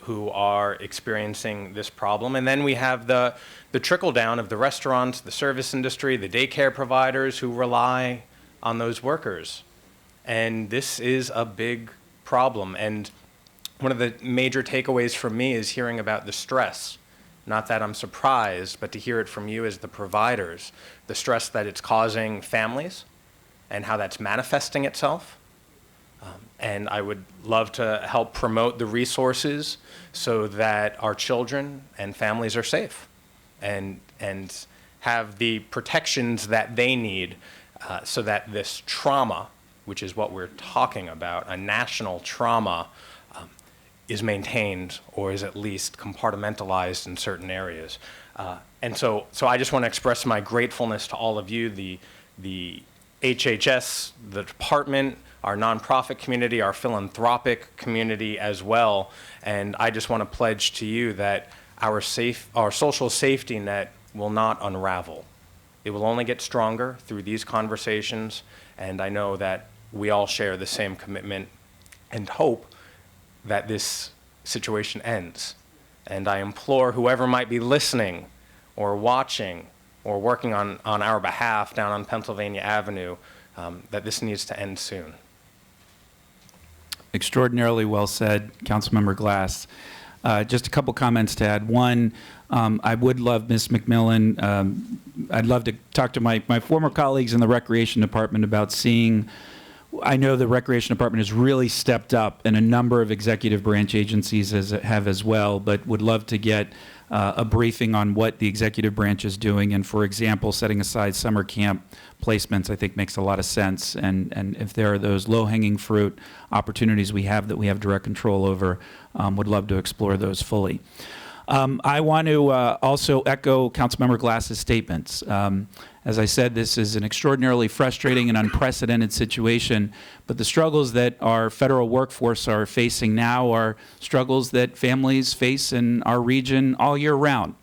who are experiencing this problem. And then we have the trickle down of the restaurants, the service industry, the daycare providers who rely on those workers. And this is a big problem. And one of the major takeaways from me is hearing about the stress. Not that I'm surprised, but to hear it from you as the providers, the stress that it's causing families and how that's manifesting itself. And I would love to help promote the resources so that our children and families are safe and have the protections that they need so that this trauma, which is what we're talking about, a national trauma, is maintained or is at least compartmentalized in certain areas. And so I just want to express my gratefulness to all of you, the HHS, the department, our nonprofit community, our philanthropic community as well. And I just want to pledge to you that our social safety net will not unravel. It will only get stronger through these conversations. And I know that we all share the same commitment and hope that this situation ends. And I implore whoever might be listening or watching or working on our behalf down on Pennsylvania Avenue, that this needs to end soon. Extraordinarily well said, Councilmember Glass. Just a couple comments to add. One, I would love, Ms. McMillan, I'd love to talk to my former colleagues in the Recreation Department about seeing, I know the Recreation Department has really stepped up, and a number of executive branch agencies have as well, but would love to get a briefing on what the executive branch is doing. And for example, setting aside summer camp placements, I think makes a lot of sense. And if there are those low-hanging fruit opportunities we have that we have direct control over, would love to explore those fully. I want to also echo Councilmember Glass's statements. As I said, this is an extraordinarily frustrating and unprecedented situation, but the struggles that our federal workforce are facing now are struggles that families face in our region all year round.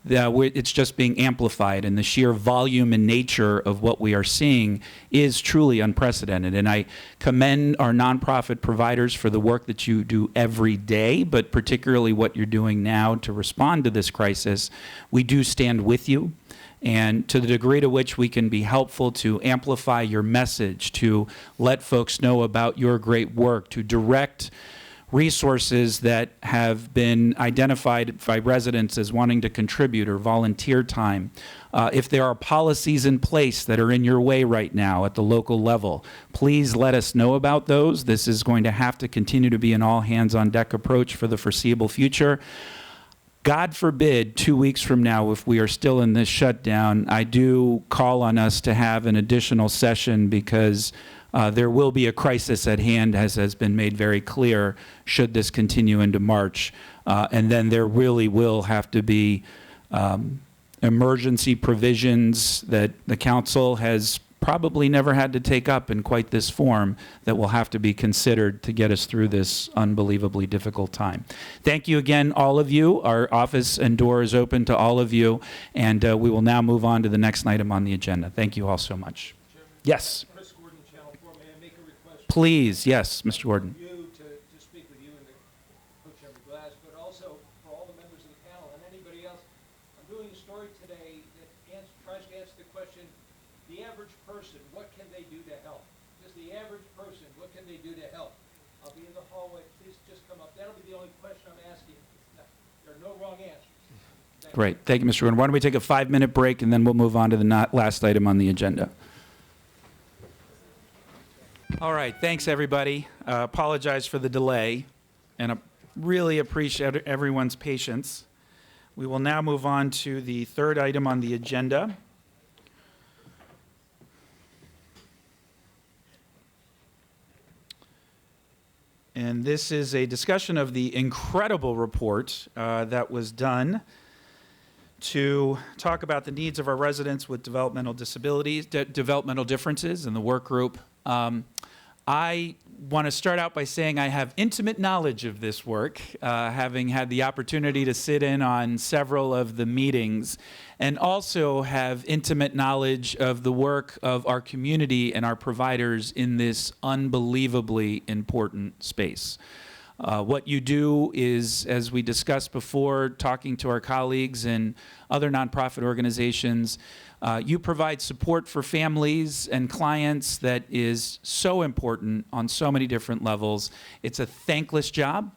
It's just being amplified, and the sheer volume and nature of what we are seeing is truly unprecedented. And I commend our nonprofit providers for the work that you do every day, but particularly what you're doing now to respond to this crisis. We do stand with you. And to the degree to which we can be helpful to amplify your message, to let folks know about your great work, to direct resources that have been identified by residents as wanting to contribute or volunteer time. If there are policies in place that are in your way right now at the local level, please let us know about those. This is going to have to continue to be an all-hands-on-deck approach for the foreseeable future. God forbid, 2 weeks from now, if we are still in this shutdown, I do call on us to have an additional session because there will be a crisis at hand, as has been made very clear, should this continue into March. And then there really will have to be emergency provisions that the council has probably never had to take up in quite this form that will have to be considered to get us through this unbelievably difficult time. Thank you again, all of you. Our office and door is open to all of you, and we will now move on to the next item on the agenda. Thank you all so much. Yes. Please, yes, Mr. Gordon. To speak with you and Coach Member Glass, but also for all the members of the panel and anybody else. I'm doing a story today that tries to answer the question, the average person, what can they do to help? Just the average person, what can they do to help? I'll be in the hallway. Please just come up. That'll be the only question I'm asking. There are no wrong answers. Great. Thank you, Mr. Gordon. Why don't we take a 5-minute break, and then we'll move on to the last item on the agenda. All right. Thanks, everybody. Apologize for the delay, and I really appreciate everyone's patience. We will now move on to the third item on the agenda. And this is a discussion of the incredible report that was done to talk about the needs of our residents with developmental disabilities, developmental differences in the work group. I want to start out by saying I have intimate knowledge of this work, having had the opportunity to sit in on several of the meetings, and also have intimate knowledge of the work of our community and our providers in this unbelievably important space. What you do is, as we discussed before, talking to our colleagues and other nonprofit organizations, you provide support for families and clients that is so important on so many different levels. It's a thankless job,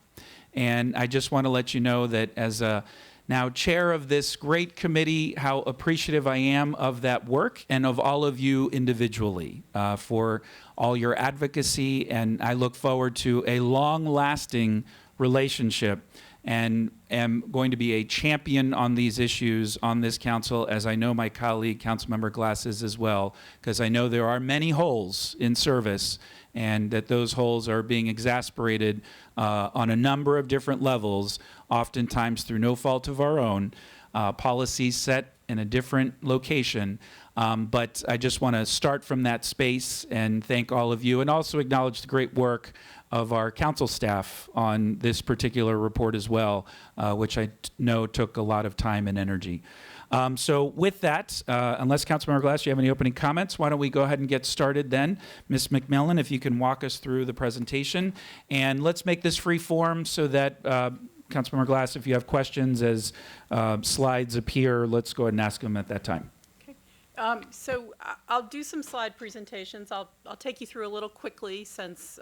and I just want to let you know that as a now chair of this great committee, how appreciative I am of that work and of all of you individually for all your advocacy, and I look forward to a long-lasting relationship and am going to be a champion on these issues on this council, as I know my colleague, Councilmember Glass, is as well, because I know there are many holes in service and that those holes are being exacerbated on a number of different levels, oftentimes through no fault of our own, policies set in a different location. But I just want to start from that space and thank all of you, and also acknowledge the great work of our council staff on this particular report as well, which I know took a lot of time and energy. So with that, unless Councilmember Glass, you have any opening comments, why don't we go ahead and get started then. Ms. McMillan, if you can walk us through the presentation. And let's make this free form so that Councilmember Glass, if you have questions as slides appear, let's go ahead and ask them at that time. So I'll do some slide presentations. I'll take you through a little quickly since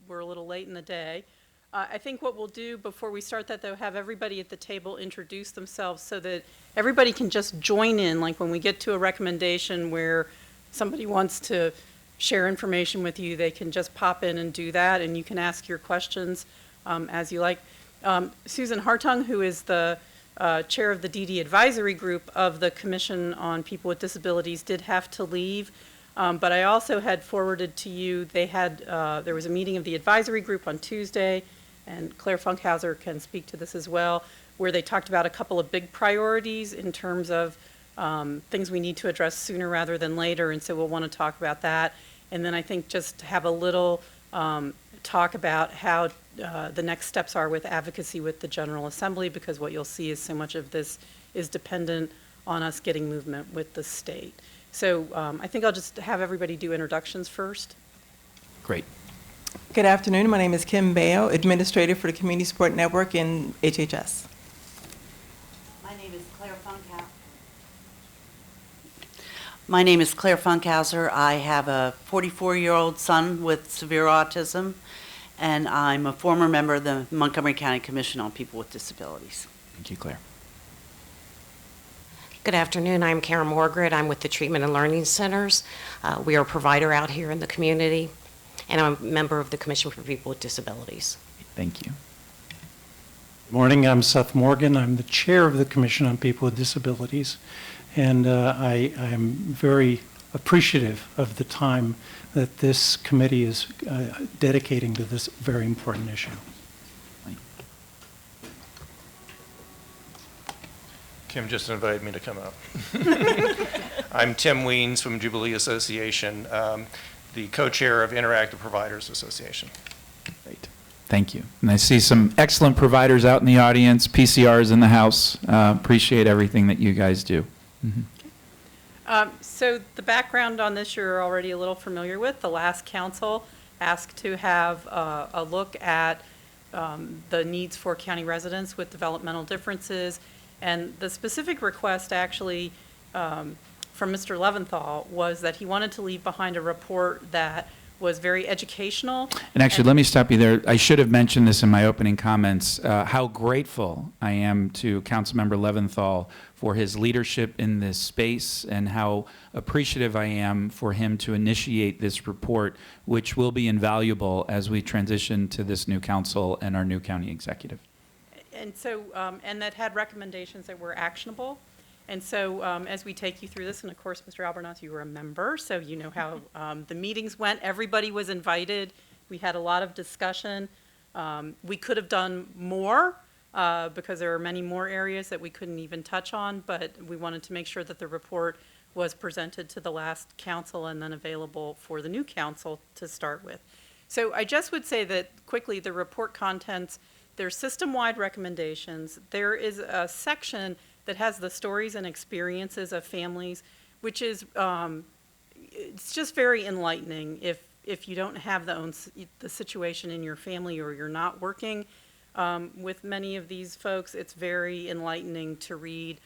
we're a little late in the day. I think what we'll do before we start that, though, have everybody at the table introduce themselves so that everybody can just join in, like when we get to a recommendation where somebody wants to share information with you, they can just pop in and do that, and you can ask your questions as you like. Susan Hartung, who is the chair of the DD advisory group of the Commission on People with Disabilities, did have to leave, but I also had forwarded to you, there was a meeting of the advisory group on Tuesday, and Claire Funkhauser can speak to this as well, where they talked about a couple of big priorities in terms of things we need to address sooner rather than later, and so we'll want to talk about that. And then I think just have a little talk about how the next steps are with advocacy with the General Assembly, because what you'll see is so much of this is dependent on us getting movement with the state. So I think I'll just have everybody do introductions first. Great. Good afternoon. My name is Kim Bayo, Administrator for the Community Support Network in HHS. My name is Claire Funkhauser. My name is Claire Funkhauser. I have a 44-year-old son with severe autism, and I'm a former member of the Montgomery County Commission on People with Disabilities. Thank you, Claire. Good afternoon. I'm Karen Morgred. I'm with the Treatment and Learning Centers. We are a provider out here in the community, and I'm a member of the Commission for People with Disabilities. Thank you. Good morning. I'm Seth Morgan. I'm the chair of the Commission on People with Disabilities, and I am very appreciative of the time that this committee is dedicating to this very important issue. Kim just invited me to come up. I'm Tim Weens from Jubilee Association, the co-chair of Interactive Providers Association. Great. Thank you. And I see some excellent providers out in the audience, PCRs in the house. Appreciate everything that you guys do. Mm-hmm. So the background on this you're already a little familiar with. The last council asked to have a look at the needs for county residents with developmental differences. And the specific request actually from Mr. Leventhal was that he wanted to leave behind a report that was very educational. And actually, let me stop you there. I should have mentioned this in my opening comments, how grateful I am to Councilmember Leventhal for his leadership in this space and how appreciative I am for him to initiate this report, which will be invaluable as we transition to this new council and our new county executive. And so, and that had recommendations that were actionable. And so as we take you through this, and of course, Mr. Albernoth, you were a member, so you know how the meetings went. Everybody was invited. We had a lot of discussion. We could have done more because there are many more areas that we couldn't even touch on, but we wanted to make sure that the report was presented to the last council and then available for the new council to start with. So I just would say that quickly, the report contents, there's system-wide recommendations. There is a section that has the stories and experiences of families, which is, it's just very enlightening if you don't have the situation in your family or you're not working with many of these folks. It's very enlightening to read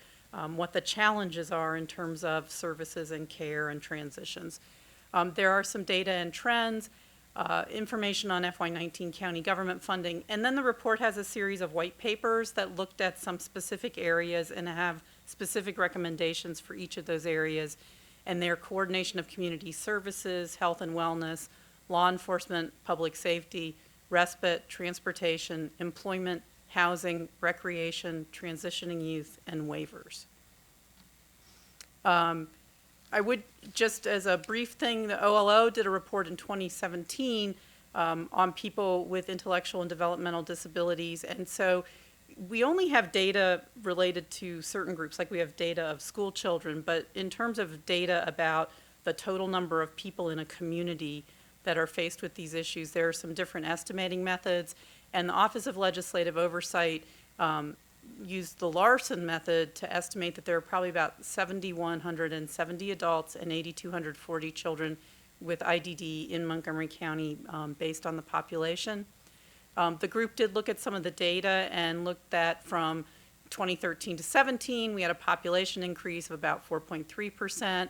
what the challenges are in terms of services and care and transitions. There are some data and trends, information on FY19 county government funding, and then the report has a series of white papers that looked at some specific areas and have specific recommendations for each of those areas, and their coordination of community services, health and wellness, law enforcement, public safety, respite, transportation, employment, housing, recreation, transitioning youth, and waivers. I would, just as a brief thing, the OLO did a report in 2017 on people with intellectual and developmental disabilities. And so we only have data related to certain groups, like we have data of school children, but in terms of data about the total number of people in a community that are faced with these issues, there are some different estimating methods. And the Office of Legislative Oversight used the Larson method to estimate that there are probably about 7,170 adults and 8,240 children with IDD in Montgomery County based on the population. The group did look at some of the data and looked at from 2013 to 17, we had a population increase of about 4.3%.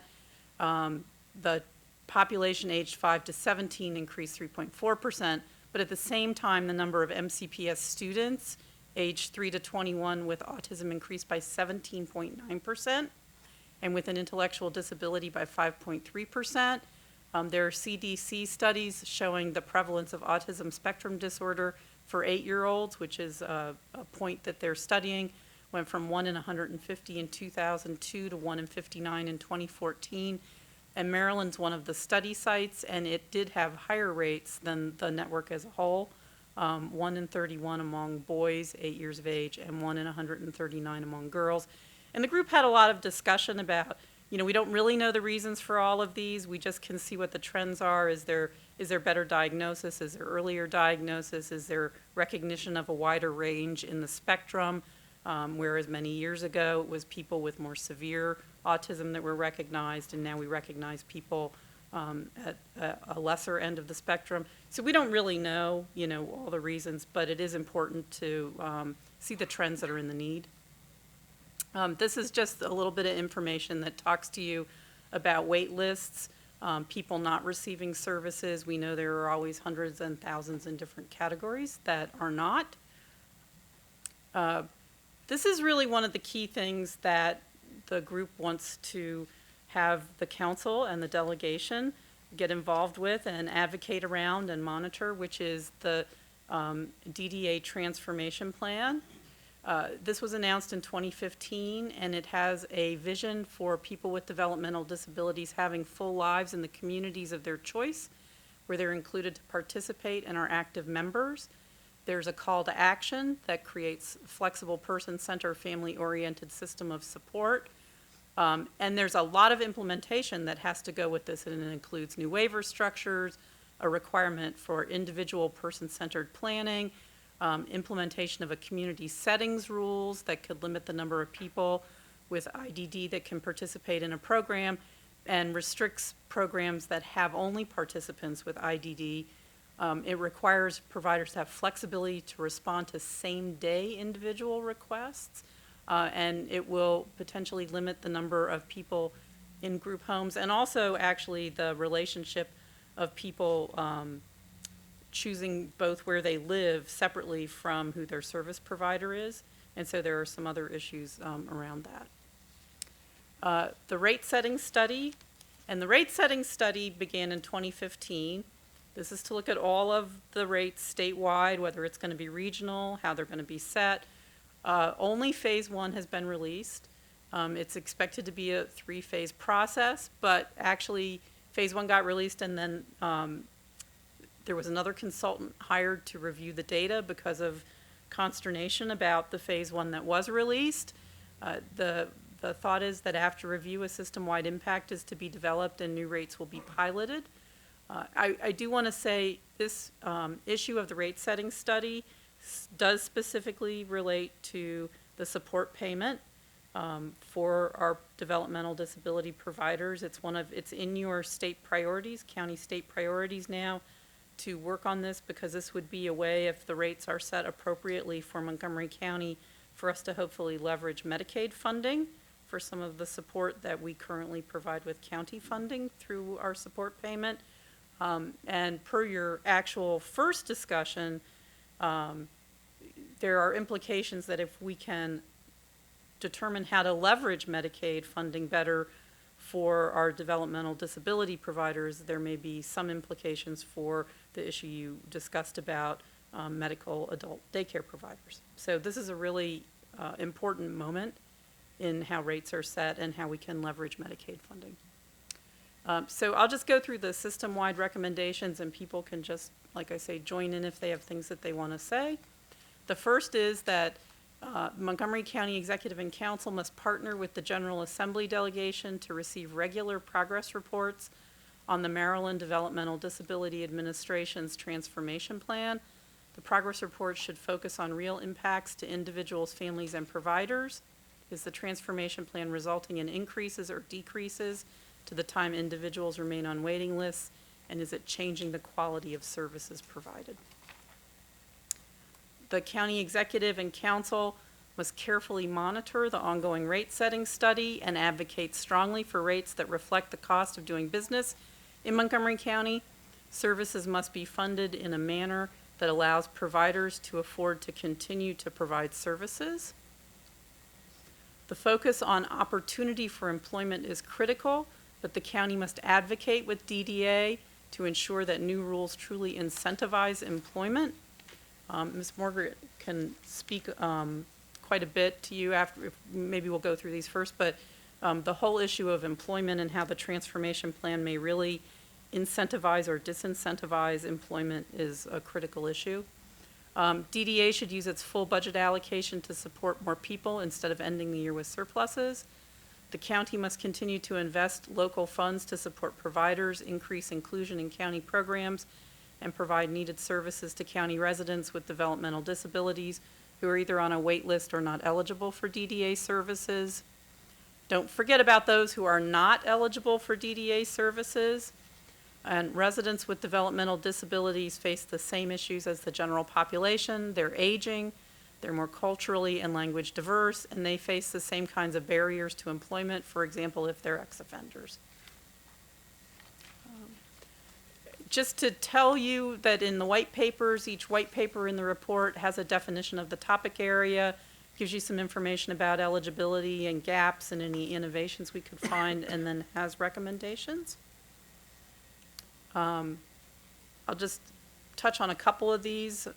The population aged 5 to 17 increased 3.4%, but at the same time, the number of MCPS students aged 3 to 21 with autism increased by 17.9%, and with an intellectual disability by 5.3%. There are CDC studies showing the prevalence of autism spectrum disorder for 8-year-olds, which is a point that they're studying, went from 1 in 150 in 2002 to 1 in 59 in 2014. And Maryland's one of the study sites, and it did have higher rates than the network as a whole. 1 in 31 among boys 8 years of age and 1 in 139 among girls. And the group had a lot of discussion about, you know, we don't really know the reasons for all of these. We just can see what the trends are. Is there better diagnosis? Is there earlier diagnosis? Is there recognition of a wider range in the spectrum? Whereas many years ago it was people with more severe autism that were recognized, and now we recognize people at a lesser end of the spectrum. So we don't really know, you know, all the reasons, but it is important to see the trends that are in the need. This is just a little bit of information that talks to you about wait lists, people not receiving services. We know there are always hundreds and thousands in different categories that are not. This is really one of the key things that the group wants to have the council and the delegation get involved with and advocate around and monitor, which is the DDA transformation plan. This was announced in 2015, and it has a vision for people with developmental disabilities having full lives in the communities of their choice, where they're included to participate and are active members. There's a call to action that creates a flexible person-centered, family-oriented system of support. And there's a lot of implementation that has to go with this, and it includes new waiver structures, a requirement for individual person-centered planning, implementation of a community settings rules that could limit the number of people with IDD that can participate in a program, and restricts programs that have only participants with IDD. It requires providers to have flexibility to respond to same-day individual requests, and it will potentially limit the number of people in group homes, and also actually the relationship of people choosing both where they live separately from who their service provider is. And so there are some other issues around that. The rate setting study, and the rate setting study began in 2015. This is to look at all of the rates statewide, whether it's going to be regional, how they're going to be set. Only phase 1 has been released. It's expected to be a 3-phase process, but actually phase 1 got released, and then there was another consultant hired to review the data because of consternation about the phase 1 that was released. The thought is that after review, a system-wide impact is to be developed and new rates will be piloted. I do want to say this issue of the rate setting study does specifically relate to the support payment for our developmental disability providers. It's in your state priorities, county state priorities now, to work on this, because this would be a way, if the rates are set appropriately for Montgomery County, for us to hopefully leverage Medicaid funding for some of the support that we currently provide with county funding through our support payment. And per your actual first discussion, there are implications that if we can determine how to leverage Medicaid funding better for our developmental disability providers, there may be some implications for the issue you discussed about medical adult daycare providers. So this is a really important moment in how rates are set and how we can leverage Medicaid funding. So I'll just go through the system-wide recommendations, and people can just, like I say, join in if they have things that they want to say. The first is that Montgomery County Executive and Council must partner with the General Assembly delegation to receive regular progress reports on the Maryland Developmental Disability Administration's transformation plan. The progress report should focus on real impacts to individuals, families, and providers. Is the transformation plan resulting in increases or decreases to the time individuals remain on waiting lists, and is it changing the quality of services provided? The county executive and council must carefully monitor the ongoing rate setting study and advocate strongly for rates that reflect the cost of doing business in Montgomery County. Services must be funded in a manner that allows providers to afford to continue to provide services. The focus on opportunity for employment is critical, but the county must advocate with DDA to ensure that new rules truly incentivize employment. Ms. Margaret can speak quite a bit to you after, maybe we'll go through these first, but the whole issue of employment and how the transformation plan may really incentivize or disincentivize employment is a critical issue. DDA should use its full budget allocation to support more people instead of ending the year with surpluses. The county must continue to invest local funds to support providers, increase inclusion in county programs, and provide needed services to county residents with developmental disabilities who are either on a wait list or not eligible for DDA services. Don't forget about those who are not eligible for DDA services. And residents with developmental disabilities face the same issues as the general population. They're aging, they're more culturally and language diverse, and they face the same kinds of barriers to employment, for example, if they're ex-offenders. Just to tell you that in the white papers, each white paper in the report has a definition of the topic area, gives you some information about eligibility and gaps and any innovations we could find, and then has recommendations. I'll just touch on a couple of these.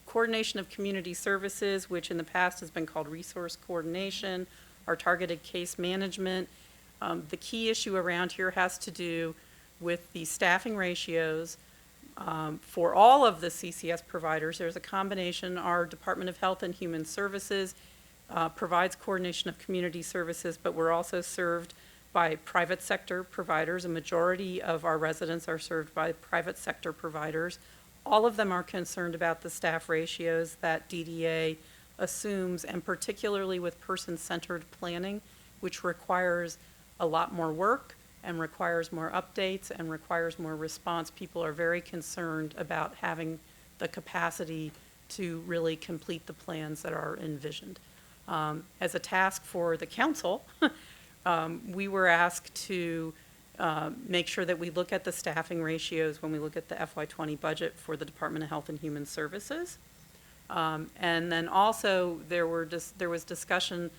Coordination of community services, which in the past has been called resource coordination, or targeted case management. The key issue around here has to do with the staffing ratios for all of the CCS providers. There's a combination. Our Department of Health and Human Services provides coordination of community services, but we're also served by private sector providers. A majority of our residents are served by private sector providers. All of them are concerned about the staff ratios that DDA assumes, and particularly with person-centered planning, which requires a lot more work and requires more updates and requires more response. People are very concerned about having the capacity to really complete the plans that are envisioned. As a task for the council, we were asked to make sure that we look at the staffing ratios when we look at the FY20 budget for the Department of Health and Human Services. And then also there was discussion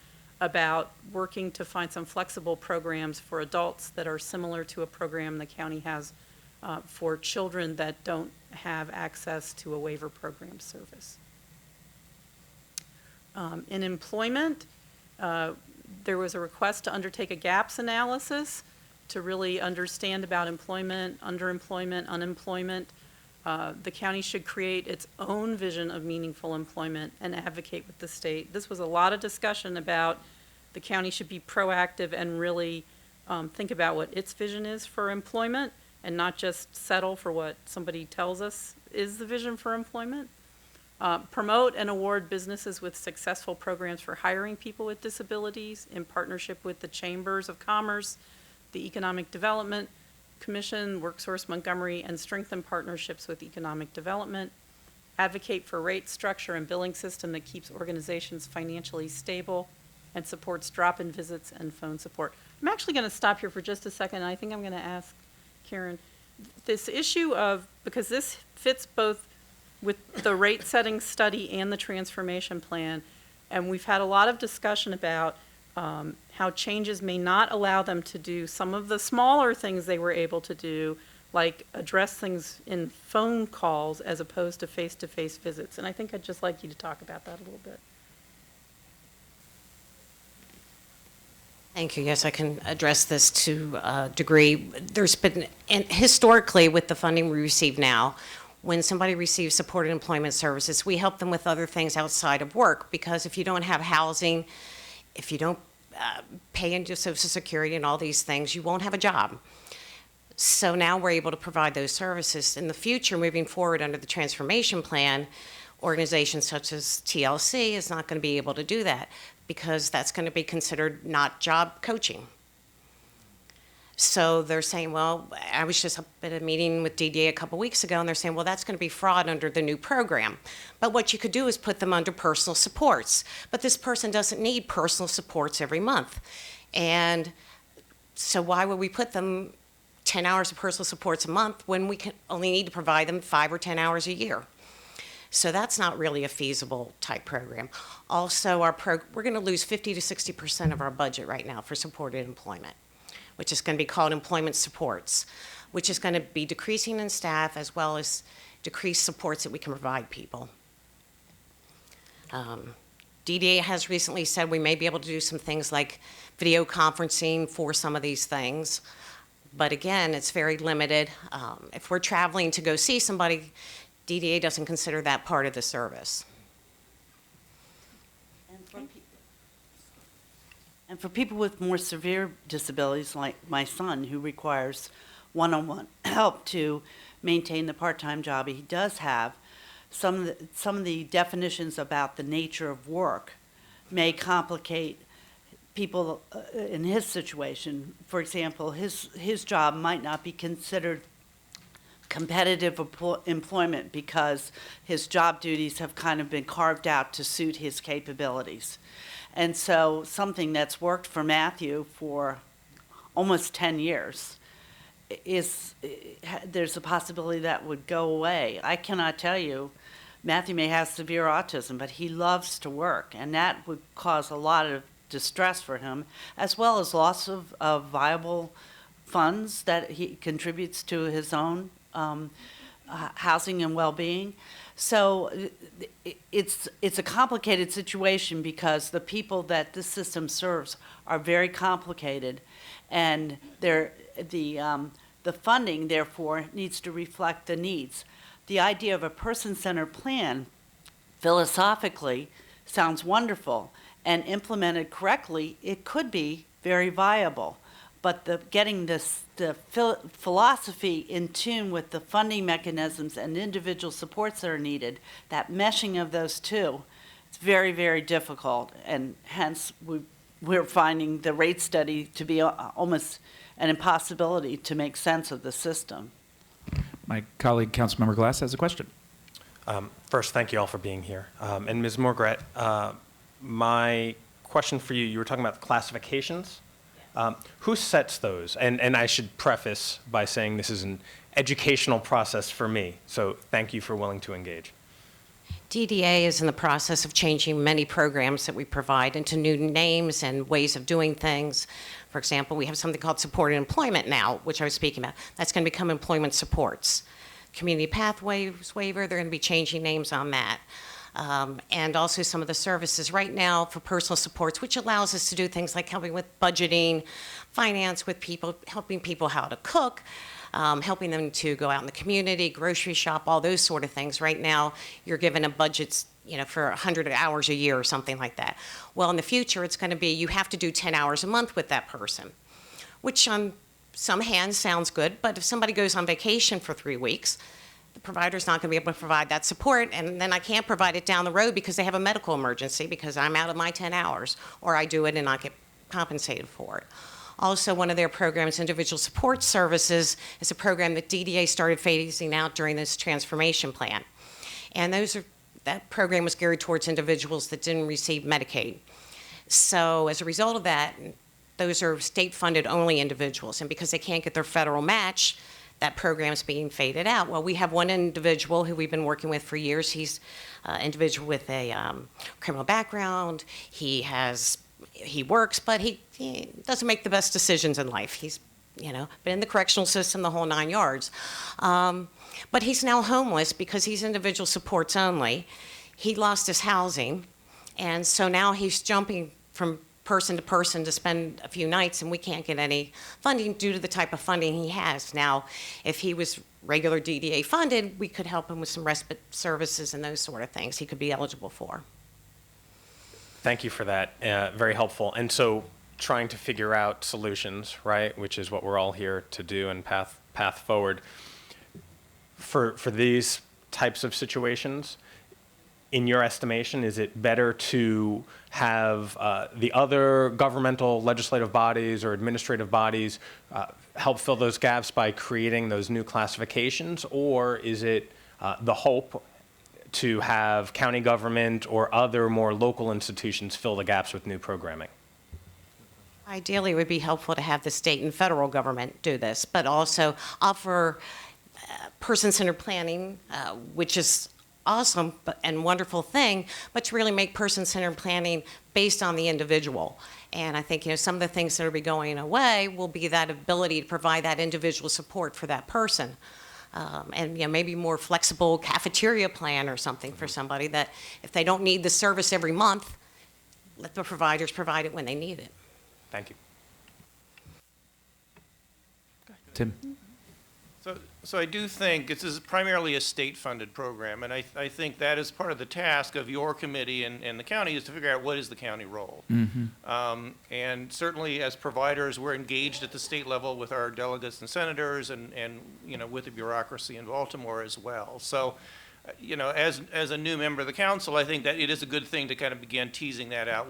about working to find some flexible programs for adults that are similar to a program the county has for children that don't have access to a waiver program service. In employment, there was a request to undertake a gaps analysis to really understand about employment, underemployment, unemployment. The county should create its own vision of meaningful employment and advocate with the state. This was a lot of discussion about the county should be proactive and really think about what its vision is for employment and not just settle for what somebody tells us is the vision for employment. Promote and award businesses with successful programs for hiring people with disabilities in partnership with the Chambers of Commerce, the Economic Development Commission, WorkSource Montgomery, and strengthen partnerships with economic development. Advocate for rate structure and billing system that keeps organizations financially stable and supports drop-in visits and phone support. I'm actually going to stop here for just a second, and I think I'm going to ask Karen, this issue of, because this fits both with the rate setting study and the transformation plan, and we've had a lot of discussion about how changes may not allow them to do some of the smaller things they were able to do, like address things in phone calls as opposed to face-to-face visits. And I think I'd just like you to talk about that a little bit. Thank you. Yes, I can address this to a degree. There's been, and historically with the funding we receive now, when somebody receives supported employment services, we help them with other things outside of work, because if you don't have housing, if you don't pay into Social Security and all these things, you won't have a job. So now we're able to provide those services. In the future, moving forward under the transformation plan, organizations such as TLC is not going to be able to do that because that's going to be considered not job coaching. So they're saying, well, I was just up at a meeting with DDA a couple weeks ago, and they're saying, well, that's going to be fraud under the new program. But what you could do is put them under personal supports. But this person doesn't need personal supports every month. And so why would we put them 10 hours of personal supports a month when we can only need to provide them 5 or 10 hours a year? So that's not really a feasible type program. Also, we're going to lose 50 to 60% of our budget right now for supported employment, which is going to be called employment supports, which is going to be decreasing in staff as well as decreased supports that we can provide people. DDA has recently said we may be able to do some things like video conferencing for some of these things, but again, it's very limited. If we're traveling to go see somebody, DDA doesn't consider that part of the service. And for people with more severe disabilities, like my son, who requires one-on-one help to maintain the part-time job he does have, some of the definitions about the nature of work may complicate people in his situation. For example, his job might not be considered competitive employment because his job duties have kind of been carved out to suit his capabilities. And so something that's worked for Matthew for almost 10 years there's a possibility that would go away. I cannot tell you, Matthew may have severe autism, but he loves to work, and that would cause a lot of distress for him, as well as loss of viable funds that he contributes to his own housing and well-being. So it's a complicated situation because the people that this system serves are very complicated, and the funding, therefore, needs to reflect the needs. The idea of a person-centered plan, philosophically, sounds wonderful, and implemented correctly, it could be very viable. But getting the philosophy in tune with the funding mechanisms and individual supports that are needed, that meshing of those two, it's very, very difficult. And hence, we're finding the rate study to be almost an impossibility to make sense of the system. My colleague, Councilmember Glass, has a question. First, thank you all for being here. And Ms. Morgret, my question for you, you were talking about the classifications Who sets those? And I should preface by saying this is an educational process for me, so thank you for willing to engage. DDA is in the process of changing many programs that we provide into new names and ways of doing things. For example, we have something called supported employment now, which I was speaking about. That's going to become employment supports. Community Pathways Waiver, they're going to be changing names on that. And also some of the services right now for personal supports, which allows us to do things like helping with budgeting, finance with people, helping people how to cook, helping them to go out in the community, grocery shop, all those sort of things. Right now, you're given a budget, for 100 hours a year or something like that. Well, in the future, it's going to be you have to do 10 hours a month with that person, which on some hands sounds good, but if somebody goes on vacation for 3 weeks, the provider's not going to be able to provide that support, and then I can't provide it down the road because they have a medical emergency because I'm out of my 10 hours, or I do it and not get compensated for it. Also, one of their programs, Individual Support Services, is a program that DDA started phasing out during this transformation plan. And that program was geared towards individuals that didn't receive Medicaid. So as a result of that, those are state-funded only individuals, and because they can't get their federal match, that program's being faded out. Well, we have one individual who we've been working with for years. He's an individual with a criminal background. He works, but he doesn't make the best decisions in life. He's, been in the correctional system the whole 9 yards. But he's now homeless because he's individual supports only. He lost his housing, and so now he's jumping from person to person to spend a few nights, and we can't get any funding due to the type of funding he has. Now, if he was regular DDA funded, we could help him with some respite services and those sort of things he could be eligible for. Thank you for that. Very helpful. And so trying to figure out solutions, right, which is what we're all here to do and path forward. For these types of situations, in your estimation, is it better to have the other governmental legislative bodies or administrative bodies help fill those gaps by creating those new classifications, or is it the hope to have county government or other more local institutions fill the gaps with new programming? Ideally, it would be helpful to have the state and federal government do this, but also offer person-centered planning, which is awesome and wonderful thing, but to really make person-centered planning based on the individual. And I think, some of the things that will be going away will be that ability to provide that individual support for that person. And maybe more flexible cafeteria plan or something for somebody that if they don't need the service every month, let the providers provide it when they need it. Thank you. Tim? So I do think this is primarily a state-funded program, and I think that is part of the task of your committee and the county is to figure out what is the county role. Mm-hmm. And certainly as providers, we're engaged at the state level with our delegates and senators and with the bureaucracy in Baltimore as well. So, as a new member of the council, I think that it is a good thing to kind of begin teasing that out.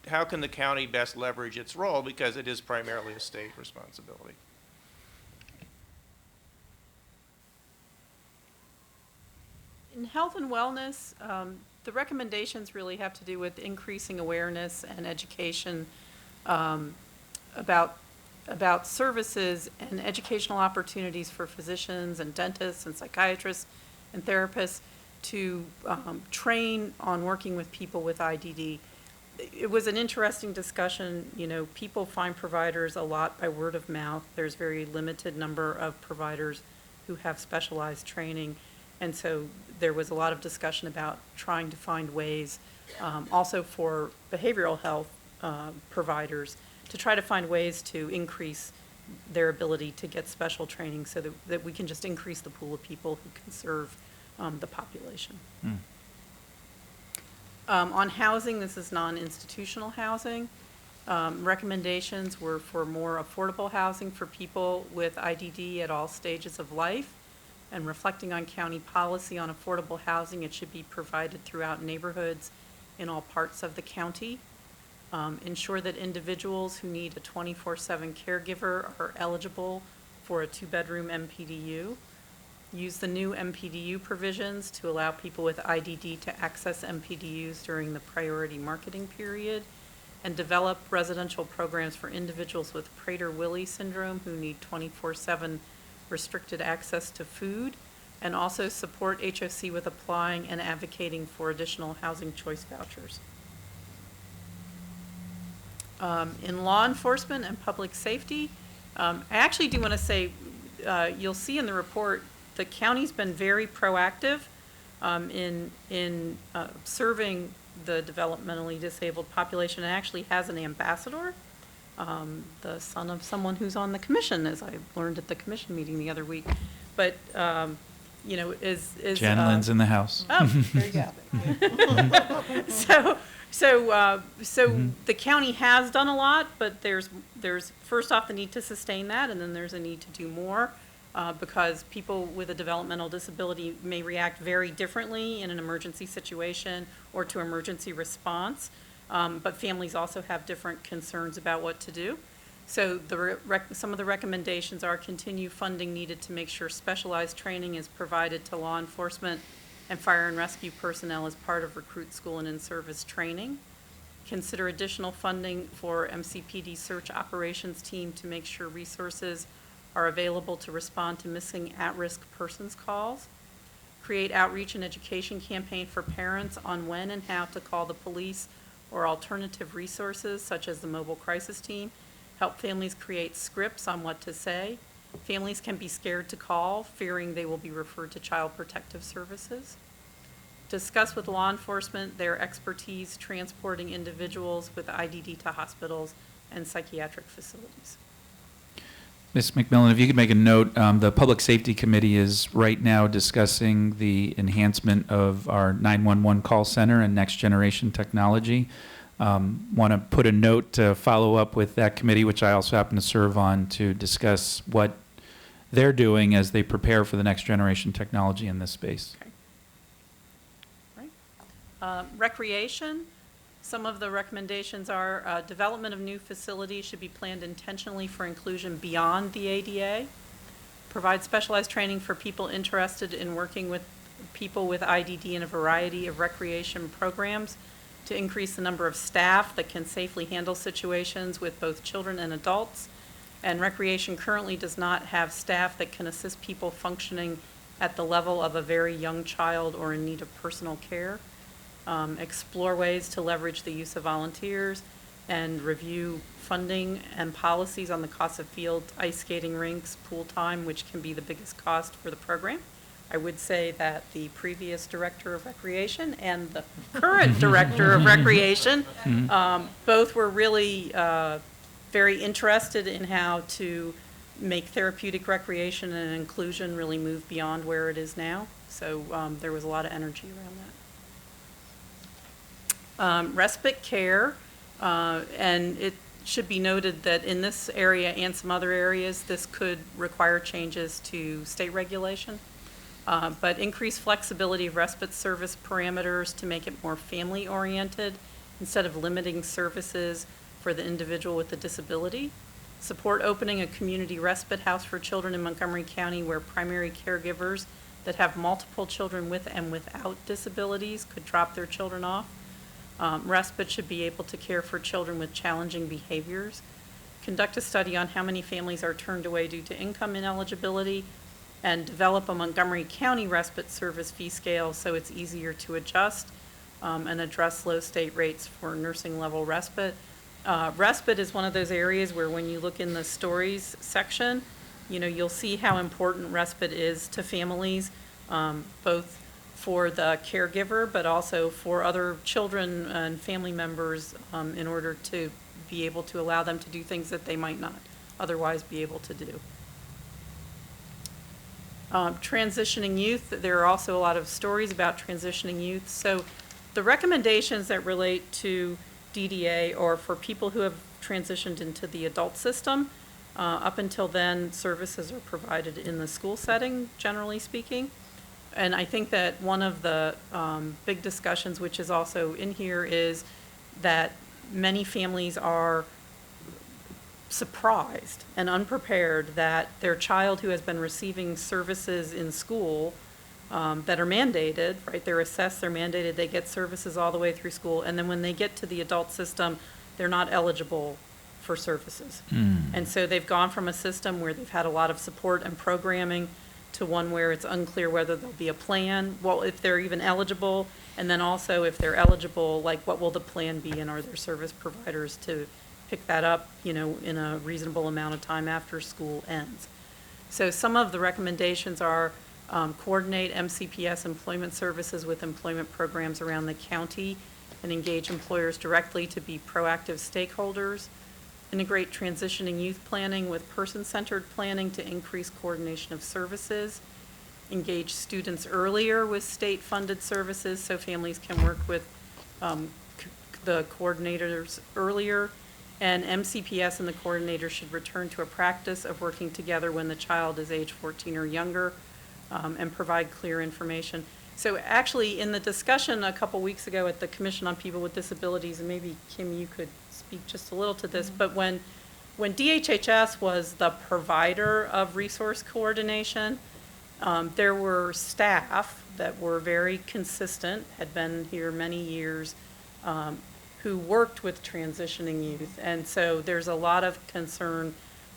How can the county best leverage its role, because it is primarily a state responsibility. In health and wellness, the recommendations really have to do with increasing awareness and education about services and educational opportunities for physicians and dentists and psychiatrists and therapists to train on working with people with IDD. It was an interesting discussion. People find providers a lot by word of mouth. There's very limited number of providers who have specialized training. And so there was a lot of discussion about trying to find ways, also for behavioral health providers, to try to find ways to increase their ability to get special training so that we can just increase the pool of people who can serve the population. Mm. On housing, this is non-institutional housing. Recommendations were for more affordable housing for people with IDD at all stages of life. And reflecting on county policy on affordable housing, it should be provided throughout neighborhoods in all parts of the county. Ensure that individuals who need a 24/7 caregiver are eligible for a 2-bedroom MPDU. Use the new MPDU provisions to allow people with IDD to access MPDUs during the priority marketing period. and develop residential programs for individuals with Prader-Willi syndrome who need 24/7 restricted access to food, and also support HOC with applying and advocating for additional housing choice vouchers. In law enforcement and public safety, I actually do want to say, you'll see in the report, the county's been very proactive in serving the developmentally disabled population, and actually has an ambassador, the son of someone who's on the commission, as I learned at the commission meeting the other week. But you know, is Jan Lynn's in the house. Oh, there you go. So the county has done a lot, but there's first off the need to sustain that, and then there's a need to do more, because people with a developmental disability may react very differently in an emergency situation or to emergency response, but families also have different concerns about what to do. So some of the recommendations are continue funding needed to make sure specialized training is provided to law enforcement and fire and rescue personnel as part of recruit school and in-service training. Consider additional funding for MCPD search operations team to make sure resources are available to respond to missing at-risk persons calls. Create outreach and education campaign for parents on when and how to call the police or alternative resources such as the mobile crisis team. Help families create scripts on what to say. Families can be scared to call, fearing they will be referred to Child Protective Services. Discuss with law enforcement their expertise transporting individuals with IDD to hospitals and psychiatric facilities. Ms. McMillan, if you could make a note, the Public Safety Committee is right now discussing the enhancement of our 911 call center and next generation technology. Want to put a note to follow up with that committee, which I also happen to serve on, to discuss what they're doing as they prepare for the next generation technology in this space. Okay. Right. Recreation. Some of the recommendations are development of new facilities should be planned intentionally for inclusion beyond the ADA. Provide specialized training for people interested in working with people with IDD in a variety of recreation programs to increase the number of staff that can safely handle situations with both children and adults. And recreation currently does not have staff that can assist people functioning at the level of a very young child or in need of personal care. Explore ways to leverage the use of volunteers and review funding and policies on the cost of field ice skating rinks, pool time, which can be the biggest cost for the program. I would say that the previous director of recreation and the current director of recreation, both were really very interested in how to make therapeutic recreation and inclusion really move beyond where it is now. So there was a lot of energy around that. Respite care, and it should be noted that in this area and some other areas, this could require changes to state regulation. But increase flexibility of respite service parameters to make it more family-oriented instead of limiting services for the individual with a disability. Support opening a community respite house for children in Montgomery County where primary caregivers that have multiple children with and without disabilities could drop their children off. Respite should be able to care for children with challenging behaviors. Conduct a study on how many families are turned away due to income ineligibility, and develop a Montgomery County respite service fee scale so it's easier to adjust and address low state rates for nursing level respite. Respite is one of those areas where when you look in the stories section, you know, you'll see how important respite is to families, both for the caregiver, but also for other children and family members in order to be able to allow them to do things that they might not otherwise be able to do. Transitioning youth, there are also a lot of stories about transitioning youth. So the recommendations that relate to DDA are for people who have transitioned into the adult system. Up until then, services are provided in the school setting, generally speaking. And I think that one of the big discussions, which is also in here, is that many families are surprised and unprepared that their child who has been receiving services in school that are mandated, right? They're assessed, they're mandated, they get services all the way through school, and then when they get to the adult system, they're not eligible for services. Mm. And so they've gone from a system where they've had a lot of support and programming to one where it's unclear whether there'll be a plan, well, if they're even eligible, and then also if they're eligible, like what will the plan be, and are there service providers to pick that up, you know, in a reasonable amount of time after school ends. So some of the recommendations are coordinate MCPS employment services with employment programs around the county and engage employers directly to be proactive stakeholders. Integrate transitioning youth planning with person-centered planning to increase coordination of services. Engage students earlier with state-funded services so families can work with the coordinators earlier. And MCPS and the coordinator should return to a practice of working together when the child is age 14 or younger, and provide clear information. So actually, in the discussion a couple weeks ago at the Commission on People with Disabilities, and maybe Kim, you could speak just a little to this, but when DHHS was the provider of resource coordination, there were staff that were very consistent, had been here many years, who worked with transitioning youth. And so there's a lot of concern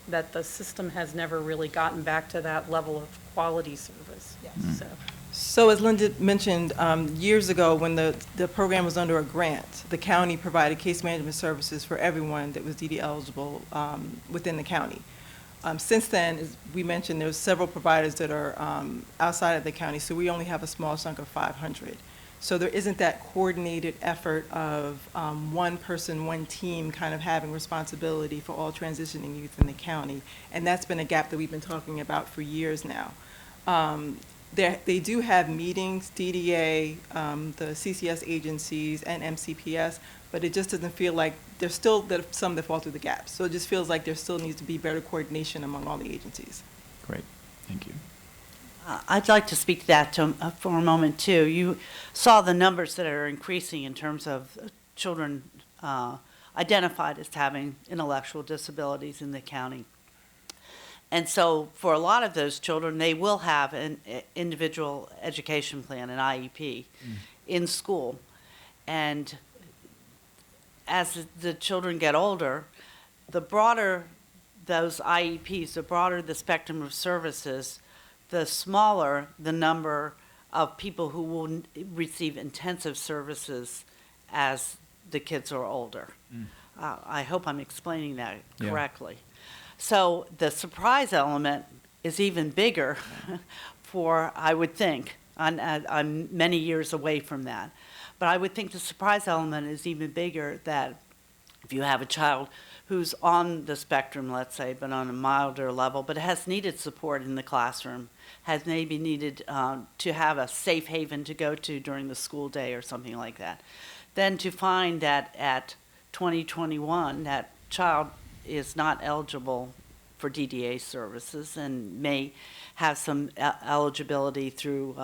that the system has never really gotten back to that level of quality service. Yes. So as Linda mentioned, years ago when the program was under a grant, the county provided case management services for everyone that was DD eligible within the county. Since then, as we mentioned, there's several providers that are outside of the county, so we only have a small chunk of 500. So there isn't that coordinated effort of one person, one team kind of having responsibility for all transitioning youth in the county. And that's been a gap that we've been talking about for years now. They do have meetings, DDA, the CCS agencies, and MCPS, but it just doesn't feel like there's still some that fall through the gaps. So it just feels like there still needs to be better coordination among all the agencies. Great, thank you. I'd like to speak to that for a moment, too. You saw the numbers that are increasing in terms of children identified as having intellectual disabilities in the county. And so for a lot of those children, they will have an individual education plan, an IEP, in school. And as the children get older, the broader those IEPs, the broader the spectrum of services, the smaller the number of people who will receive intensive services as the kids are older. I hope I'm explaining that correctly. So the surprise element is even bigger for, I would think, I'm many years away from that, but I would think the surprise element is even bigger that if you have a child who's on the spectrum, let's say, but on a milder level, but has needed support in the classroom, has maybe needed to have a safe haven to go to during the school day or something like that, then to find that at 2021, that child is not eligible for DDA services and may have some eligibility through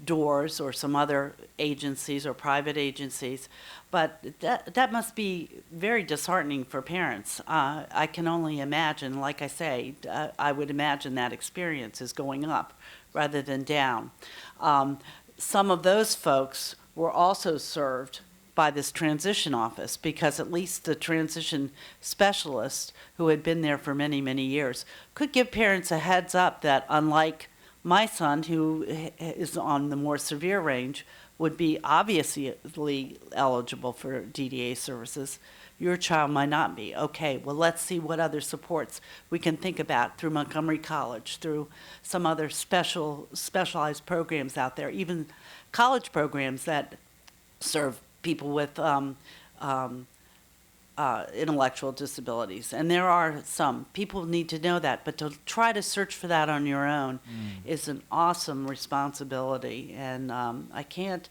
DOORS or some other agencies or private agencies. But that must be very disheartening for parents. I can only imagine, like I say, I would imagine that experience is going up rather than down. Some of those folks were also served by this transition office, because at least the transition specialist who had been there for many, many years could give parents a heads up that, unlike my son, who is on the more severe range, would be obviously eligible for DDA services, your child might not be. Okay, well, let's see what other supports we can think about through Montgomery College, through some other specialized programs out there, even college programs that serve people with intellectual disabilities. And there are some. People need to know that, but to try to search for that on your own is an awesome responsibility. And I can't,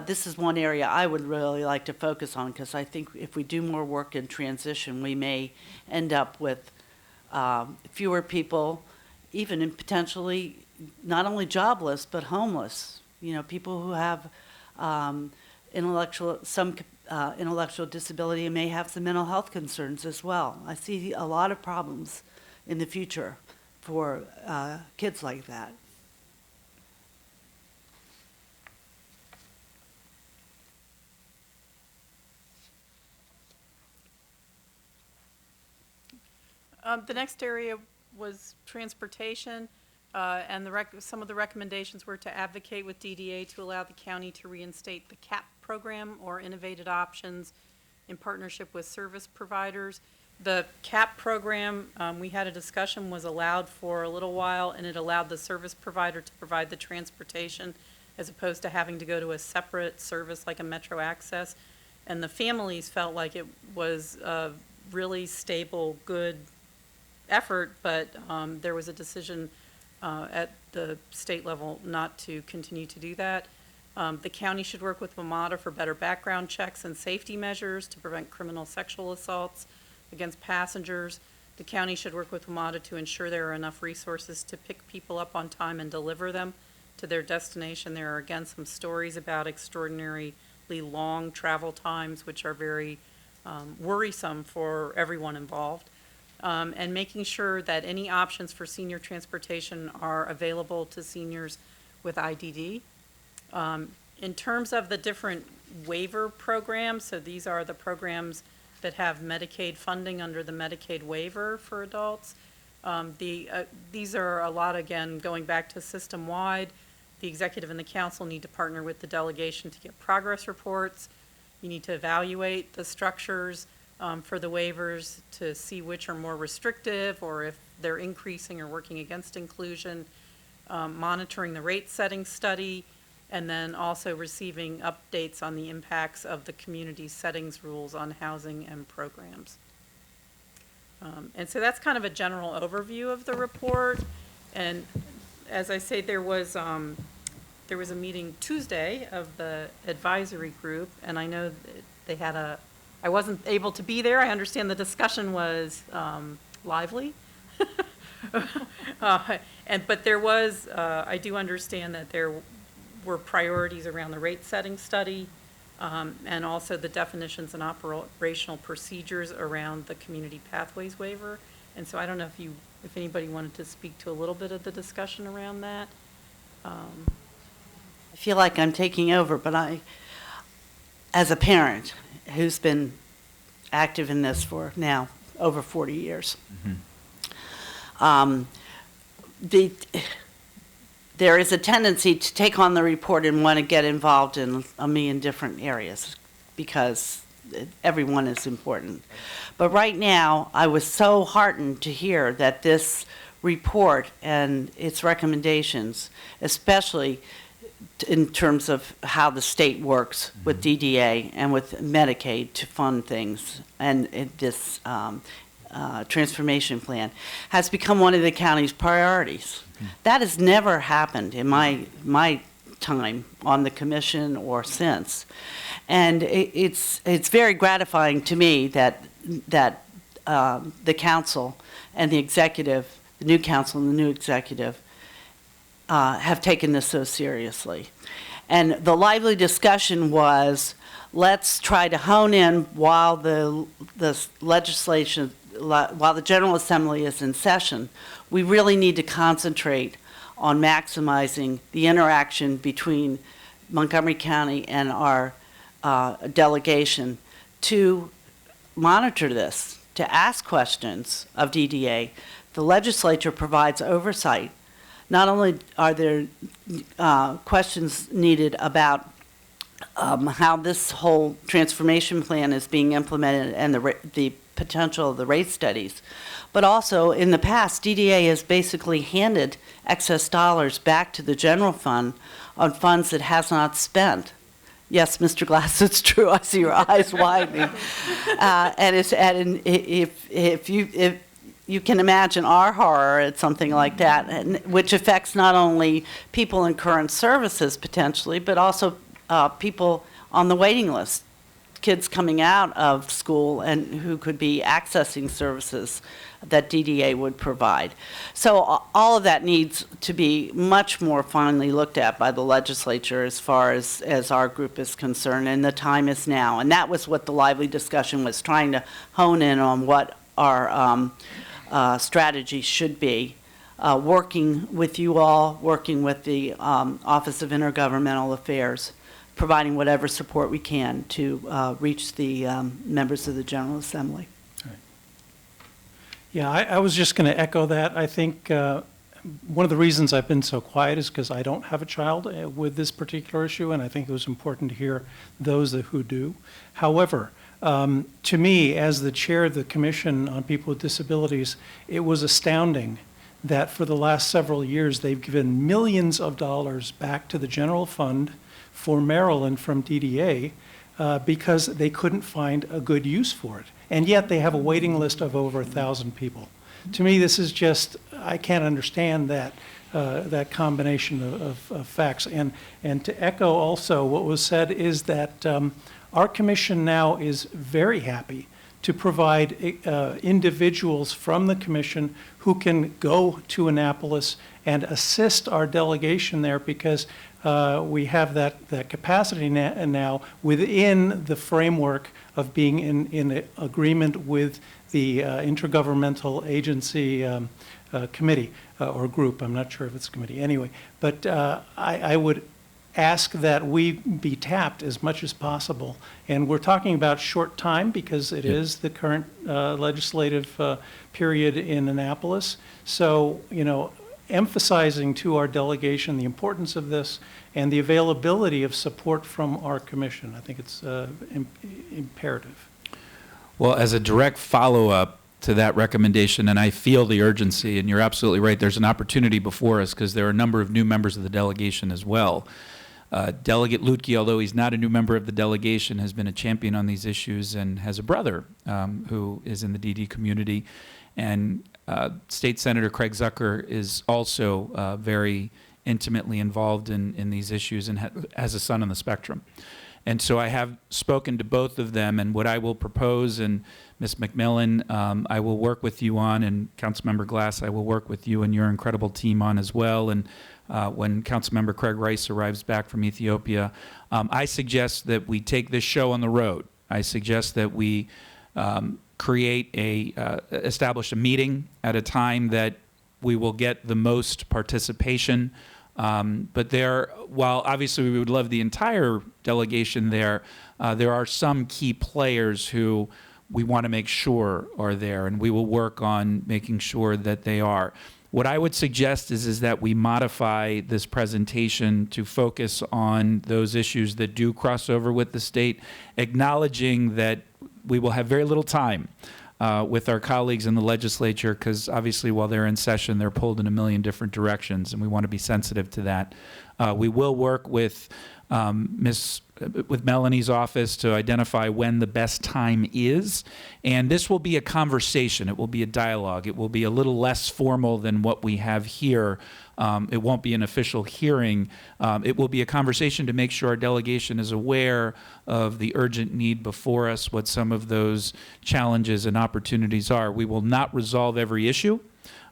this is one area I would really like to focus on, because I think if we do more work in transition, we may end up with fewer people, even in potentially not only jobless, but homeless. You know, people who have intellectual disability and may have some mental health concerns as well. I see a lot of problems in the future for kids like that. The next area was transportation, and some of the recommendations were to advocate with DDA to allow the county to reinstate the CAP program or innovative options in partnership with service providers. The CAP program, we had a discussion, was allowed for a little while, and it allowed the service provider to provide the transportation as opposed to having to go to a separate service like a Metro Access. And the families felt like it was a really stable, good effort, but there was a decision at the state level not to continue to do that. The county should work with WMATA for better background checks and safety measures to prevent criminal sexual assaults against passengers. The county should work with WMATA to ensure there are enough resources to pick people up on time and deliver them to their destination. There are, again, some stories about extraordinarily long travel times, which are very worrisome for everyone involved. And making sure that any options for senior transportation are available to seniors with IDD. In terms of the different waiver programs, so these are the programs that have Medicaid funding under the Medicaid waiver for adults. These are a lot, again, going back to system-wide. The executive and the council need to partner with the delegation to get progress reports. You need to evaluate the structures for the waivers to see which are more restrictive or if they're increasing or working against inclusion, monitoring the rate setting study, and then also receiving updates on the impacts of the community settings rules on housing and programs. And so that's kind of a general overview of the report. And as I say, there was a meeting Tuesday of the advisory group, and I know that they had I wasn't able to be there. I understand the discussion was lively. But there was, I do understand that there were priorities around the rate setting study and also the definitions and operational procedures around the community pathways waiver. And so I don't know if anybody wanted to speak to a little bit of the discussion around that. I feel like I'm taking over, but as a parent who's been active in this for now over 40 years, there is a tendency to take on the report and want to get involved in a million different areas because everyone is important. But right now, I was so heartened to hear that this report and its recommendations, especially in terms of how the state works with DDA and with Medicaid to fund things, and this transformation plan, has become one of the county's priorities. That has never happened in my time on the commission or since. And it's very gratifying to me that the council and the executive, the new council and the new executive, have taken this so seriously. And the lively discussion was, let's try to hone in while the legislation, while the General Assembly is in session. We really need to concentrate on maximizing the interaction between Montgomery County and our delegation to monitor this, to ask questions of DDA. The legislature provides oversight. Not only are there questions needed about how this whole transformation plan is being implemented and the potential of the rate studies, but also in the past, DDA has basically handed excess dollars back to the general fund on funds it has not spent. Yes, Mr. Glass, it's true. I see your eyes widening. If you can imagine our horror at something like that, which affects not only people in current services potentially, but also people on the waiting list, kids coming out of school and who could be accessing services that DDA would provide. So all of that needs to be much more finely looked at by the legislature as far as our group is concerned, and the time is now. And that was what the lively discussion was, trying to hone in on what our strategy should be, working with you all, working with the Office of Intergovernmental Affairs, providing whatever support we can to reach the members of the General Assembly. Yeah, I was just going to echo that. I think one of the reasons I've been so quiet is because I don't have a child with this particular issue, and I think it was important to hear those who do. However, to me, as the chair of the Commission on People with Disabilities, it was astounding that for the last several years they've given millions of dollars back to the general fund for Maryland from DDA because they couldn't find a good use for it. And yet they have a waiting list of over 1,000 people. To me, this is just, I can't understand that, that combination of facts. And to echo also what was said is that our commission now is very happy to provide individuals from the commission who can go to Annapolis and assist our delegation there, because we have that capacity now within the framework of being in agreement with the intergovernmental agency committee or group. I'm not sure if it's a committee. Anyway, but I would ask that we be tapped as much as possible. And we're talking about short time because it is the current legislative period in Annapolis. So, you know, emphasizing to our delegation the importance of this and the availability of support from our commission. I think it's imperative. Well, as a direct follow-up to that recommendation, and I feel the urgency, and you're absolutely right, there's an opportunity before us because there are a number of new members of the delegation as well. Delegate Lutke, although he's not a new member of the delegation, has been a champion on these issues and has a brother who is in the DD community. And State Senator Craig Zucker is also very intimately involved in these issues and has a son on the spectrum. And so I have spoken to both of them, and what I will propose, and Ms. McMillan, I will work with you on, and Councilmember Glass, I will work with you and your incredible team on as well. And when Councilmember Craig Rice arrives back from Ethiopia, I suggest that we take this show on the road. I suggest that we establish a meeting at a time that we will get the most participation. But while obviously we would love the entire delegation there are some key players who we want to make sure are there, and we will work on making sure that they are. What I would suggest is that we modify this presentation to focus on those issues that do cross over with the state, acknowledging that we will have very little time with our colleagues in the legislature, because obviously while they're in session, they're pulled in a million different directions, and we want to be sensitive to that. We will work with Melanie's office to identify when the best time is, and this will be a conversation. It will be a dialogue. It will be a little less formal than what we have here. It won't be an official hearing. It will be a conversation to make sure our delegation is aware of the urgent need before us, what some of those challenges and opportunities are. We will not resolve every issue,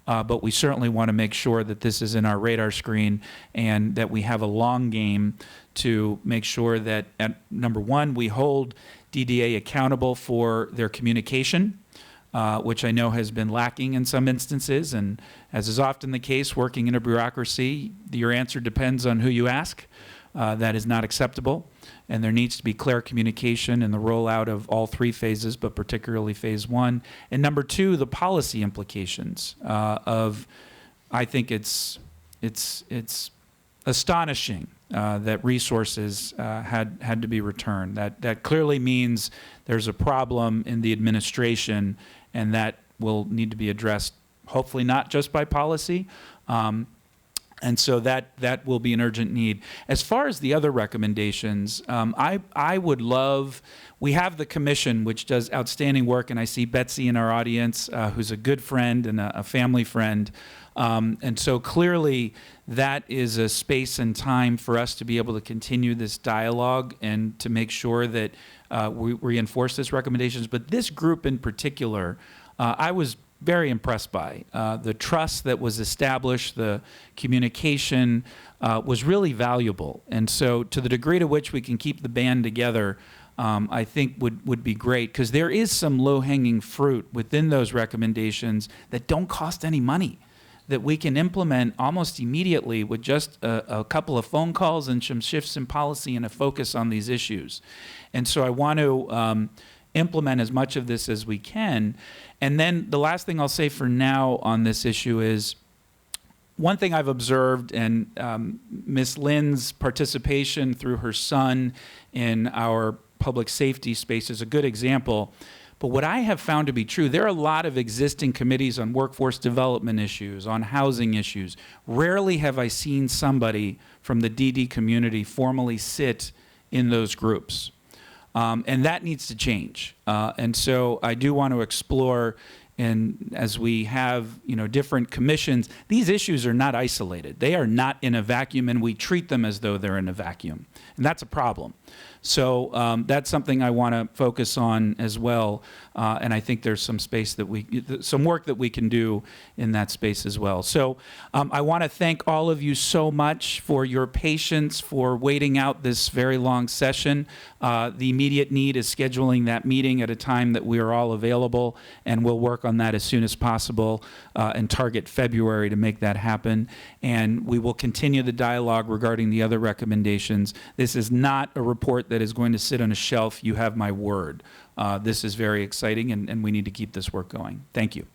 but we certainly want to make sure that this is in our radar screen and that we have a long game to make sure that, number one, we hold DDA accountable for their communication, which I know has been lacking in some instances. And as is often the case, working in a bureaucracy, your answer depends on who you ask. That is not acceptable. And there needs to be clear communication in the rollout of all three phases, but particularly phase one. And number two, the policy implications of, I think it's astonishing that resources had to be returned. That clearly means there's a problem in the administration, and that will need to be addressed, hopefully not just by policy. And so that will be an urgent need. As far as the other recommendations, I would love, we have the commission, which does outstanding work, and I see Betsy in our audience, who's a good friend and a family friend. And so clearly that is a space and time for us to be able to continue this dialogue and to make sure that we reinforce these recommendations. But this group in particular, I was very impressed by. The trust that was established, the communication was really valuable. And so to the degree to which we can keep the band together, I think would be great, because there is some low-hanging fruit within those recommendations that don't cost any money, that we can implement almost immediately with just a couple of phone calls and some shifts in policy and a focus on these issues. And so I want to implement as much of this as we can. And then the last thing I'll say for now on this issue is, one thing I've observed, and Ms. Lynn's participation through her son in our public safety space is a good example. But what I have found to be true, there are a lot of existing committees on workforce development issues, on housing issues. Rarely have I seen somebody from the DD community formally sit in those groups. And that needs to change. And so I do want to explore, and as we have, different commissions, these issues are not isolated. They are not in a vacuum, and we treat them as though they're in a vacuum. And that's a problem. So that's something I want to focus on as well. And I think there's some space that some work that we can do in that space as well. So I want to thank all of you so much for your patience, for waiting out this very long session. The immediate need is scheduling that meeting at a time that we are all available, and we'll work on that as soon as possible and target February to make that happen. And we will continue the dialogue regarding the other recommendations. This is not a report that is going to sit on a shelf. You have my word. This is very exciting, and we need to keep this work going. Thank you.